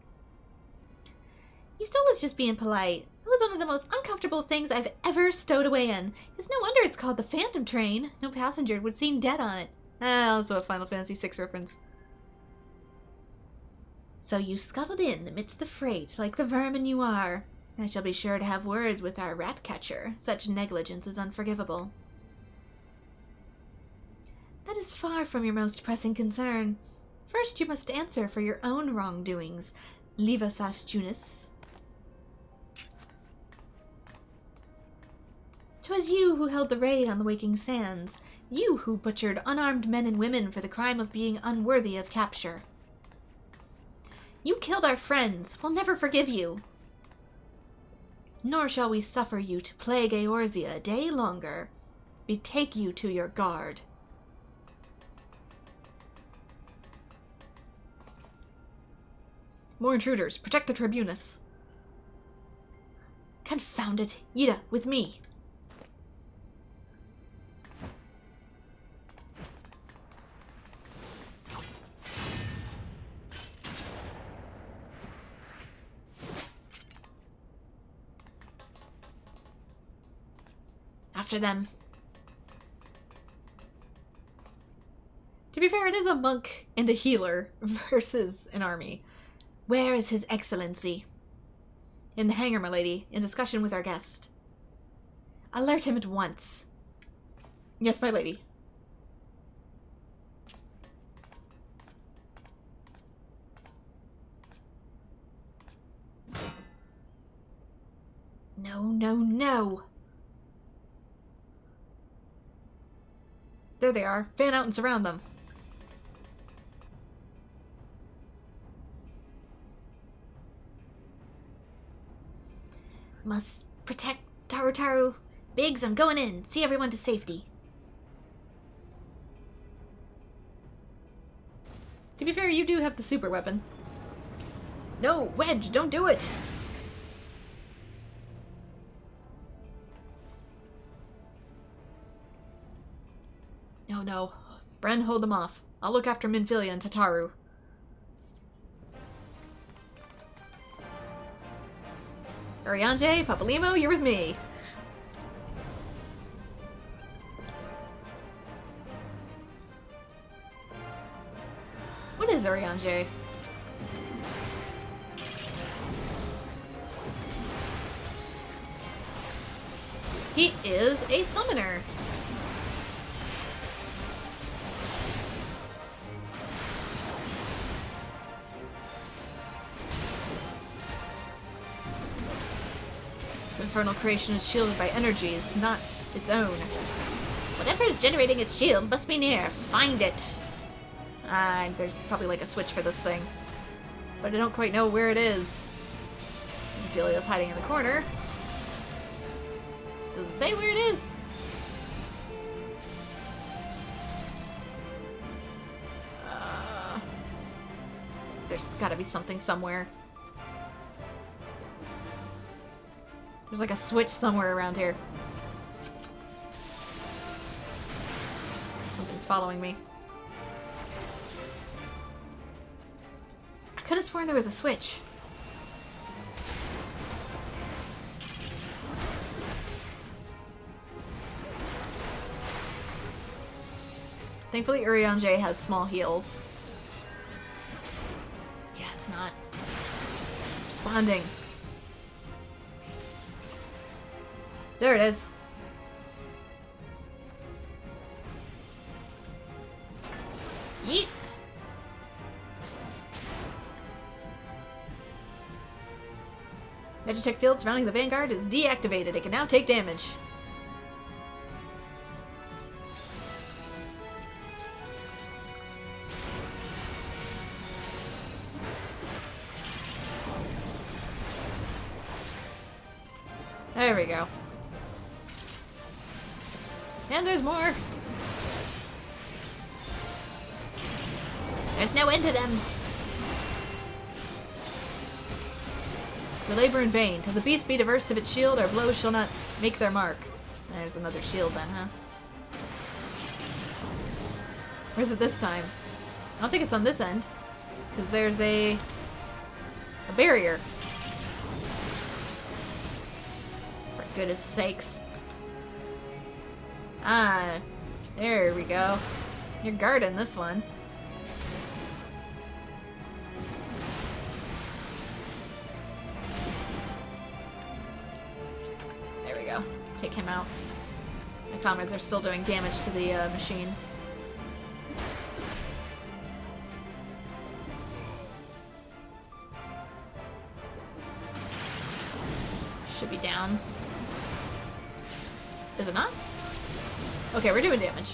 You still was just being polite. That was one of the most uncomfortable things I've ever stowed away in. It's no wonder it's called the Phantom Train. No passenger would seem dead on it. Also a Final Fantasy VI reference. So you scuttled in amidst the freight, like the vermin you are. I shall be sure to have words with our rat catcher. Such negligence is unforgivable. That is far from your most pressing concern. First you must answer for your own wrongdoings. Livasas Junis. 'Twas you who held the raid on the Waking Sands. You who butchered unarmed men and women for the crime of being unworthy of capture. You killed our friends. We'll never forgive you. Nor shall we suffer you to plague Eorzea a day longer. Betake you to your guard. More intruders. Protect the Tribunus. Confound it. Yida, with me. After them. To be fair, it is a monk and a healer versus an army. Where is His Excellency? In the hangar, my lady, in discussion with our guest. Alert him at once. Yes, my lady. No, no, no! There they are. Fan out and surround them. Must protect Taru. Biggs, I'm going in. See everyone to safety. To be fair, you do have the super weapon. No, Wedge, don't do it! No. Bren, hold them off. I'll look after Minfilia and Tataru. Urianger, Papalimo, you're with me. What is Urianger? He is a summoner. This infernal creation is shielded by energies, not its own. Whatever is generating its shield must be near. Find it. There's probably like a switch for this thing. But I don't quite know where it is. Ophelia's hiding in the corner. Does it say where it is? There's gotta be something somewhere. There's like a switch somewhere around here. Something's following me. I could have sworn there was a switch. Thankfully, Urianger has small heals. Yeah, it's not Responding. There it is. Yeet. Magitek field surrounding the Vanguard is deactivated. It can now take damage. There we go. And there's more. There's no end to them. We labor in vain. Till the beast be diverse of its shield, our blows shall not make their mark. There's another shield then, huh? Where's it this time? I don't think it's on this end. Because there's a barrier. For goodness sakes. Ah, there we go. You're guarding this one. There we go. Take him out. My comrades are still doing damage to the machine. Should be down. Is it not? Okay, we're doing damage.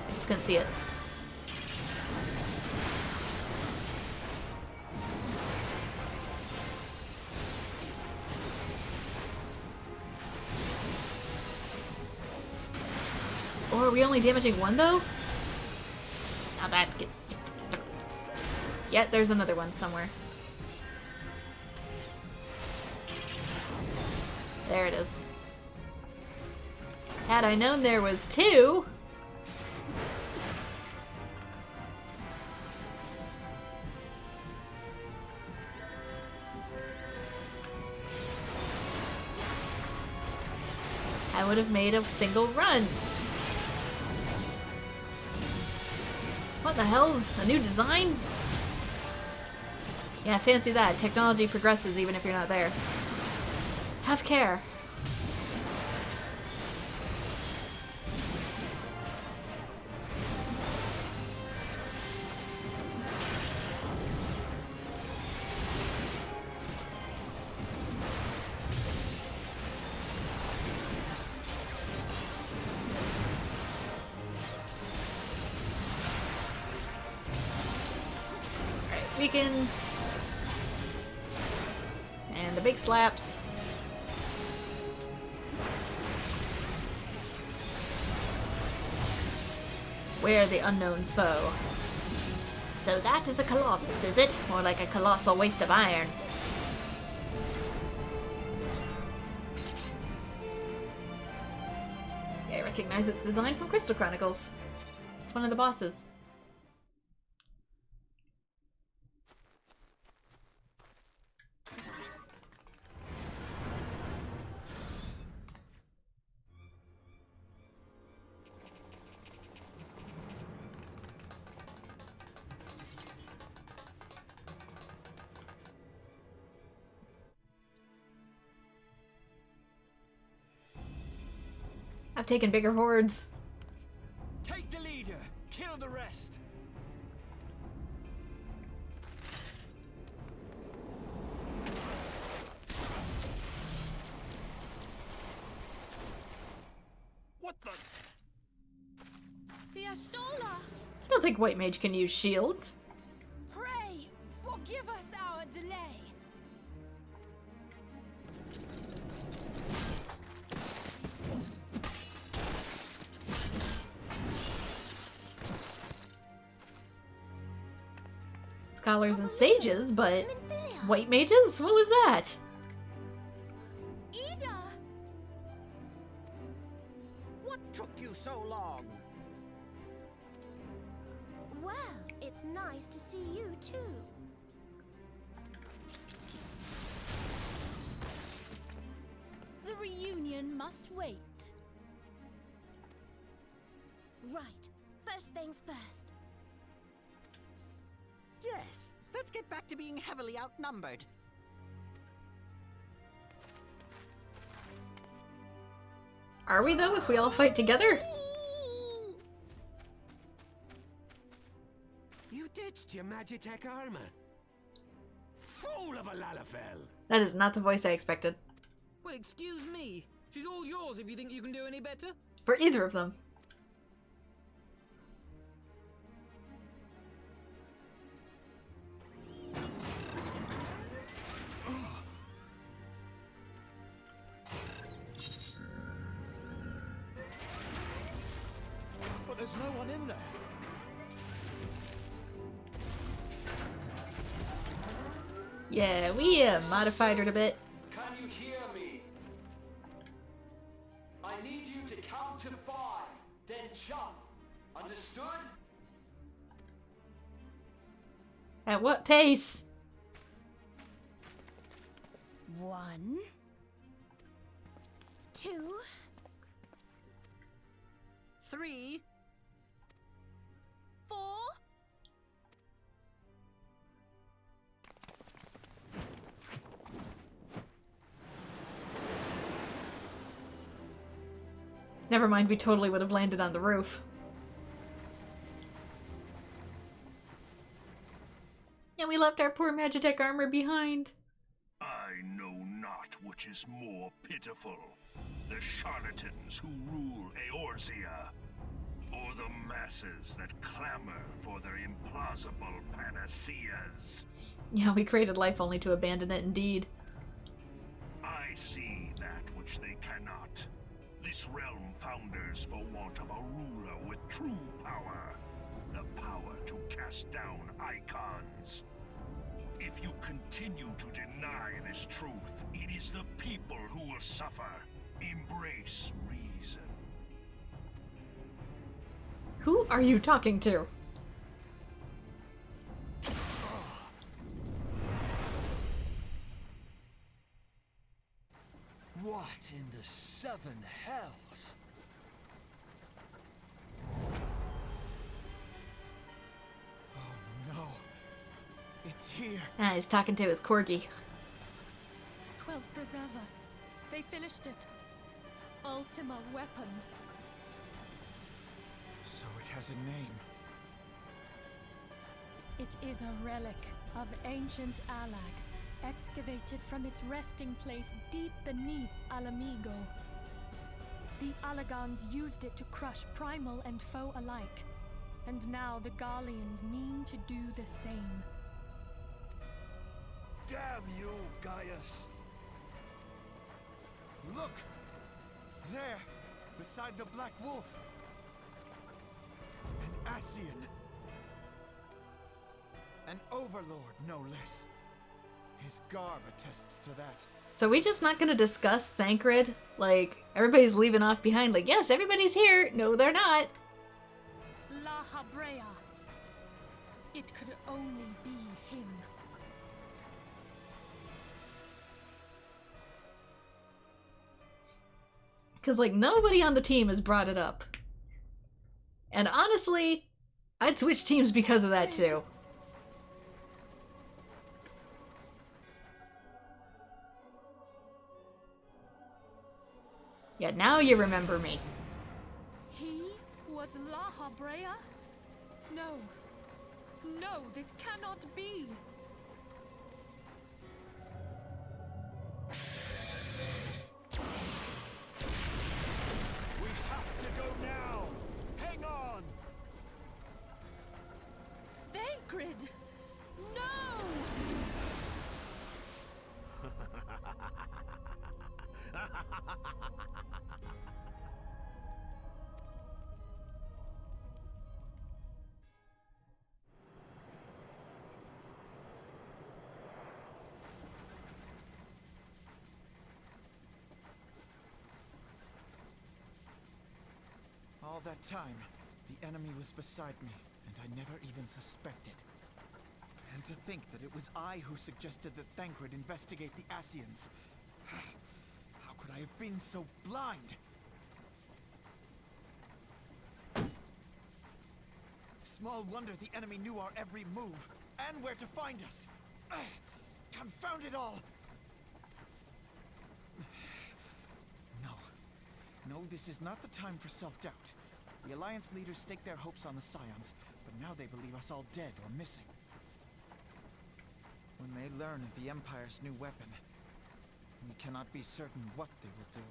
I just couldn't see it. Or are we only damaging one, though? Not bad. Yeah, there's another one somewhere. There it is. Had I known there was two... I would have made a single run. What the hell's a new design? Yeah, fancy that. Technology progresses even if you're not there. Have care. Alright, we can... And the big slaps. Where the unknown foe? So that is a colossus, is it? More like a colossal waste of iron. Yeah, I recognize its design from Crystal Chronicles. It's one of the bosses. I've taken bigger hordes. Take the leader, kill the rest. What the? The Ashtola! I don't think White Mage can use shields. Pray, forgive us our delay. Scholars and sages, but White Mages? What was that? Ida! What took you so long? Well, it's nice to see you too. The reunion must wait. Right. First things first. Yes, let's get back to being heavily outnumbered. Are we though, if we all fight together? You ditched your Magitek armor. Fool of a Lalafell! That is not the voice I expected. Well, excuse me. She's all yours if you think you can do any better. For either of them. But there's no one in there. Yeah, we modified it a bit. Can you hear me? I need you to count to 5, then jump. Understood? At what pace? 1, 2, 3. 4. Never mind, we totally would have landed on the roof. And we left our poor Magitek armor behind. I know not which is more pitiful, the charlatans who rule Eorzea, or the masses that clamor for their implausible panaceas. Yeah, we created life only to abandon it indeed. I see that which they cannot. This realm founders for want of a ruler with true power. The power to cast down icons. If you continue to deny this truth, it is the people who will suffer. Embrace reason. Who are you talking to? What in the 7 hells? Oh no. It's here. Ah, he's talking to his corgi. 12 preserve us. They finished it. Ultima weapon. So it has a name. It is a relic of ancient Alag, excavated from its resting place deep beneath Alamigo. The Alagons used it to crush primal and foe alike, and now the Garleans mean to do the same. Damn you, Gaius! Look! There, beside the Black Wolf. An Ascian. An overlord, no less. His garb attests to that. So we just not gonna discuss Thancred? Like, everybody's leaving off behind, like, yes, everybody's here! No, they're not! La Habrea. It could only be him. Because, like, nobody on the team has brought it up. And honestly, I'd switch teams because of that, too. Yeah, now you remember me. He was La Habrea? No. No, this cannot be. We have to go now! Hang on! Thancred! No! All that time, the enemy was beside me, and I never even suspected. And to think that it was I who suggested that Thancred investigate the Ascians. How could I have been so blind? Small wonder the enemy knew our every move, and where to find us. Confound it all! No, this is not the time for self-doubt. The Alliance leaders stake their hopes on the Scions, but now they believe us all dead or missing. When they learn of the Empire's new weapon, we cannot be certain what they will do.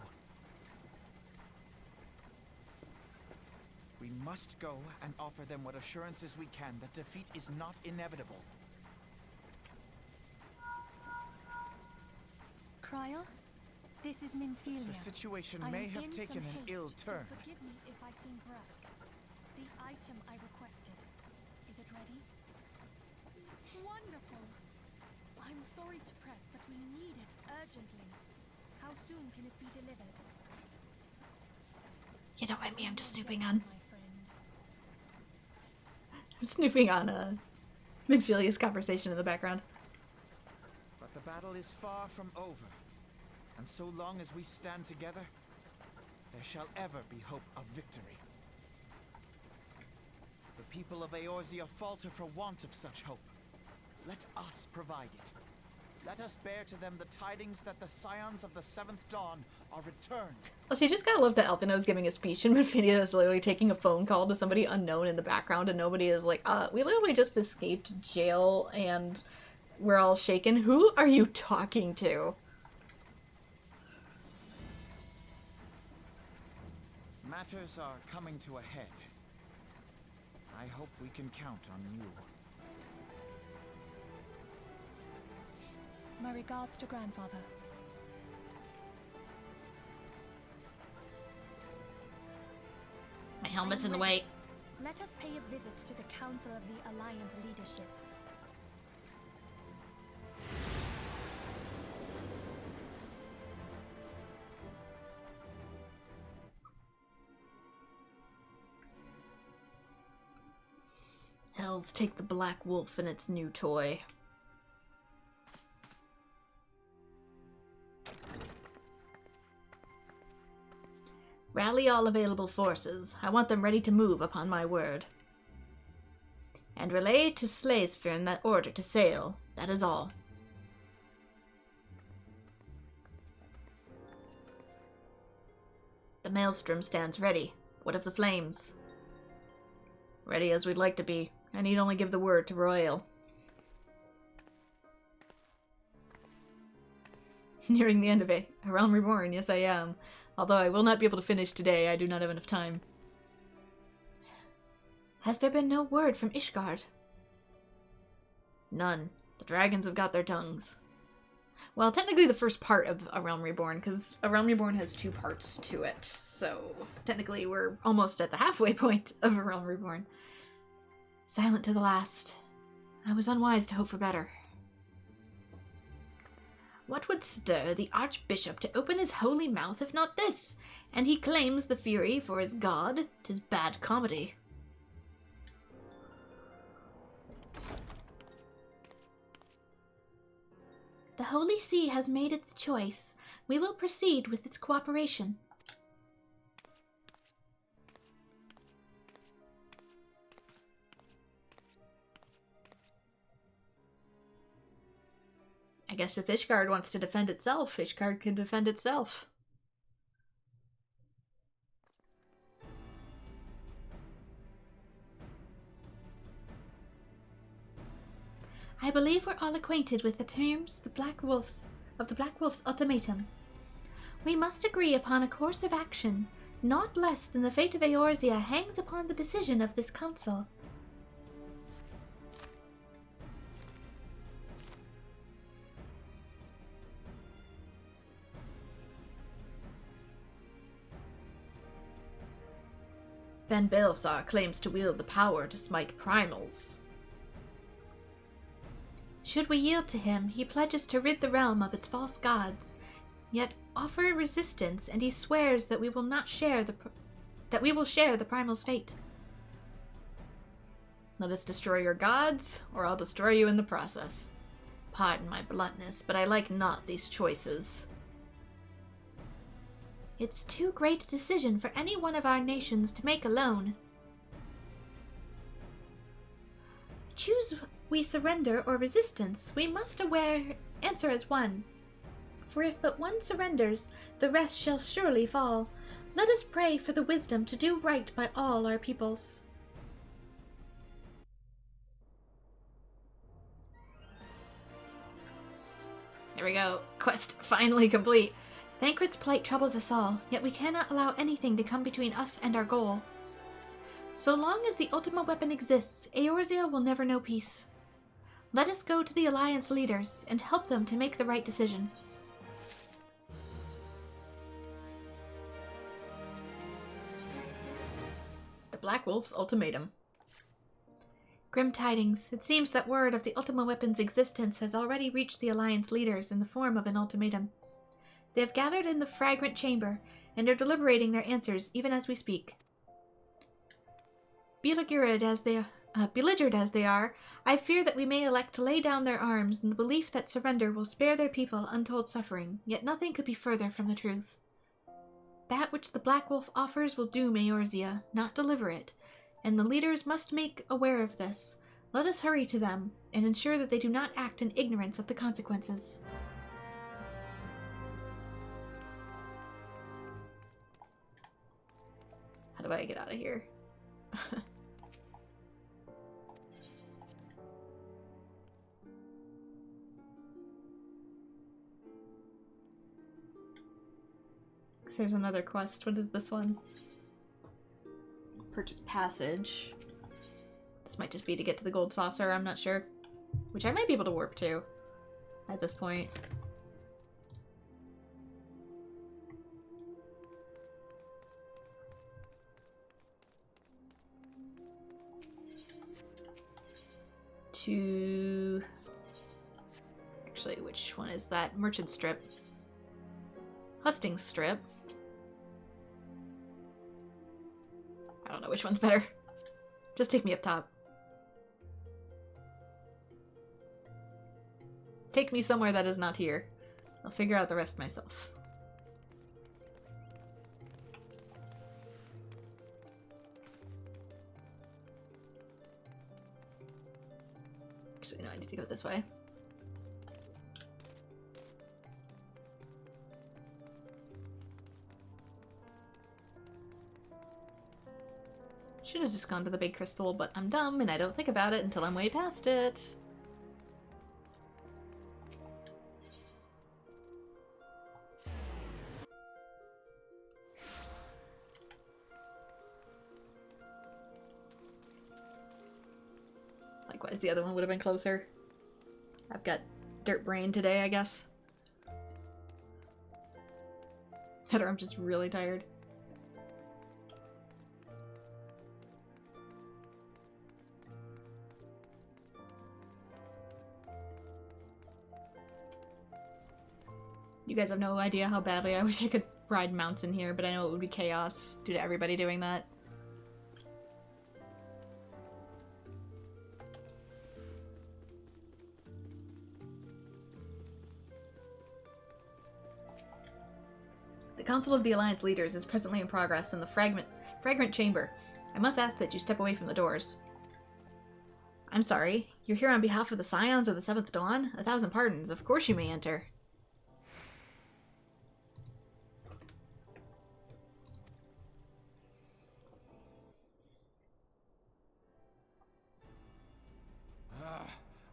We must go and offer them what assurances we can that defeat is not inevitable. Cryle? This is Minfilia. The situation I may am have in taken some an haste, ill so turn. forgive me if I seem brusque. The item I requested, is it ready? Wonderful! I'm sorry to press, but we need it urgently. How soon can it be delivered? You don't mind me, I'm just Your snooping debt, on. my friend. I'm snooping on Minfilia's conversation in the background. But the battle is far from over. And so long as we stand together, there shall ever be hope of victory. The people of Eorzea falter for want of such hope. Let us provide it. Let us bear to them the tidings that the Scions of the Seventh Dawn are returned. Also, you just gotta love that Elfino's giving a speech and Minfilia is literally taking a phone call to somebody unknown in the background and nobody is like, we literally just escaped jail and we're all shaken. Who are you talking to? Matters are coming to a head. I hope we can count on you. My regards to Grandfather. My helmet's in the way. Let us pay a visit to the Council of the Alliance leadership. Hells take the Black Wolf and its new toy. Rally all available forces. I want them ready to move upon my word. And relay to Slaysfern that order to sail. That is all. The Maelstrom stands ready. What of the flames? Ready as we'd like to be. I need only give the word to Royal. Nearing the end of it. A Realm Reborn, yes I am. Although I will not be able to finish today, I do not have enough time. Has there been no word from Ishgard? None. The dragons have got their tongues. Well, technically the first part of A Realm Reborn, because A Realm Reborn has 2 parts to it. So technically we're almost at the halfway point of A Realm Reborn. Silent to the last. I was unwise to hope for better. What would stir the Archbishop to open his holy mouth if not this? And he claims the Fury for his god? 'Tis bad comedy. The Holy See has made its choice. We will proceed with its cooperation. I guess if Ishgard wants to defend itself, Ishgard can defend itself. I believe we're all acquainted with the terms of the Black Wolf's ultimatum. We must agree upon a course of action, not less than the fate of Eorzea hangs upon the decision of this council. Ben Baelsar claims to wield the power to smite primals. Should we yield to him, he pledges to rid the realm of its false gods, yet offer resistance, and he swears that we will share the primal's fate. Let us destroy your gods, or I'll destroy you in the process. Pardon my bluntness, but I like not these choices. It's too great a decision for any one of our nations to make alone. Choose we surrender or resistance, we must answer as one. For if but one surrenders, the rest shall surely fall. Let us pray for the wisdom to do right by all our peoples. There we go. Quest finally complete. Thancred's plight troubles us all, yet we cannot allow anything to come between us and our goal. So long as the Ultima weapon exists, Eorzea will never know peace. Let us go to the Alliance leaders and help them to make the right decision. The Black Wolf's Ultimatum. Grim tidings. It seems that word of the Ultima weapon's existence has already reached the Alliance leaders in the form of an ultimatum. They have gathered in the fragrant chamber and are deliberating their answers even as we speak. Belligerent as they are, I fear that we may elect to lay down their arms in the belief that surrender will spare their people untold suffering, yet nothing could be further from the truth. That which the Black Wolf offers will doom Eorzea, not deliver it, and the leaders must make aware of this. Let us hurry to them, and ensure that they do not act in ignorance of the consequences. How do I get out of here? There's another quest. What is this one? Purchase passage. This might just be to get to the gold saucer, I'm not sure. Which I might be able to warp to at this point. Actually, which one is that? Merchant Strip. Hustings Strip. I don't know which one's better. Just take me up top. Take me somewhere that is not here. I'll figure out the rest myself. Actually, no, I need to go this way. Should have just gone to the big crystal, but I'm dumb and I don't think about it until I'm way past it. Likewise, the other one would have been closer. I've got dirt brain today, I guess. That or I'm just really tired. You guys have no idea how badly I wish I could ride mounts in here, but I know it would be chaos due to everybody doing that. The Council of the Alliance Leaders is presently in progress in the Fragrant Chamber. I must ask that you step away from the doors. I'm sorry. You're here on behalf of the Scions of the Seventh Dawn? 1,000 pardons. Of course you may enter.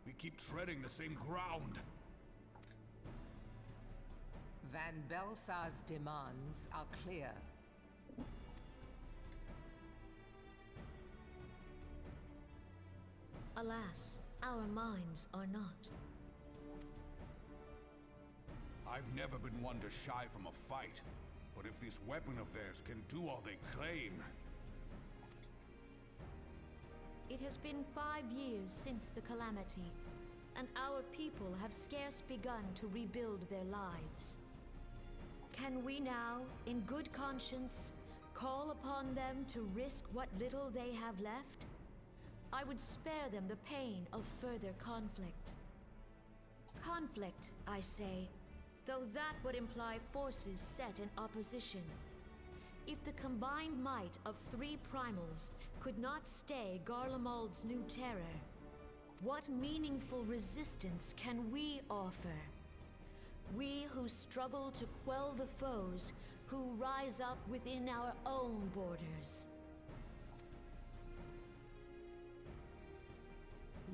We keep treading the same ground. Van Belsar's demands are clear. Alas, our minds are not. I've never been one to shy from a fight, but if this weapon of theirs can do all they claim... It has been 5 years since the calamity, and our people have scarce begun to rebuild their lives. Can we now, in good conscience, call upon them to risk what little they have left? I would spare them the pain of further conflict. Conflict, I say, though that would imply forces set in opposition. If the combined might of 3 primals could not stay Garlemald's new terror, what meaningful resistance can we offer? We who struggle to quell the foes who rise up within our own borders.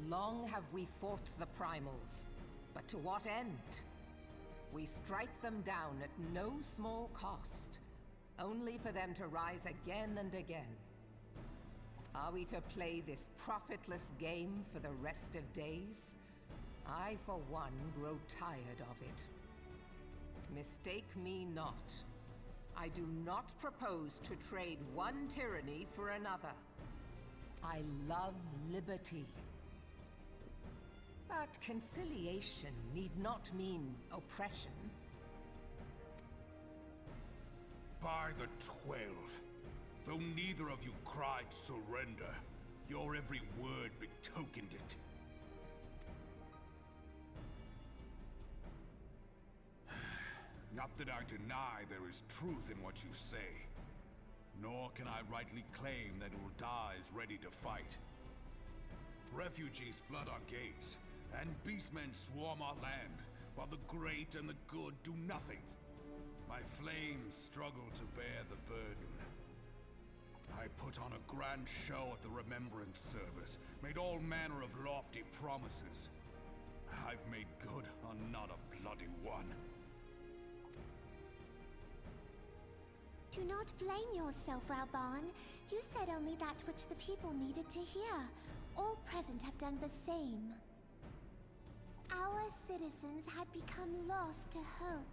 Long have we fought the primals, but to what end? We strike them down at no small cost, only for them to rise again and again. Are we to play this profitless game for the rest of days? I, for one, grow tired of it. Mistake me not. I do not propose to trade one tyranny for another. I love liberty. But conciliation need not mean oppression. By the 12, though neither of you cried surrender, your every word betokened it. Not that I deny there is truth in what you say, nor can I rightly claim that Ul'dah is ready to fight. Refugees flood our gates, and beastmen swarm our land, while the great and the good do nothing. My flames struggle to bear the burden. I put on a grand show at the Remembrance Service, made all manner of lofty promises. I've made good on not a bloody one. Do not blame yourself, Reborn. You said only that which the people needed to hear. All present have done the same. Our citizens had become lost to hope.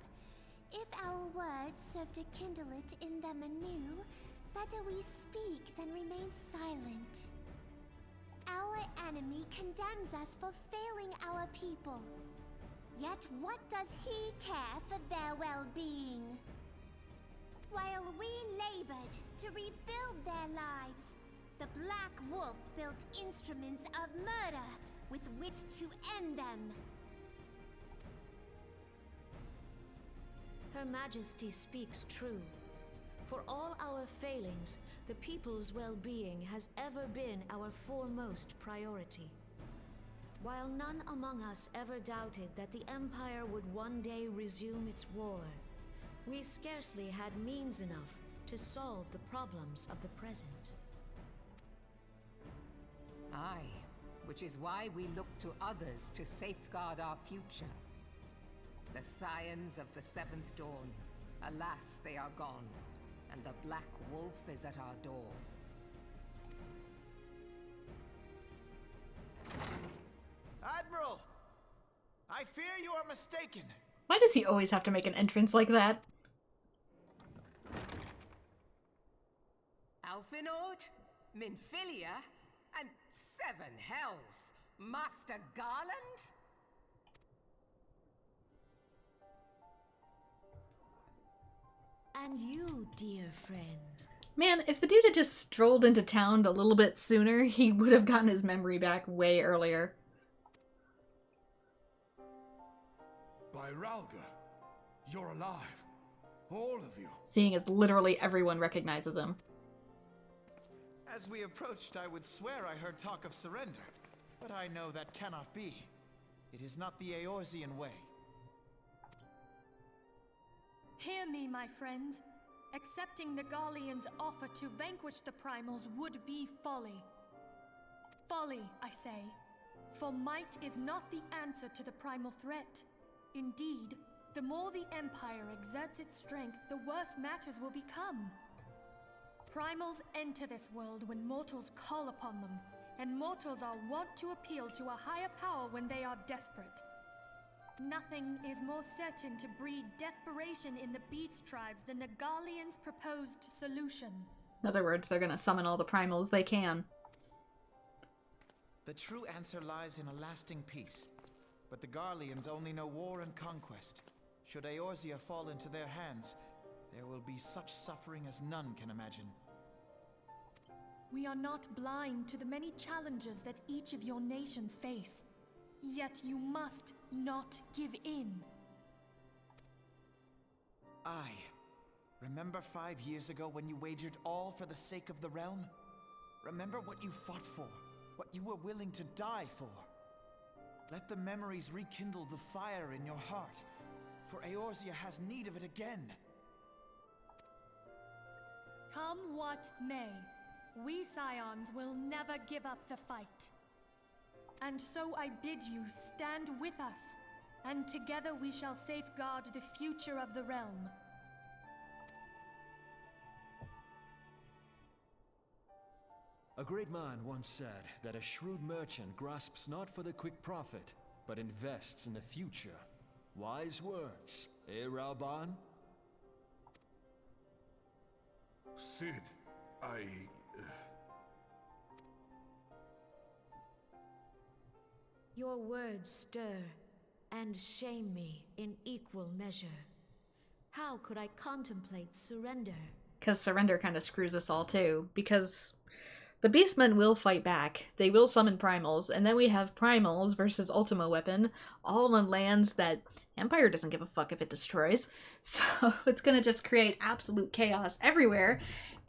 If our words serve to kindle it in them anew, better we speak than remain silent. Our enemy condemns us for failing our people. Yet what does he care for their well-being? While we labored to rebuild their lives, the Black Wolf built instruments of murder with which to end them. Her Majesty speaks true. For all our failings, the people's well-being has ever been our foremost priority. While none among us ever doubted that the Empire would one day resume its war, we scarcely had means enough to solve the problems of the present. Aye, which is why we look to others to safeguard our future. The scions of the Seventh Dawn, alas, they are gone, and the Black Wolf is at our door. Admiral! I fear you are mistaken. Why does he always have to make an entrance like that? Alphinode, Minfilia, and 7 hells. Master Garland? And you, dear friend. Man, if the dude had just strolled into town a little bit sooner, he would have gotten his memory back way earlier. By Ralga, you're alive. All of you. Seeing as literally everyone recognizes him. As we approached, I would swear I heard talk of surrender, but I know that cannot be. It is not the Eorzean way. Hear me, my friends. Accepting the Garleans' offer to vanquish the Primals would be folly. Folly, I say. For might is not the answer to the primal threat. Indeed, the more the Empire exerts its strength, the worse matters will become. Primals enter this world when mortals call upon them, and mortals are wont to appeal to a higher power when they are desperate. Nothing is more certain to breed desperation in the beast tribes than the Garleans' proposed solution. In other words, they're gonna summon all the primals they can. The true answer lies in a lasting peace. But the Garleans only know war and conquest. Should Eorzea fall into their hands, there will be such suffering as none can imagine. We are not blind to the many challenges that each of your nations face. Yet you must not give in. Remember 5 years ago when you wagered all for the sake of the realm? Remember what you fought for, what you were willing to die for. Let the memories rekindle the fire in your heart, for Eorzea has need of it again. Come what may, we scions will never give up the fight. And so I bid you stand with us, and together we shall safeguard the future of the realm. A great man once said that a shrewd merchant grasps not for the quick profit, but invests in the future. Wise words, eh, Ralban? Sid, Your words stir and shame me in equal measure. How could I contemplate surrender? Because surrender kind of screws us all too, because the Beastmen will fight back. They will summon primals, and then we have primals versus Ultima Weapon, all on lands that Empire doesn't give a fuck if it destroys. So it's going to just create absolute chaos everywhere.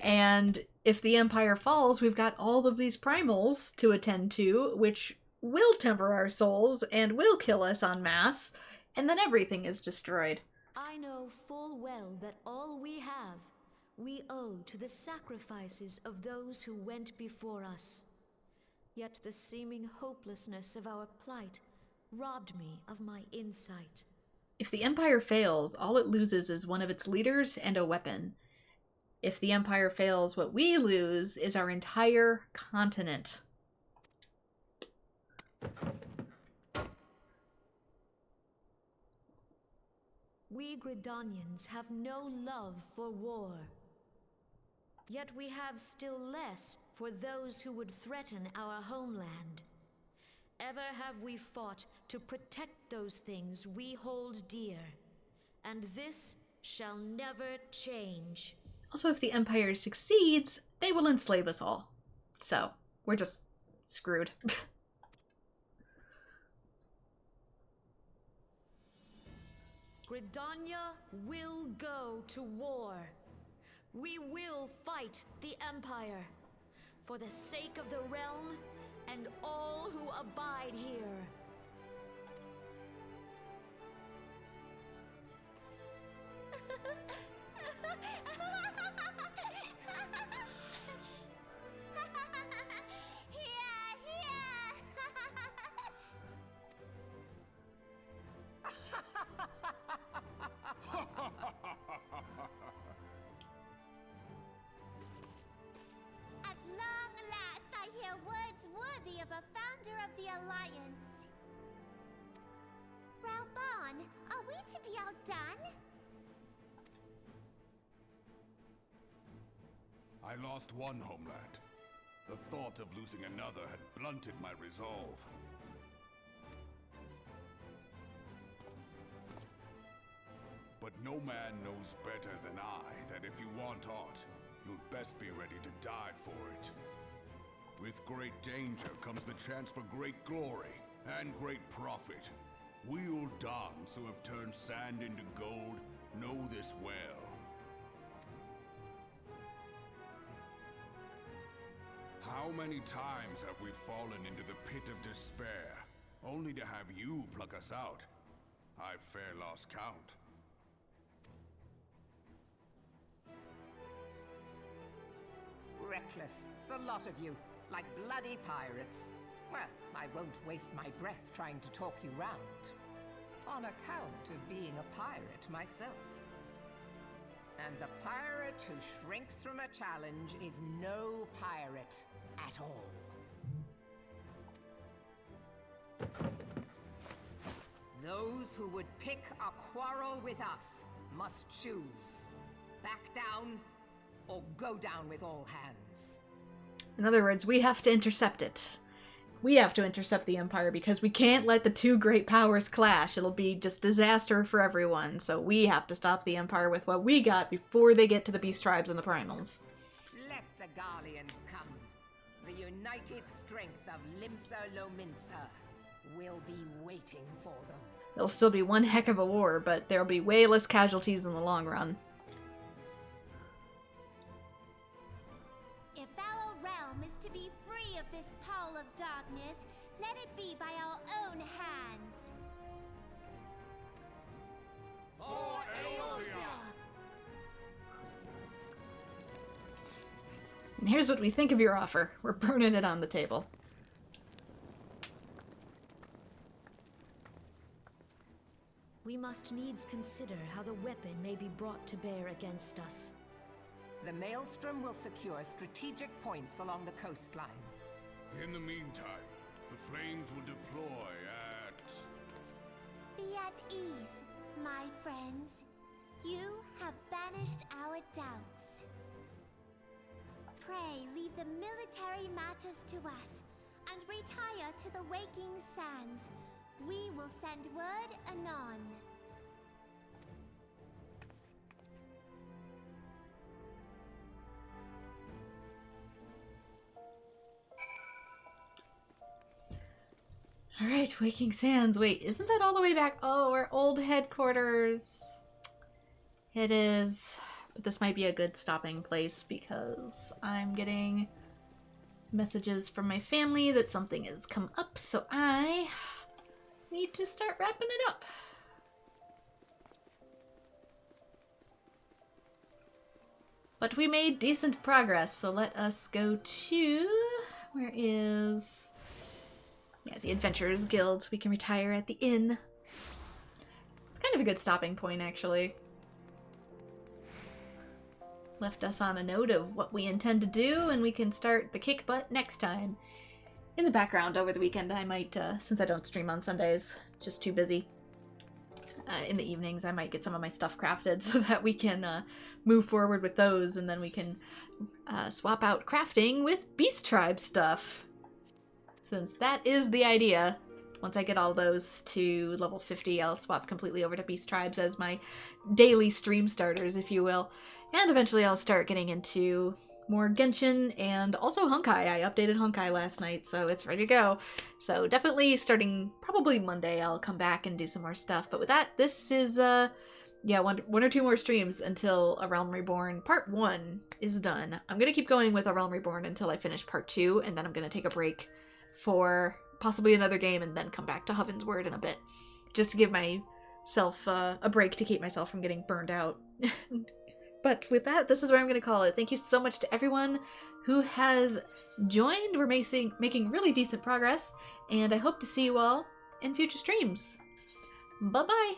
And if the Empire falls, we've got all of these primals to attend to, which will temper our souls and will kill us en masse, and then everything is destroyed. I know full well that all we have, we owe to the sacrifices of those who went before us. Yet the seeming hopelessness of our plight robbed me of my insight. If the Empire fails, all it loses is one of its leaders and a weapon. If the Empire fails, what we lose is our entire continent. We Gridanians have no love for war. Yet we have still less for those who would threaten our homeland. Ever have we fought to protect those things we hold dear, and this shall never change. Also, if the Empire succeeds, they will enslave us all. So, we're just screwed. Gridania will go to war. We will fight the Empire for the sake of the realm and all who abide here. At long last, I hear words worthy of a founder of the Alliance. Ralban, are we to be outdone? I lost one homeland. The thought of losing another had blunted my resolve. But no man knows better than I that if you want aught, you'd best be ready to die for it. With great danger comes the chance for great glory and great profit. We Uldans who have turned sand into gold know this well. How many times have we fallen into the pit of despair, only to have you pluck us out? I've fair lost count. Reckless, the lot of you, like bloody pirates. Well, I won't waste my breath trying to talk you round. On account of being a pirate myself. And the pirate who shrinks from a challenge is no pirate at all. Those who would pick a quarrel with us must choose. Back down or go down with all hands. In other words, we have to intercept it. We have to intercept the Empire because we can't let the two great powers clash. It'll be just disaster for everyone. So we have to stop the Empire with what we got before they get to the Beast Tribes and the Primals. Let the Garleans come. The united strength of Limsa Lominsa will be waiting for them. It'll still be one heck of a war, but there'll be way less casualties in the long run. If our realm is to be free of this pall of darkness, let it be by our own hands. For Eorzea! And here's what we think of your offer. We're burning it on the table. We must needs consider how the weapon may be brought to bear against us. The Maelstrom will secure strategic points along the coastline. In the meantime, the flames will deploy at... Be at ease, my friends. You have banished our doubts. Pray leave the military matters to us, and retire to the waking sands. We will send word anon. Alright, Waking Sands. Wait, isn't that all the way back? Oh, our old headquarters. It is. But this might be a good stopping place because I'm getting messages from my family that something has come up, so I need to start wrapping it up. But we made decent progress, so let us go to... Where is... Yeah, the Adventurers Guild, so we can retire at the inn. It's kind of a good stopping point, actually. Left us on a note of what we intend to do, and we can start the kick butt next time. In the background over the weekend, I might, since I don't stream on Sundays, just too busy. In the evenings, I might get some of my stuff crafted so that we can move forward with those, and then we can swap out crafting with Beast Tribe stuff. Since that is the idea. Once I get all those to level 50, I'll swap completely over to Beast Tribes as my daily stream starters, if you will. And eventually I'll start getting into more Genshin and also Honkai. I updated Honkai last night, so it's ready to go. So definitely starting probably Monday, I'll come back and do some more stuff. But with that, this is, yeah, one or two more streams until A Realm Reborn Part 1 is done. I'm going to keep going with A Realm Reborn until I finish Part 2, and then I'm going to take a break for possibly another game and then come back to Heaven's Word in a bit. Just to give myself a break to keep myself from getting burned out. But with that, this is where I'm going to call it. Thank you so much to everyone who has joined. We're making really decent progress, and I hope to see you all in future streams. Bye-bye!